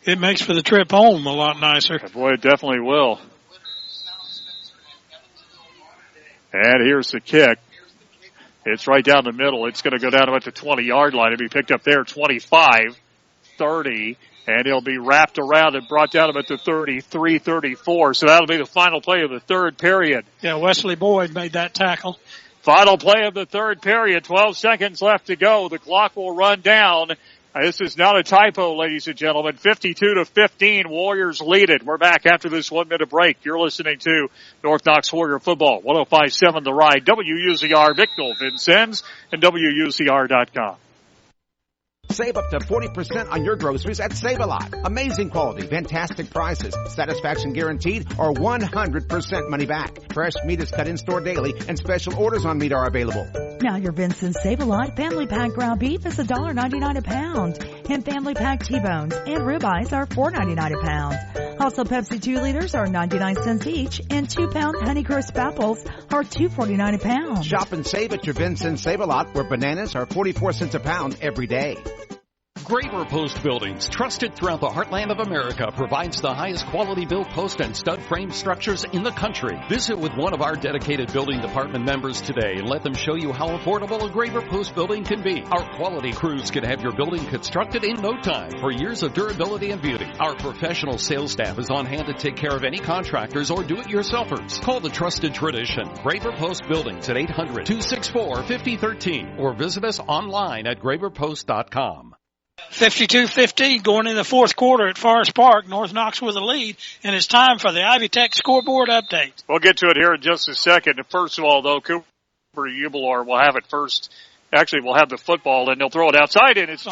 It makes for the trip home a lot nicer. Boy, it definitely will. And here's the kick. It's right down the middle. It's going to go down about the 20-yard line. It'll be picked up there, 25, 30, and it'll be wrapped around and brought down about the 33, 34. So that'll be the final play of the third period. Yeah, Wesley Boyd made that tackle. Final play of the third period. 12 seconds left to go. The clock will run down. This is not a typo, ladies and gentlemen. 52-15, Warriors lead it. We're back after this 1 minute break. You're listening to North Knox Warrior Football, 105.7 The Ride, WUZR, Bicknell, Vincennes, and WUZR.com. Save up to 40% on your groceries at Save-A-Lot. Amazing quality, fantastic prices, satisfaction guaranteed, or 100% money back. Fresh meat is cut in store daily, and special orders on meat are available. Now your Vincent Save-A-Lot Family Pack ground beef is $1.99 a pound, and Family Pack T-bones and ribeyes are $4.99 a pound. Also, Pepsi 2 liters are 99 cents each, and 2-pound Honeycrisp apples are $2.49 a pound. Shop and save at your Vincent Save-A-Lot, where bananas are 44 cents a pound every day. Graver Post Buildings, trusted throughout the heartland of America, provides the highest quality built post and stud frame structures in the country. Visit with one of our dedicated building department members today and let them show you how affordable a Graver Post building can be. Our quality crews can have your building constructed in no time for years of durability and beauty. Our professional sales staff is on hand to take care of any contractors or do-it-yourselfers. Call the trusted tradition, Graver Post Buildings at 800-264-5013 or visit us online at graverpost.com. 52-15 going in the fourth quarter at Forest Park. North Knox with the lead, and it's time for the Ivy Tech scoreboard update. We'll get to it here in just a second. First of all, though, Cooper Ubelor will have it first. Actually, we'll have the football, and they'll throw it outside, and it's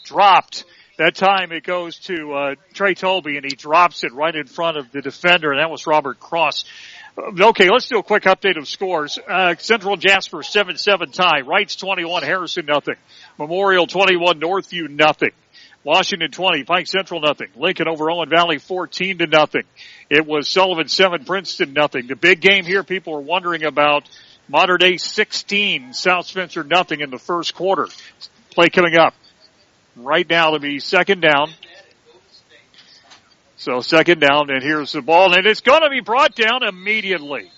dropped. That time it goes to Trey Tolby, and he drops it right in front of the defender, and that was Robert Cross. Okay, let's do a quick update of scores. Central Jasper 7-7 tie. Wrights 21, Harrison nothing. Memorial 21, Northview nothing. Washington 20, Pike Central nothing. Lincoln over Owen Valley 14-0. It was Sullivan 7, Princeton nothing. The big game here, people are wondering about. Modern Day 16, South Spencer nothing in the first quarter. Play coming up. Right now it'll be second down. So second down, and here's the ball, and it's going to be brought down immediately.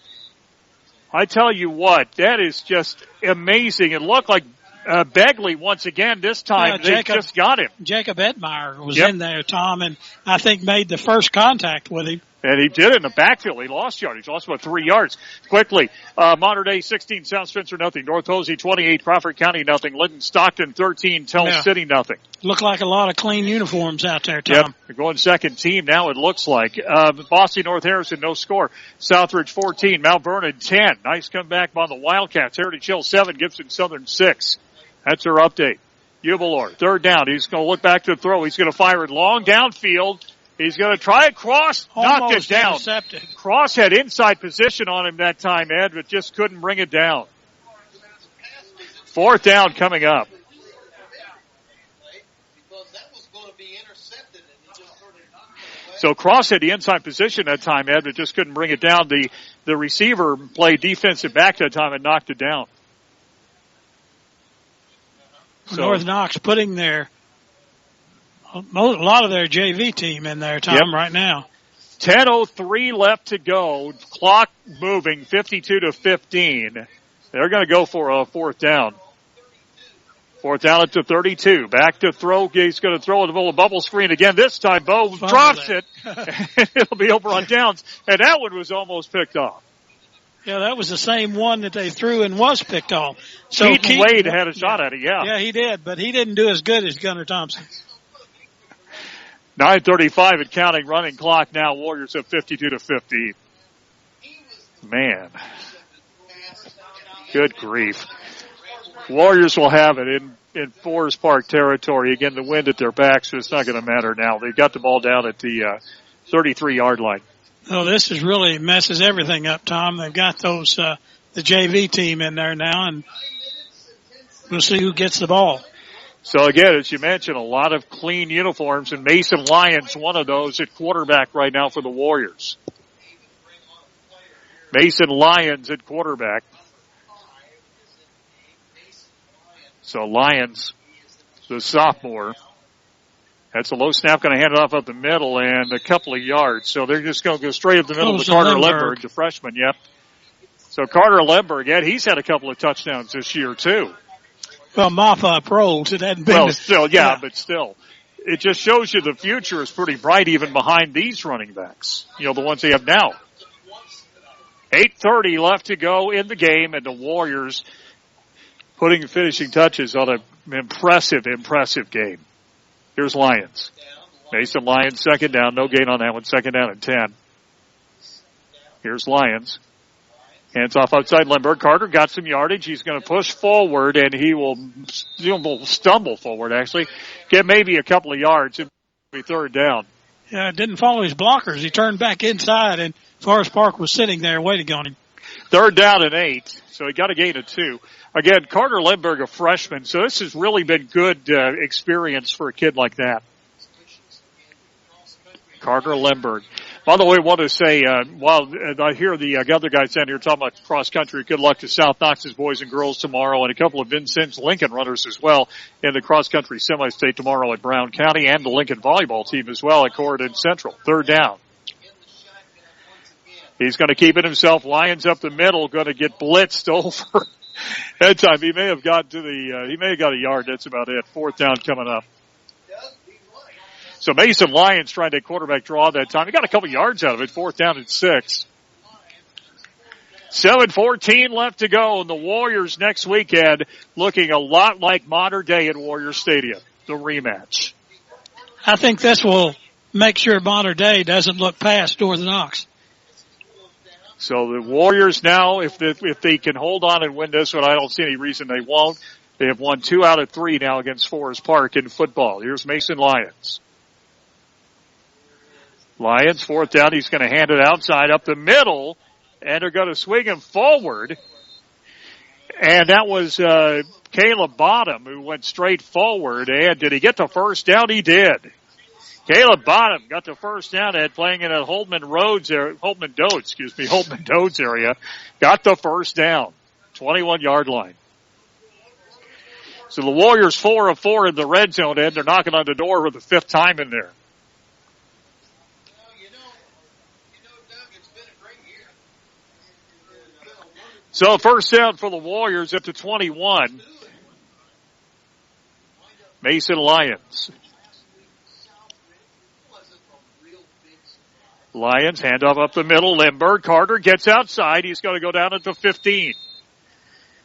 I tell you what, that is just amazing. It looked like Begley once again this time. They just got him. Jacob Edmeyer was in there, Tom, and I think made the first contact with him. And he did it in the backfield. He lost yardage. Lost about 3 yards. Quickly, Modern Day 16, South Spencer nothing. North Hosey 28, Crawford County nothing. Lytton Stockton 13, Tell City nothing. Look like a lot of clean uniforms out there, Tom. Yep, they're going second team now, it looks like. Boston North Harrison, no score. Southridge 14, Mount Vernon 10. Nice comeback by the Wildcats. Heritage Hill 7, Gibson Southern 6. That's our update. Ubelor, third down. He's going to look back to the throw. He's going to fire it long downfield. He's going to try it. Cross knocked it down. Intercepted. Cross had inside position on him that time, Ed, but just couldn't bring it down. 4th down coming up. So Cross had the inside position that time, Ed, but just couldn't bring it down. The receiver played defensive back that time and knocked it down. So North Knox putting a lot of their JV team in there, Tom, right now. 10:03 left to go. Clock moving, 52-15. They're going to go for a 4th down. 4th down at the 32. Back to throw. He's going to throw it a bubble screen again. This time, Bo drops it. It'll be over on downs. And that one was almost picked off. Yeah, that was the same one that they threw and was picked off. So Keaton Wade had a shot at it, yeah. Yeah, he did, but he didn't do as good as Gunnar Thompson. 9:35 and counting, running clock now. Warriors at 52-15. Man. Good grief. Warriors will have it in Forest Park territory. Again, the wind at their back, so it's not going to matter now. They've got the ball down at the 33-yard line. Oh, this is really messes everything up, Tom. They've got those the JV team in there now, and we'll see who gets the ball. So again, as you mentioned, a lot of clean uniforms, and Mason Lyons, one of those at quarterback right now for the Warriors. Mason Lyons at quarterback. So Lyons, the sophomore. That's a low snap, going to hand it off up the middle and a couple of yards. So they're just going to go straight up the middle to Carter Lemberg, the freshman, yep. So Carter Lemberg, he's had a couple of touchdowns this year too. Well, mop-up rolls. It hadn't been. Well, still, yeah, but still. It just shows you the future is pretty bright even behind these running backs. You know, the ones they have now. 8:30 left to go in the game, and the Warriors putting finishing touches on an impressive game. Here's Lyons. Mason Lyons, 2nd down. No gain on that one. 2nd down and 10. Here's Lyons. Hands off outside Lemberg. Carter got some yardage. He's going to push forward, and he will stumble forward, actually. Get maybe a couple of yards. It'll be 3rd down. Yeah, didn't follow his blockers. He turned back inside, and Forest Park was sitting there waiting on him. 3rd down and 8. So he got a gain of 2. Again, Carter Lemberg, a freshman. So this has really been good experience for a kid like that. Carter Lemberg. By the way, I want to say, while I hear the other guys down here talking about cross country, good luck to South Knox's boys and girls tomorrow, and a couple of Vincennes Lincoln runners as well in the cross country semi-state tomorrow at Brown County, and the Lincoln volleyball team as well at Corridon Central. 3rd down. He's going to keep it himself. Lyons up the middle, going to get blitzed over. That time he may have got a yard. That's about it. 4th down coming up. So Mason Lyons trying to quarterback draw that time. He got a couple yards out of it. 4th down and 6. 7:14 left to go. And the Warriors next weekend looking a lot like Modern Day at Warrior Stadium. The rematch. I think this will make sure Modern Day doesn't look past North Knox. So the Warriors now, if they can hold on and win this one, I don't see any reason they won't. They have won 2 out of 3 now against Forest Park in football. Here's Mason Lyons. Lyons, 4th down. He's going to hand it outside up the middle, and they're going to swing him forward. And that was Caleb Bottom who went straight forward. And did he get the 1st down? He did. Caleb Bottom got the 1st down at playing in a Holtman Dodes area. Got the 1st down. 21-yard line. So the Warriors 4 of 4 in the red zone, and they're knocking on the door for the 5th time in there. So 1st down for the Warriors at the 21. Mason Lyons. Lyons, handoff up the middle. Lemberg, Carter gets outside. He's going to go down at the 15.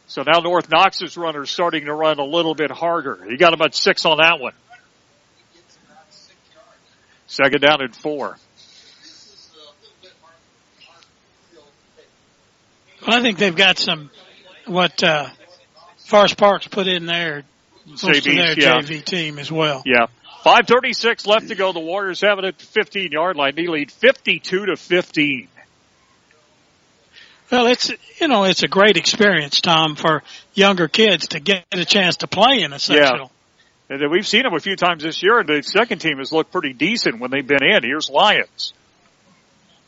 So now North Knox's runners starting to run a little bit harder. He got about 6 on that one. 2nd down and 4. Well, I think they've got what Forest Park's put in there Close to their JV team as well. Yeah. 5:36 left to go. The Warriors have it at the 15-yard line. They lead 52-15. Well, it's a great experience, Tom, for younger kids to get a chance to play in a sectional. Yeah. And we've seen them a few times this year, and the second team has looked pretty decent when they've been in. Here's Lyons.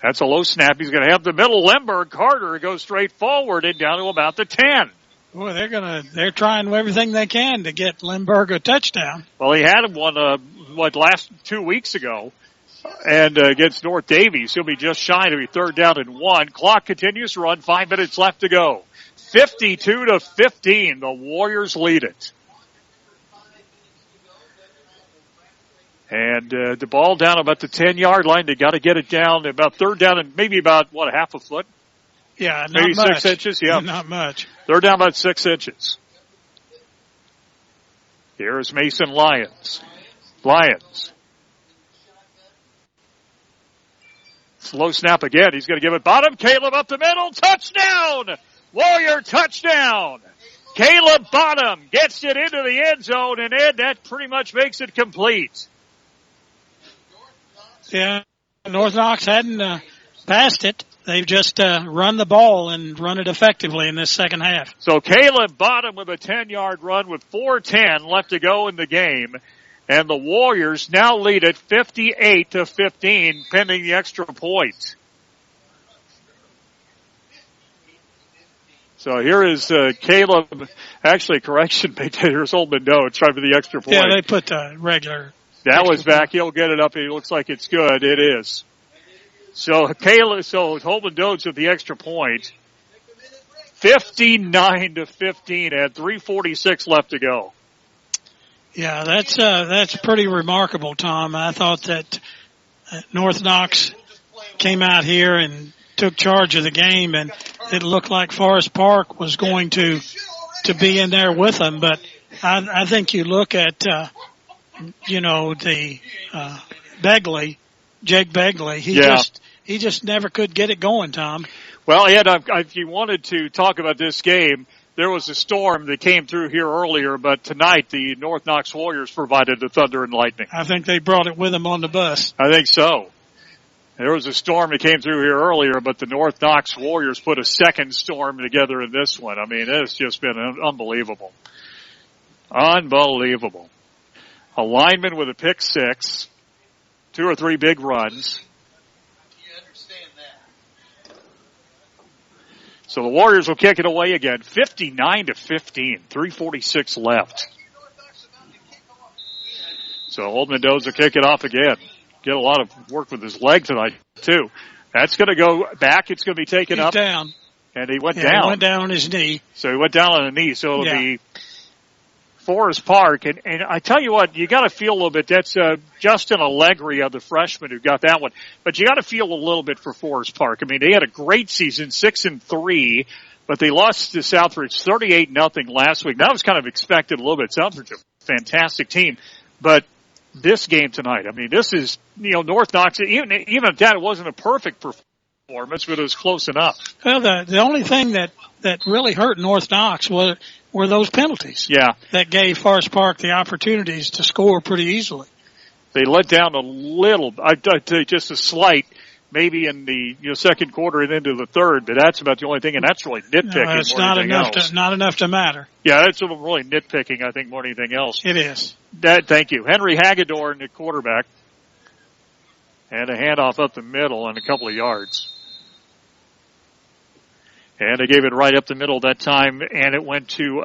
That's a low snap. He's going to have the middle. Lemberg, Carter goes straight forward and down to about the 10. Boy, they're trying everything they can to get Lemberg a touchdown. Well, he had one, last 2 weeks ago, and against North Davies. He'll be just shy to be 3rd down and 1. Clock continues to run. 5 minutes left to go. 52-15. The Warriors lead it. And the ball down about the 10-yard line. They got to get it down about 3rd down and maybe about, a half a foot? Yeah, not maybe much. 6 inches? Yeah. Not much. 3rd down about 6 inches. Here is Mason Lyons. Slow snap again. He's going to give it bottom. Caleb up the middle. Touchdown! Warrior touchdown! Caleb Bottom gets it into the end zone, and Ed, that pretty much makes it complete. Yeah, North Knox hadn't passed it. They've just run the ball and run it effectively in this second half. So Caleb Bottom with a 10-yard run with 4:10 left to go in the game. And the Warriors now lead it 58-15 pending the extra point. So here is Caleb. Actually, correction, here's Old Mendoza trying for the extra point. Yeah, they put the regular. That was back. He'll get it up. It looks like it's good. It is. So Holman Dodes with the extra point. 59-15 at 3:46 left to go. Yeah, that's pretty remarkable, Tom. I thought that North Knox came out here and took charge of the game, and it looked like Forest Park was going to be in there with them. But I think you look at Begley, Jake Begley. He just never could get it going, Tom. Well, Ed, if you wanted to talk about this game, there was a storm that came through here earlier, but tonight the North Knox Warriors provided the thunder and lightning. I think they brought it with them on the bus. I think so. There was a storm that came through here earlier, but the North Knox Warriors put a second storm together in this one. I mean, it's just been unbelievable. Unbelievable. A lineman with a pick six, 2 or 3 big runs. So the Warriors will kick it away again, 59-15, 3:46 left. So Old Mendoza kick it off again. Get a lot of work with his leg tonight, too. That's going to go back. It's going to be taken up. Down. And he went down. He went down on his knee. So he went down on the knee. So it'll be Forest Park. And I tell you what, you got to feel a little bit. That's Justin Allegri, the freshman who got that one. But you got to feel a little bit for Forest Park. I mean, they had a great season, 6-3, but they lost to Southbridge 38-0 last week. That was kind of expected a little bit. Southbridge, a fantastic team. But this game tonight, I mean, this is, North Knox, even if that wasn't a perfect performance, but it was close enough. Well, the only thing that really hurt North Knox were those penalties. Yeah. That gave Forest Park the opportunities to score pretty easily. They let down a little, I'd say just a slight, maybe in the second quarter and into the third, but that's about the only thing, and that's really nitpicking No, it's more than anything else. Not enough to matter. Yeah, that's really nitpicking, I think, more than anything else. It is. Thank you. Henry Hagedorn, the quarterback, and a handoff up the middle and a couple of yards. And they gave it right up the middle that time, and it went to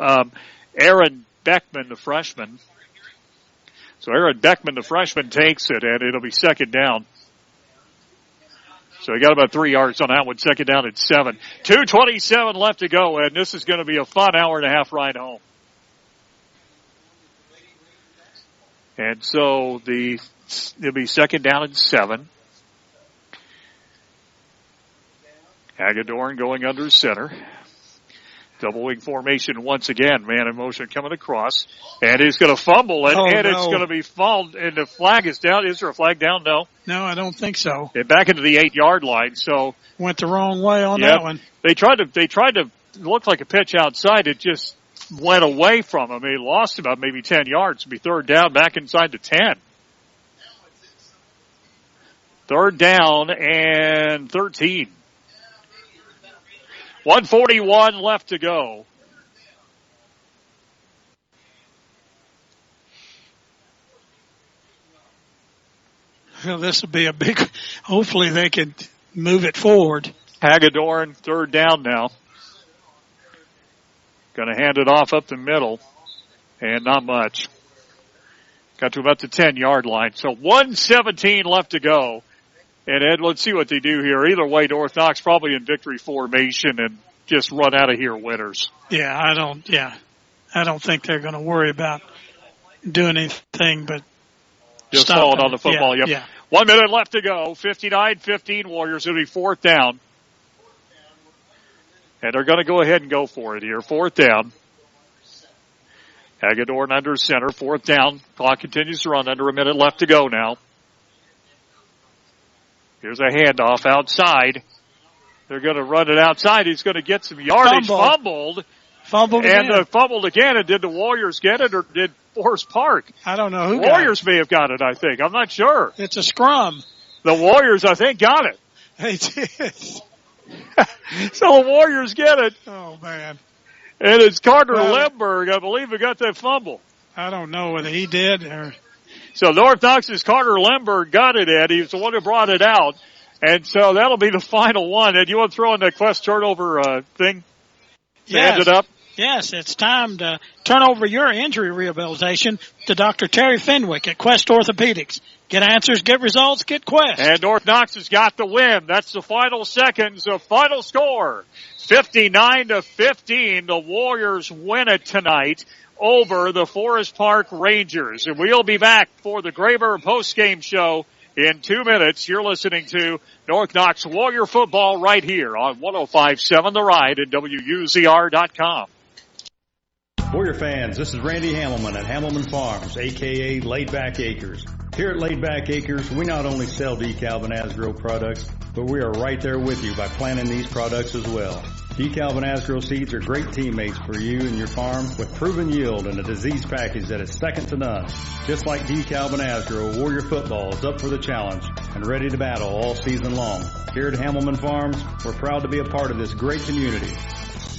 Aaron Beckman, the freshman. So Aaron Beckman, the freshman, takes it, and it'll be second down. So he got about 3 yards on that one, second down at 7. 2:27 left to go, and this is going to be a fun hour-and-a-half ride home. And so it'll be second down at 7. Hagedorn going under center. Double wing formation once again. Man in motion coming across. And he's going to fumble it. It's going to be fouled. And the flag is down. Is there a flag down? No. No, I don't think so. And back into the 8-yard line. So went the wrong way on that one. They tried to look like a pitch outside. It just went away from him. He lost about maybe 10 yards. It'll be third down back inside the 10. Third down and 13. 1:41 left to go. Well, this will be a big, hopefully they can move it forward. Hagedorn, third down now. Going to hand it off up the middle, and not much. Got to about the 10-yard line. So 1:17 left to go. And Ed, let's see what they do here. Either way, North Knox probably in victory formation and just run out of here winners. Yeah, I don't think they're going to worry about doing anything but just falling on the football. Yeah. 1 minute left to go. 59-15 Warriors. It'll be fourth down. And they're going to go ahead and go for it here. Fourth down. Hagedorn under center. Fourth down. Clock continues to run. Under a minute left to go now. Here's a handoff outside. They're going to run it outside. He's going to get some yardage. Fumbled again. And fumbled again. And did the Warriors get it, or did Forest Park? I don't know who Warriors got it. May have got it, I think. I'm not sure. It's a scrum. The Warriors, I think, got it. They did. So the Warriors get it. Oh, man. And it's Carter Lemberg, I believe, who got that fumble. I don't know whether he did or... So North Knox's Carter Lemberg got it, Ed. He was the one who brought it out. And so that'll be the final one. Ed, you want to throw in that Quest turnover thing? Yes. Hand it up? Yes, it's time to turn over your injury rehabilitation to Dr. Terry Fenwick at Quest Orthopedics. Get answers, get results, get Quest. And North Knox has got the win. That's the final seconds, the final score. 59-15. The Warriors win it tonight over the Forest Park Rangers. And we'll be back for the Graber postgame show in 2 minutes. You're listening to North Knox Warrior Football right here on 105.7 The Ride at WUZR.com. Warrior fans, this is Randy Hamilton at Hamilton Farms, a.k.a. Laid Back Acres. Here at Laid Back Acres, we not only sell DeKalb and Asgrow products, but we are right there with you by planting these products as well. DeKalb and Asgrow seeds are great teammates for you and your farm with proven yield and a disease package that is second to none. Just like DeKalb and Asgrow, Warrior Football is up for the challenge and ready to battle all season long. Here at Hamilton Farms, we're proud to be a part of this great community.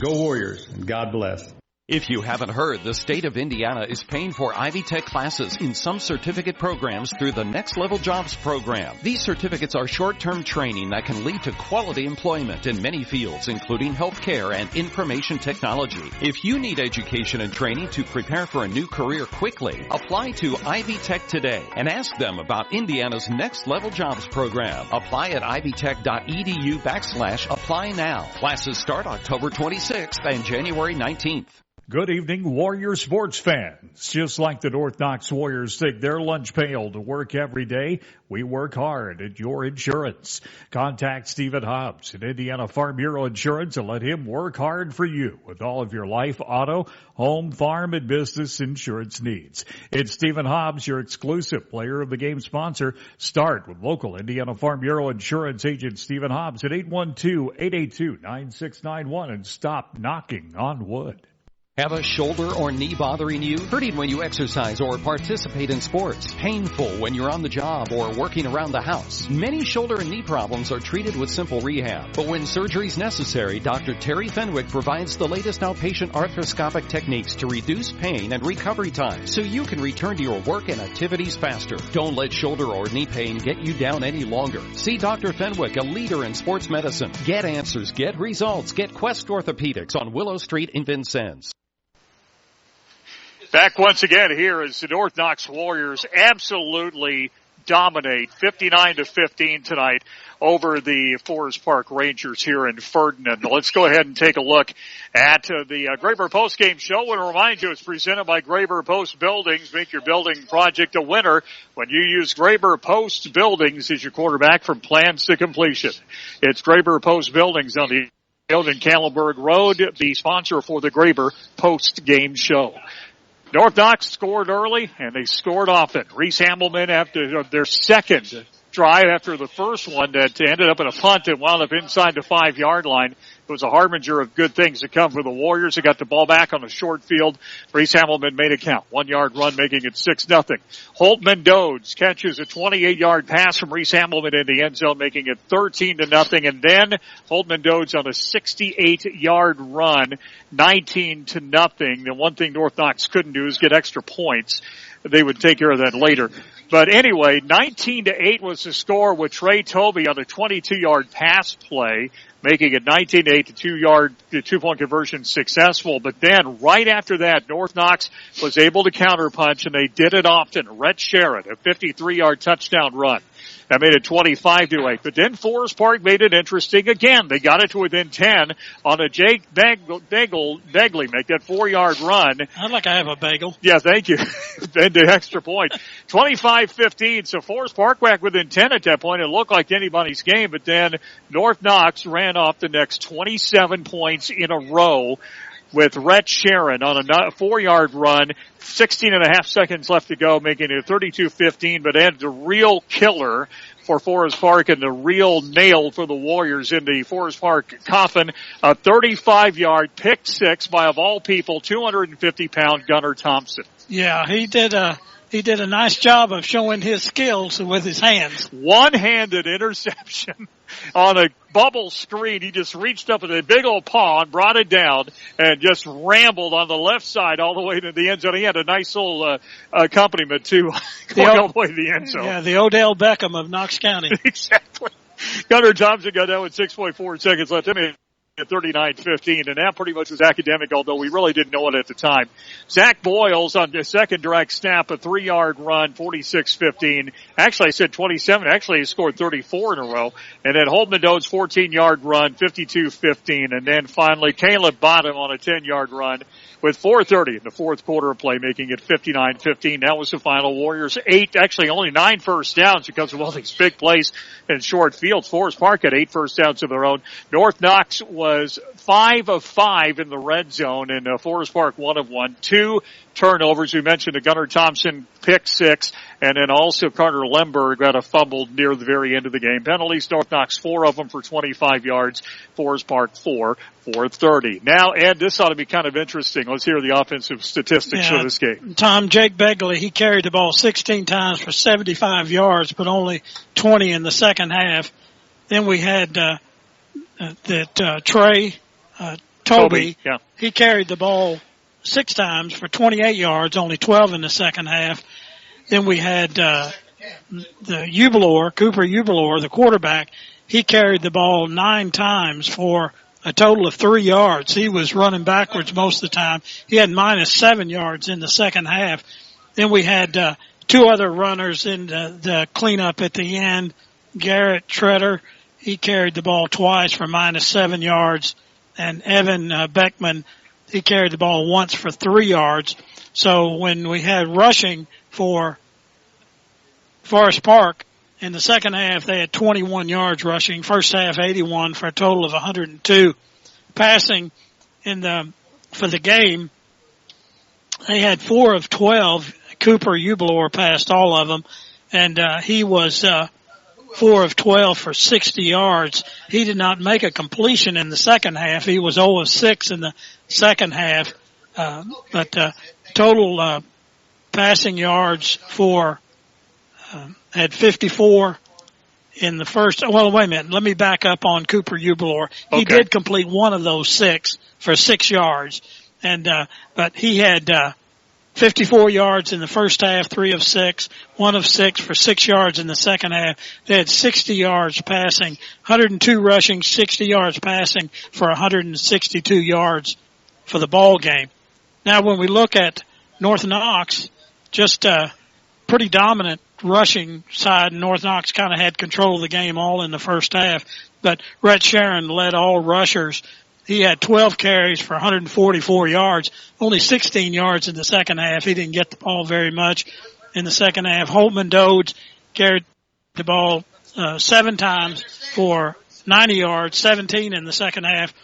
Go Warriors, and God bless. If you haven't heard, the state of Indiana is paying for Ivy Tech classes in some certificate programs through the Next Level Jobs program. These certificates are short-term training that can lead to quality employment in many fields, including healthcare and information technology. If you need education and training to prepare for a new career quickly, apply to Ivy Tech today and ask them about Indiana's Next Level Jobs program. Apply at ivytech.edu/apply now. Classes start October 26th and January 19th. Good evening, Warrior sports fans. Just like the North Knox Warriors take their lunch pail to work every day, we work hard at your insurance. Contact Stephen Hobbs at Indiana Farm Bureau Insurance and let him work hard for you with all of your life, auto, home, farm, and business insurance needs. It's Stephen Hobbs, your exclusive player of the game sponsor. Start with local Indiana Farm Bureau Insurance agent Stephen Hobbs at 812-882-9691 and stop knocking on wood. Have a shoulder or knee bothering you? Hurting when you exercise or participate in sports? Painful when you're on the job or working around the house? Many shoulder and knee problems are treated with simple rehab. But when surgery is necessary, Dr. Terry Fenwick provides the latest outpatient arthroscopic techniques to reduce pain and recovery time so you can return to your work and activities faster. Don't let shoulder or knee pain get you down any longer. See Dr. Fenwick, a leader in sports medicine. Get answers, get results, get Quest Orthopedics on Willow Street in Vincennes. Back once again here as the North Knox Warriors absolutely dominate 59-15 tonight over the Forest Park Rangers here in Ferdinand. Let's go ahead and take a look at the Graber postgame show. I want to remind you it's presented by Graber Post Buildings. Make your building project a winner when you use Graber Post Buildings as your quarterback from plans to completion. It's Graber Post Buildings on the in Campbellburg Road, the sponsor for the Graber post-game show. North Knox scored early, and they scored often. Rhys Hamilton, after their second drive after the first one that ended up in a punt that wound up inside the 5-yard line. It was a harbinger of good things to come for the Warriors. They got the ball back on the short field. Rhys Hamilton made it count. 1-yard run, making it 6-0. Holtman Dodds catches a 28-yard pass from Rhys Hamilton in the end zone, making it 13-0. And then Holtman Dodds on a 68-yard run, 19-0. The one thing North Knox couldn't do is get extra points. They would take care of that later. But anyway, 19-8 was the score with Trey Tobey on a 22-yard pass play, making it 19-8, the 2-point conversion successful. But then right after that, North Knox was able to counterpunch, and they did it often. Rhett Sharon, a 53-yard touchdown run. That made it 25-8. But then Forest Park made it interesting again. They got it to within 10 on a Jake Begley make that 4-yard run. I'd like to have a bagel. Yeah, thank you. Then the extra point. 25-15. So Forest Park back within 10 at that point. It looked like anybody's game, but then North Knox ran off the next 27 points in a row with Rhett Sharon on a 4-yard run, 16 and a half seconds left to go, making it 32-15, but had the real killer for Forest Park and the real nail for the Warriors in the Forest Park coffin, a 35-yard pick six by, of all people, 250-pound Gunnar Thompson. Yeah, he did a nice job of showing his skills with his hands. One-handed interception on a bubble screen. He just reached up with a big old paw and brought it down and just rambled on the left side all the way to the end zone. He had a nice little accompaniment too, going all the way to the end zone. Yeah, the Odell Beckham of Knox County. Exactly. Gunnar Thompson got that with 6.4 seconds left. I mean, at 39-15, and that pretty much was academic, although we really didn't know it at the time. Zach Boyles on the second direct snap, a 3-yard run, 46-15. Actually, I said 27. Actually, he scored 34 in a row. And then Holtman Dodds, 14-yard run, 52-15. And then finally, Caleb Bottom on a 10-yard run with 4:30 in the fourth quarter of play, making it 59-15. That was the final. Warriors only 9 first downs because of all these big plays in short fields. Forest Park had 8 first downs of their own. North Knox was 5 of 5 in the red zone, and Forest Park 1 of 1. 2 turnovers. We mentioned the Gunnar Thompson pick six, and then also Carter Lemberg got a fumble near the very end of the game. Penalties, North Knox 4 of them for 25 yards. Forest Park 4 for 30. Now, Ed, this ought to be kind of interesting. Let's hear the offensive statistics for this game. Tom, Jake Begley, he carried the ball 16 times for 75 yards, but only 20 in the second half. Then we had Trey Tobey. Yeah. He carried the ball 6 times for 28 yards, only 12 in the second half. Then we had Cooper Ubelor, the quarterback. He carried the ball 9 times for a total of 3 yards. He was running backwards most of the time. He had -7 yards in the second half. Then we had 2 other runners in the cleanup at the end. Garrett Treader, he carried the ball twice for -7 yards. And Evan Beckman, he carried the ball once for 3 yards. So when we had rushing for Forest Park, in the second half they had 21 yards rushing. First half 81 for a total of 102. Passing for the game, they had 4 of 12. Cooper Ubelor passed all of them, and he was 4 of 12 for 60 yards. He did not make a completion in the second half. He was 0 of 6 in the second half. But total passing yards had 54 in the first. Well, wait a minute. Let me back up on Cooper Ubelor. He did complete 1 of those 6 for 6 yards. But he had 54 yards in the first half, 3 of 6, 1 of 6 for 6 yards in the second half. They had 60 yards passing, 102 rushing, 60 yards passing for 162 yards for the ball game. Now, when we look at North Knox, just pretty dominant rushing side. North Knox kind of had control of the game all in the first half, but Rhett Sharon led all rushers. He had 12 carries for 144 yards, only 16 yards in the second half. He didn't get the ball very much in the second half. Holtman Dodds carried the ball 7 times for 90 yards, 17 in the second half.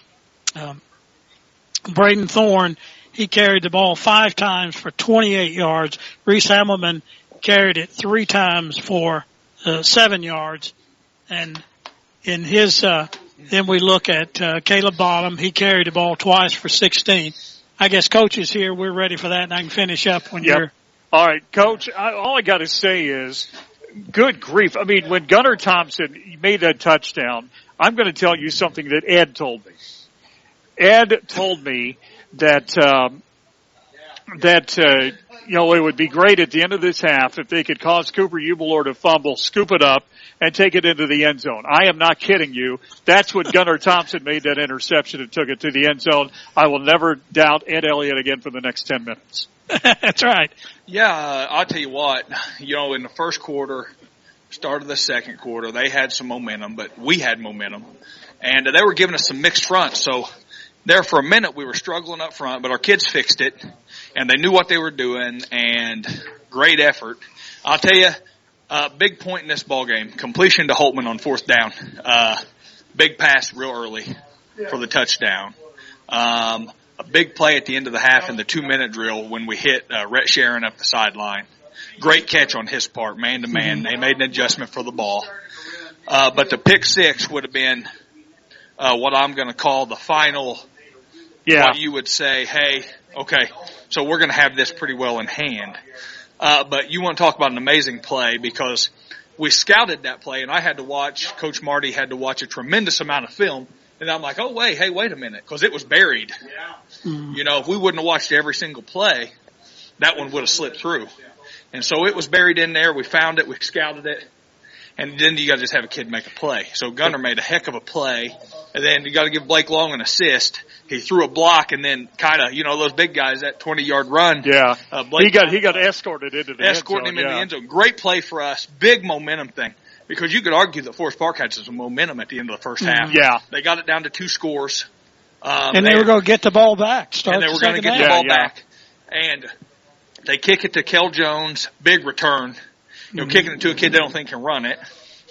Braden Thorne, he carried the ball 5 times for 28 yards. Rhys Hamilton carried it 3 times for 7 yards. And in his, then we look at Caleb Bottom. He carried the ball twice for 16. I guess Coach is here. We're ready for that, and I can finish up when you're. All right, Coach, all I got to say is, good grief. I mean, when Gunnar Thompson made that touchdown, I'm going to tell you something that Ed told me. Ed told me that, you know, it would be great at the end of this half if they could cause Cooper Ubelor to fumble, scoop it up, and take it into the end zone. I am not kidding you. That's what Gunnar Thompson made that interception and took it to the end zone. I will never doubt Ed Elliott again for the next 10 minutes. That's right. Yeah, I'll tell you what, you know, in the first quarter, start of the second quarter, they had some momentum, but we had momentum. And they were giving us some mixed fronts, so there for a minute we were struggling up front, but our kids fixed it, and they knew what they were doing, and great effort. I'll tell you, big point in this ball game, completion to Holtman on 4th down. Big pass real early for the touchdown. A big play at the end of the half in the 2-minute drill when we hit Rhett Sharon up the sideline. Great catch on his part, man-to-man. They made an adjustment for the ball. But the pick six would have been what I'm going to call the final, what you would say, hey, okay, so we're going to have this pretty well in hand. But you want to talk about an amazing play because we scouted that play, and I had to watch, Coach Marty had to watch a tremendous amount of film. And I'm like, oh, wait a minute, because it was buried. You know, if we wouldn't have watched every single play, that one would have slipped through. And so it was buried in there. We found it. We scouted it. And then you got to just have a kid make a play. So Gunnar made a heck of a play. And then you got to give Blake Long an assist. He threw a block and then kind of, you know, those big guys, that 20-yard run. Yeah. Blake he got escorted into the end zone. Escorting him into the end zone. Great play for us. Big momentum thing. Because you could argue that Forest Park had some momentum at the end of the first half. Yeah. They got it down to 2 scores. And they were going to get the ball back. And they were going to get the ball back. And they kick it to Kel Jones, big return. You know, kicking it to a kid they don't think can run it.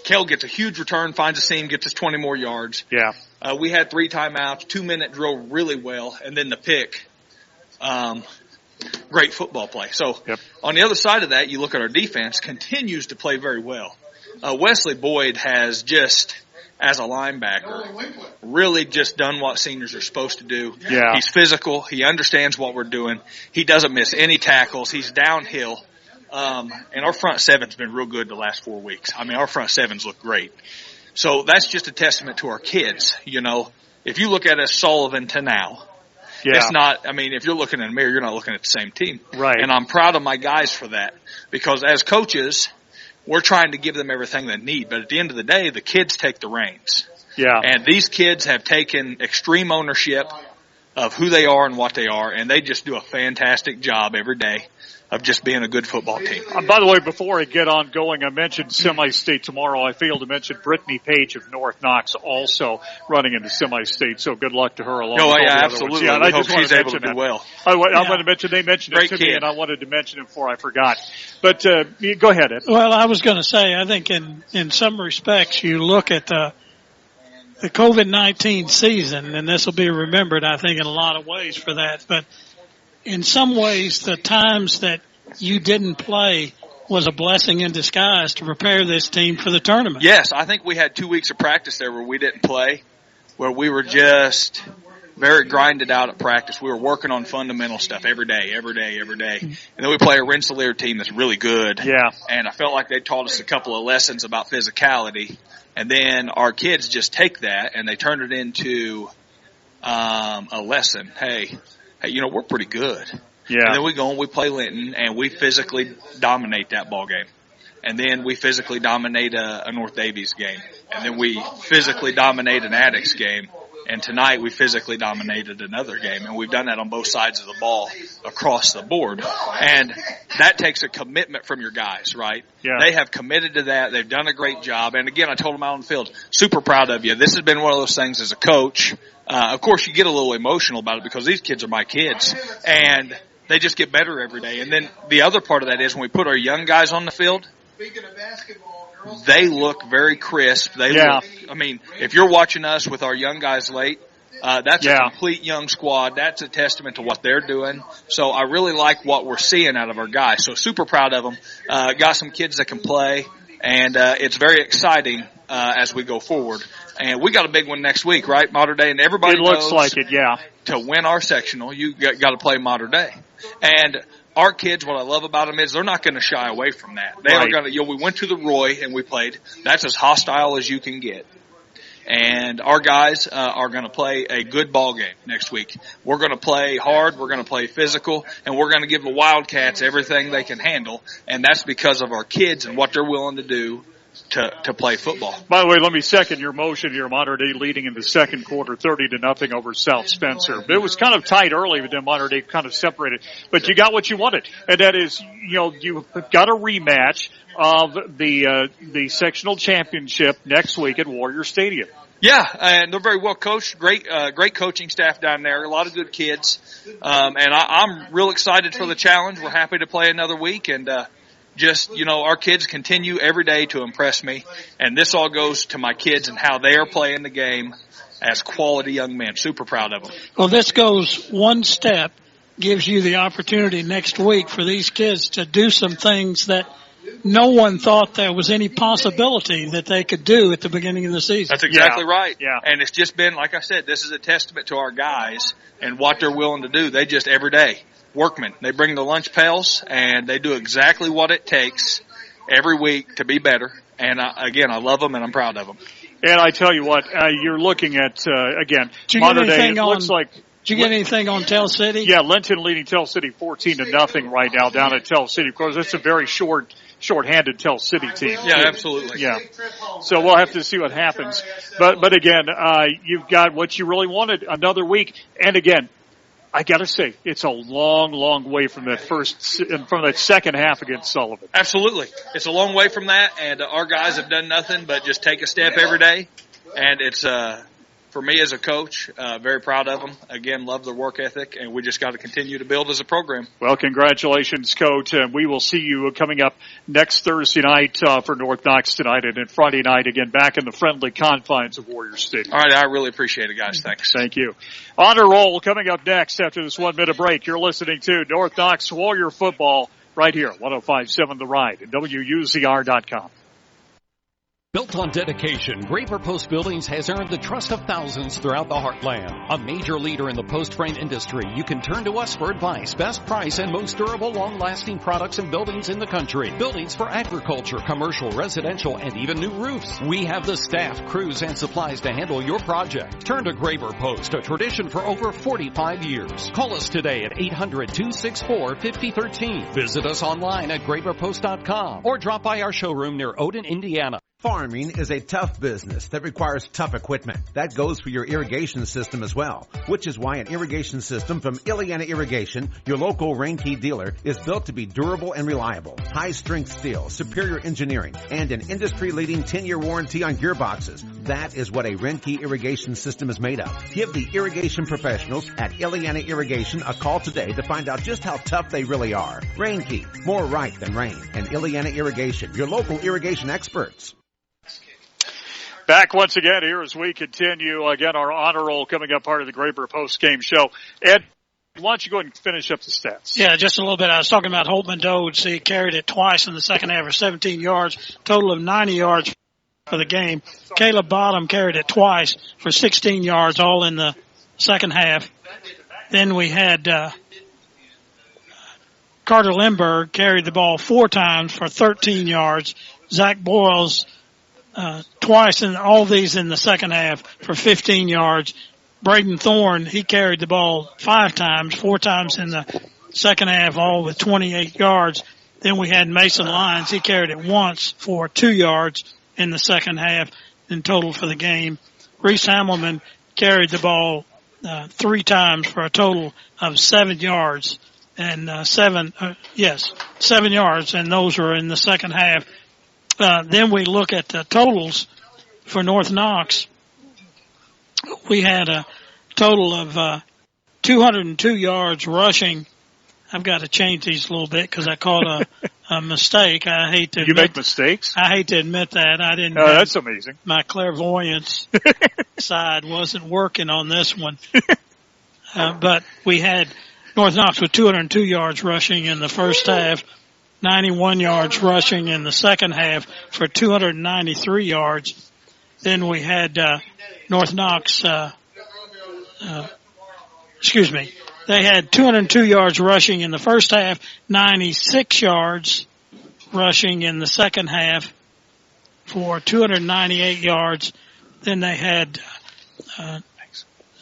Kel gets a huge return, finds a seam, gets us 20 more yards. Yeah. We had 3 timeouts, 2-minute drill really well, and then the pick. Great football play. So on the other side of that, you look at our defense, continues to play very well. Wesley Boyd has just, as a linebacker, really just done what seniors are supposed to do. Yeah. He's physical. He understands what we're doing. He doesn't miss any tackles. He's downhill. And our front seven's been real good the last 4 weeks. I mean, our front sevens look great. So that's just a testament to our kids. You know, if you look at us Sullivan to now, it's not, I mean, if you're looking in a mirror, you're not looking at the same team. Right. And I'm proud of my guys for that because as coaches, we're trying to give them everything they need. But at the end of the day, the kids take the reins. Yeah. And these kids have taken extreme ownership of who they are and what they are, and they just do a fantastic job every day of just being a good football team. By the way, before I get on going, I mentioned semi-state tomorrow. I failed to mention Brittany Page of North Knox also running into semi-state, so good luck to her along with all the absolutely. other ones. I hope she's able to do well. I wanted to mention, they mentioned it to me, and I wanted to mention it before I forgot. But go ahead, Ed. Well, I was going to say, I think in some respects, you look at the COVID-19 season, and this will be remembered, I think, in a lot of ways for that, but in some ways, the times that you didn't play was a blessing in disguise to prepare this team for the tournament. Yes, I think we had 2 weeks of practice there where we didn't play, where we were just very grinded out at practice. We were working on fundamental stuff every day. And then we play a Rensselaer team that's really good. Yeah. And I felt like they taught us a couple of lessons about physicality. And then our kids just take that and they turn it into a lesson. Hey, you know, we're pretty good. Yeah. And then we go and we play Linton and we physically dominate that ball game. And then we physically dominate a North Davies game. And then we physically dominate an Addicts game. And tonight we physically dominated another game. And we've done that on both sides of the ball across the board. And that takes a commitment from your guys, right? Yeah. They have committed to that. They've done a great job. And again, I told them out on the field, super proud of you. This has been one of those things as a coach. Of course, you get a little emotional about it because these kids are my kids. And they just get better every day. And then the other part of that is when we put our young guys on the field, they look very crisp. They look, I mean, if you're watching us with our young guys late, that's a complete young squad. That's a testament to what they're doing. So I really like what we're seeing out of our guys. So super proud of them. Got some kids that can play. And it's very exciting as we go forward. And we got a big one next week, right, Mater Dei? And everybody knows. It looks like it, yeah. To win our sectional, you got to play Mater Dei. And our kids, what I love about them is they're not going to shy away from that. They are going to, we went to the Roy and we played. That's as hostile as you can get. And our guys are going to play a good ball game next week. We're going to play hard, we're going to play physical, and we're going to give the Wildcats everything they can handle. And that's because of our kids and what they're willing to do to play football. By the way, let me second your motion here. Mater Dei leading in the second quarter 30-0 over South Spencer. It was kind of tight early, but then Mater Dei kind of separated. But you got what you wanted. And that is, you've got a rematch of the sectional championship next week at Warrior Stadium. Yeah, and they're very well coached. Great coaching staff down there. A lot of good kids. And I'm real excited for the challenge. We're happy to play another week, and our kids continue every day to impress me. And this all goes to my kids and how they are playing the game as quality young men. Super proud of them. Well, this goes one step, gives you the opportunity next week for these kids to do some things that no one thought there was any possibility that they could do at the beginning of the season. That's exactly right. Yeah. And it's just been, like I said, this is a testament to our guys and what they're willing to do. They just every day. Workmen. They bring the lunch pails, and they do exactly what it takes every week to be better. And, I love them, and I'm proud of them. And I tell you what, you're looking at, Mater Dei, it looks like... Did you get anything on Tell City? Yeah, Linton leading Tell City 14-0 right now down at Tell City. Of course, it's a very short-handed Tell City team. Yeah, absolutely. Yeah. So we'll have to see what happens. But again, you've got what you really wanted, another week. And again, I gotta say, it's a long, long way from that second half against Sullivan. Absolutely. It's a long way from that, and our guys have done nothing but just take a step every day. And it's, for me as a coach, very proud of them. Again, love their work ethic, and we just got to continue to build as a program. Well, congratulations, Coach. And we will see you coming up next Thursday night for North Knox tonight, and then Friday night again back in the friendly confines of Warrior Stadium. All right, I really appreciate it, guys. Thanks. Thank you. Honor Roll coming up next after this 1 minute break. You're listening to North Knox Warrior Football right here, 105.7 The Ride at WUZR.com. Built on dedication, Graver Post Buildings has earned the trust of thousands throughout the heartland. A major leader in the post frame industry, you can turn to us for advice, best price, and most durable, long-lasting products and buildings in the country. Buildings for agriculture, commercial, residential, and even new roofs. We have the staff, crews, and supplies to handle your project. Turn to Graver Post, a tradition for over 45 years. Call us today at 800-264-5013. Visit us online at graverpost.com or drop by our showroom near Odin, Indiana. Farming is a tough business that requires tough equipment. That goes for your irrigation system as well, which is why an irrigation system from Elliott Irrigation, your local Rainkey dealer, is built to be durable and reliable. High-strength steel, superior engineering, and an industry-leading 10-year warranty on gearboxes. That is what a Rainkey irrigation system is made of. Give the irrigation professionals at Elliott Irrigation a call today to find out just how tough they really are. Rainkey, more right than rain. And Elliott Irrigation, your local irrigation experts. Back once again here as we continue, again, our honor roll coming up, part of the Graver post-game show. Ed, why don't you go ahead and finish up the stats? Yeah, just a little bit. I was talking about Holtman Dode. He carried it twice in the second half for 17 yards, total of 90 yards for the game. Caleb Bottom carried it twice for 16 yards, all in the second half. Then we had Carter Lindbergh carried the ball 4 times for 13 yards. Zach Boyles twice, in all these in the second half for 15 yards. Braden Thorne, he carried the ball 5 times, 4 times in the second half, all with 28 yards. Then we had Mason Lyons. He carried it once for 2 yards in the second half in total for the game. Rhys Hamilton carried the ball 3 times for a total of 7 yards and 7 yards, and those were in the second half. Then we look at the totals for North Knox. We had a total of 202 yards rushing. I've got to change these a little bit because I caught a mistake. I hate to admit. You make mistakes? I hate to admit that. I didn't. Oh, that's amazing. My clairvoyance side wasn't working on this one. But we had North Knox with 202 yards rushing in the first half. 91 yards rushing in the second half for 293 yards. Then we had North Knox, they had 202 yards rushing in the first half, 96 yards rushing in the second half for 298 yards. Then they had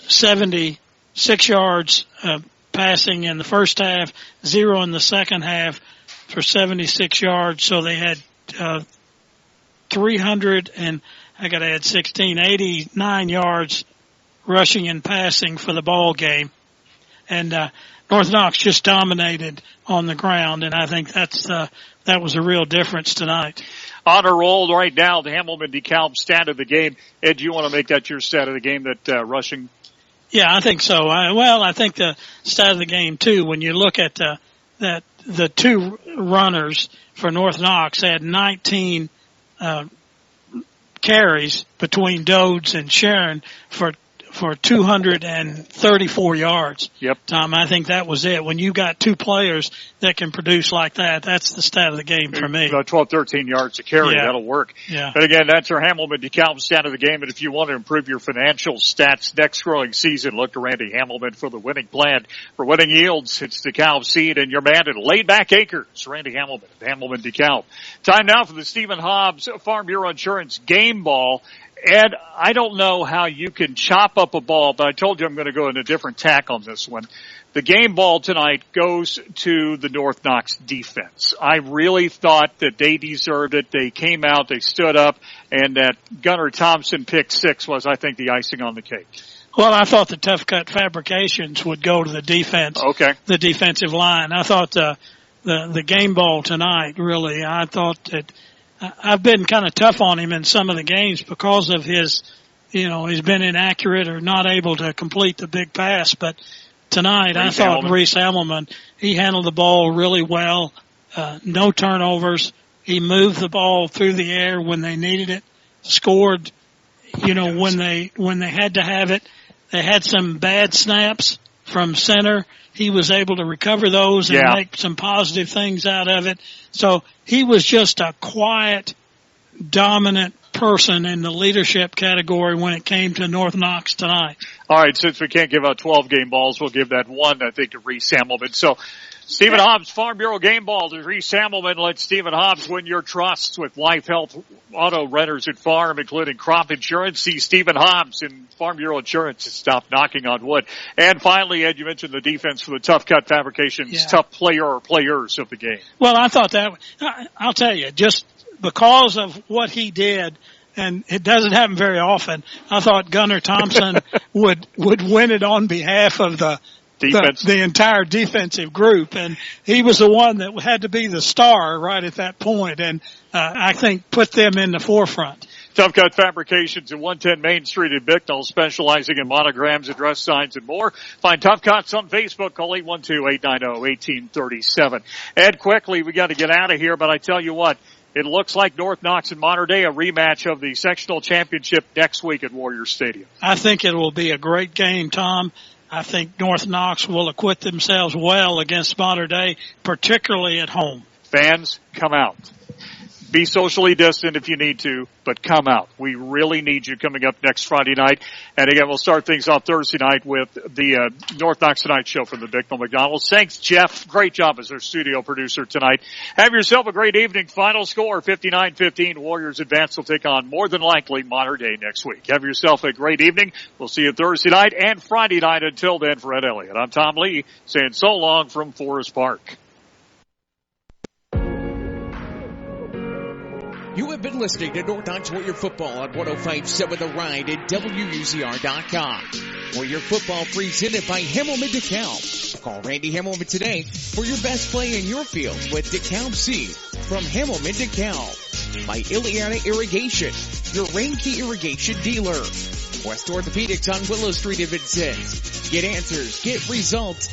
76 yards passing in the first half, 0 in the second half for 76 yards. So they had 89 yards rushing and passing for the ball game. And North Knox just dominated on the ground, and I think that was a real difference tonight. On a roll right now, the Hamilton-DeKalb stat of the game. Ed, do you want to make that your stat of the game, that rushing? Yeah, I think so. I think the stat of the game, too, when you look at that the two runners for North Knox had 19 carries between Dodds and Sharon for 234 yards. Yep. Tom, I think that was it. When you got two players that can produce like that, that's the stat of the game for me. 12, 13 yards a carry, that'll work. Yeah. But again, that's our Hamilton-DeKalb stat of the game. And if you want to improve your financial stats next growing season, look to Randy Hamilton for the winning plan. For winning yields, it's DeKalb Seed and your man at Laid Back Acres, Randy Hamilton, Hamilton-DeKalb. Time now for the Stephen Hobbs Farm Bureau Insurance game ball. Ed, I don't know how you can chop up a ball, but I told you I'm going to go in a different tack on this one. The game ball tonight goes to the North Knox defense. I really thought that they deserved it. They came out, they stood up, and that Gunnar Thompson pick 6 was, I think, the icing on the cake. Well, I thought the Tough Cut Fabrications would go to the defense. Okay. The defensive line. I thought the game ball tonight, really, I thought that I've been kind of tough on him in some of the games because of his, he's been inaccurate or not able to complete the big pass. But tonight, I thought Rhys Hamilton, he handled the ball really well. No turnovers. He moved the ball through the air when they needed it. Scored, when they had to have it. They had some bad snaps from center. He was able to recover those and make some positive things out of it. So he was just a quiet, dominant person in the leadership category when it came to North Knox tonight. All right, since we can't give out 12 game balls, we'll give that one, I think, to Rhys Hamilton. So Stephen Hobbs Farm Bureau game ball to Rhys Hamilton. Let Stephen Hobbs win your trust with life, health, auto renters at farm, including crop insurance. See Stephen Hobbs in Farm Bureau Insurance to stop knocking on wood. And finally, Ed, you mentioned the defense for the Tough Cut Fabrications, tough player or players of the game. Well, I thought I'll tell you, just because of what he did, and it doesn't happen very often, I thought Gunnar Thompson would win it on behalf of the entire defensive group, and he was the one that had to be the star right at that point, and I think put them in the forefront. Tough Cut Fabrications at 110 Main Street in Bicknell, specializing in monograms, address signs, and more. Find Tough Cuts on Facebook. Call 812-890-1837. Ed, quickly, we got to get out of here, but I tell you what, it looks like North Knox and Mater Dei, a rematch of the sectional championship next week at Warrior Stadium. I think it will be a great game, Tom. I think North Knox will acquit themselves well against Mater Dei, particularly at home. Fans, come out. Be socially distant if you need to, but come out. We really need you coming up next Friday night. And again, we'll start things off Thursday night with the North Knox Tonight Show from the Bicknell McDonald's. Thanks, Jeff. Great job as our studio producer tonight. Have yourself a great evening. Final score, 59-15. Warriors advance will take on, more than likely, Mater Dei next week. Have yourself a great evening. We'll see you Thursday night and Friday night. Until then, for Ed Elliott, I'm Tom Lee, saying so long from Forest Park. You have been listening to North Knox Warrior Football on 105.7 The Ride at WUZR.com. Warrior Football presented by Hamilton-DeKalb. Call Randy Hamilton today for your best play in your field with DeKalb Seed from Hamilton-DeKalb. By Elliott Irrigation, your rain key irrigation dealer. West Orthopedics on Willow Street in Vincennes. Get answers, get results.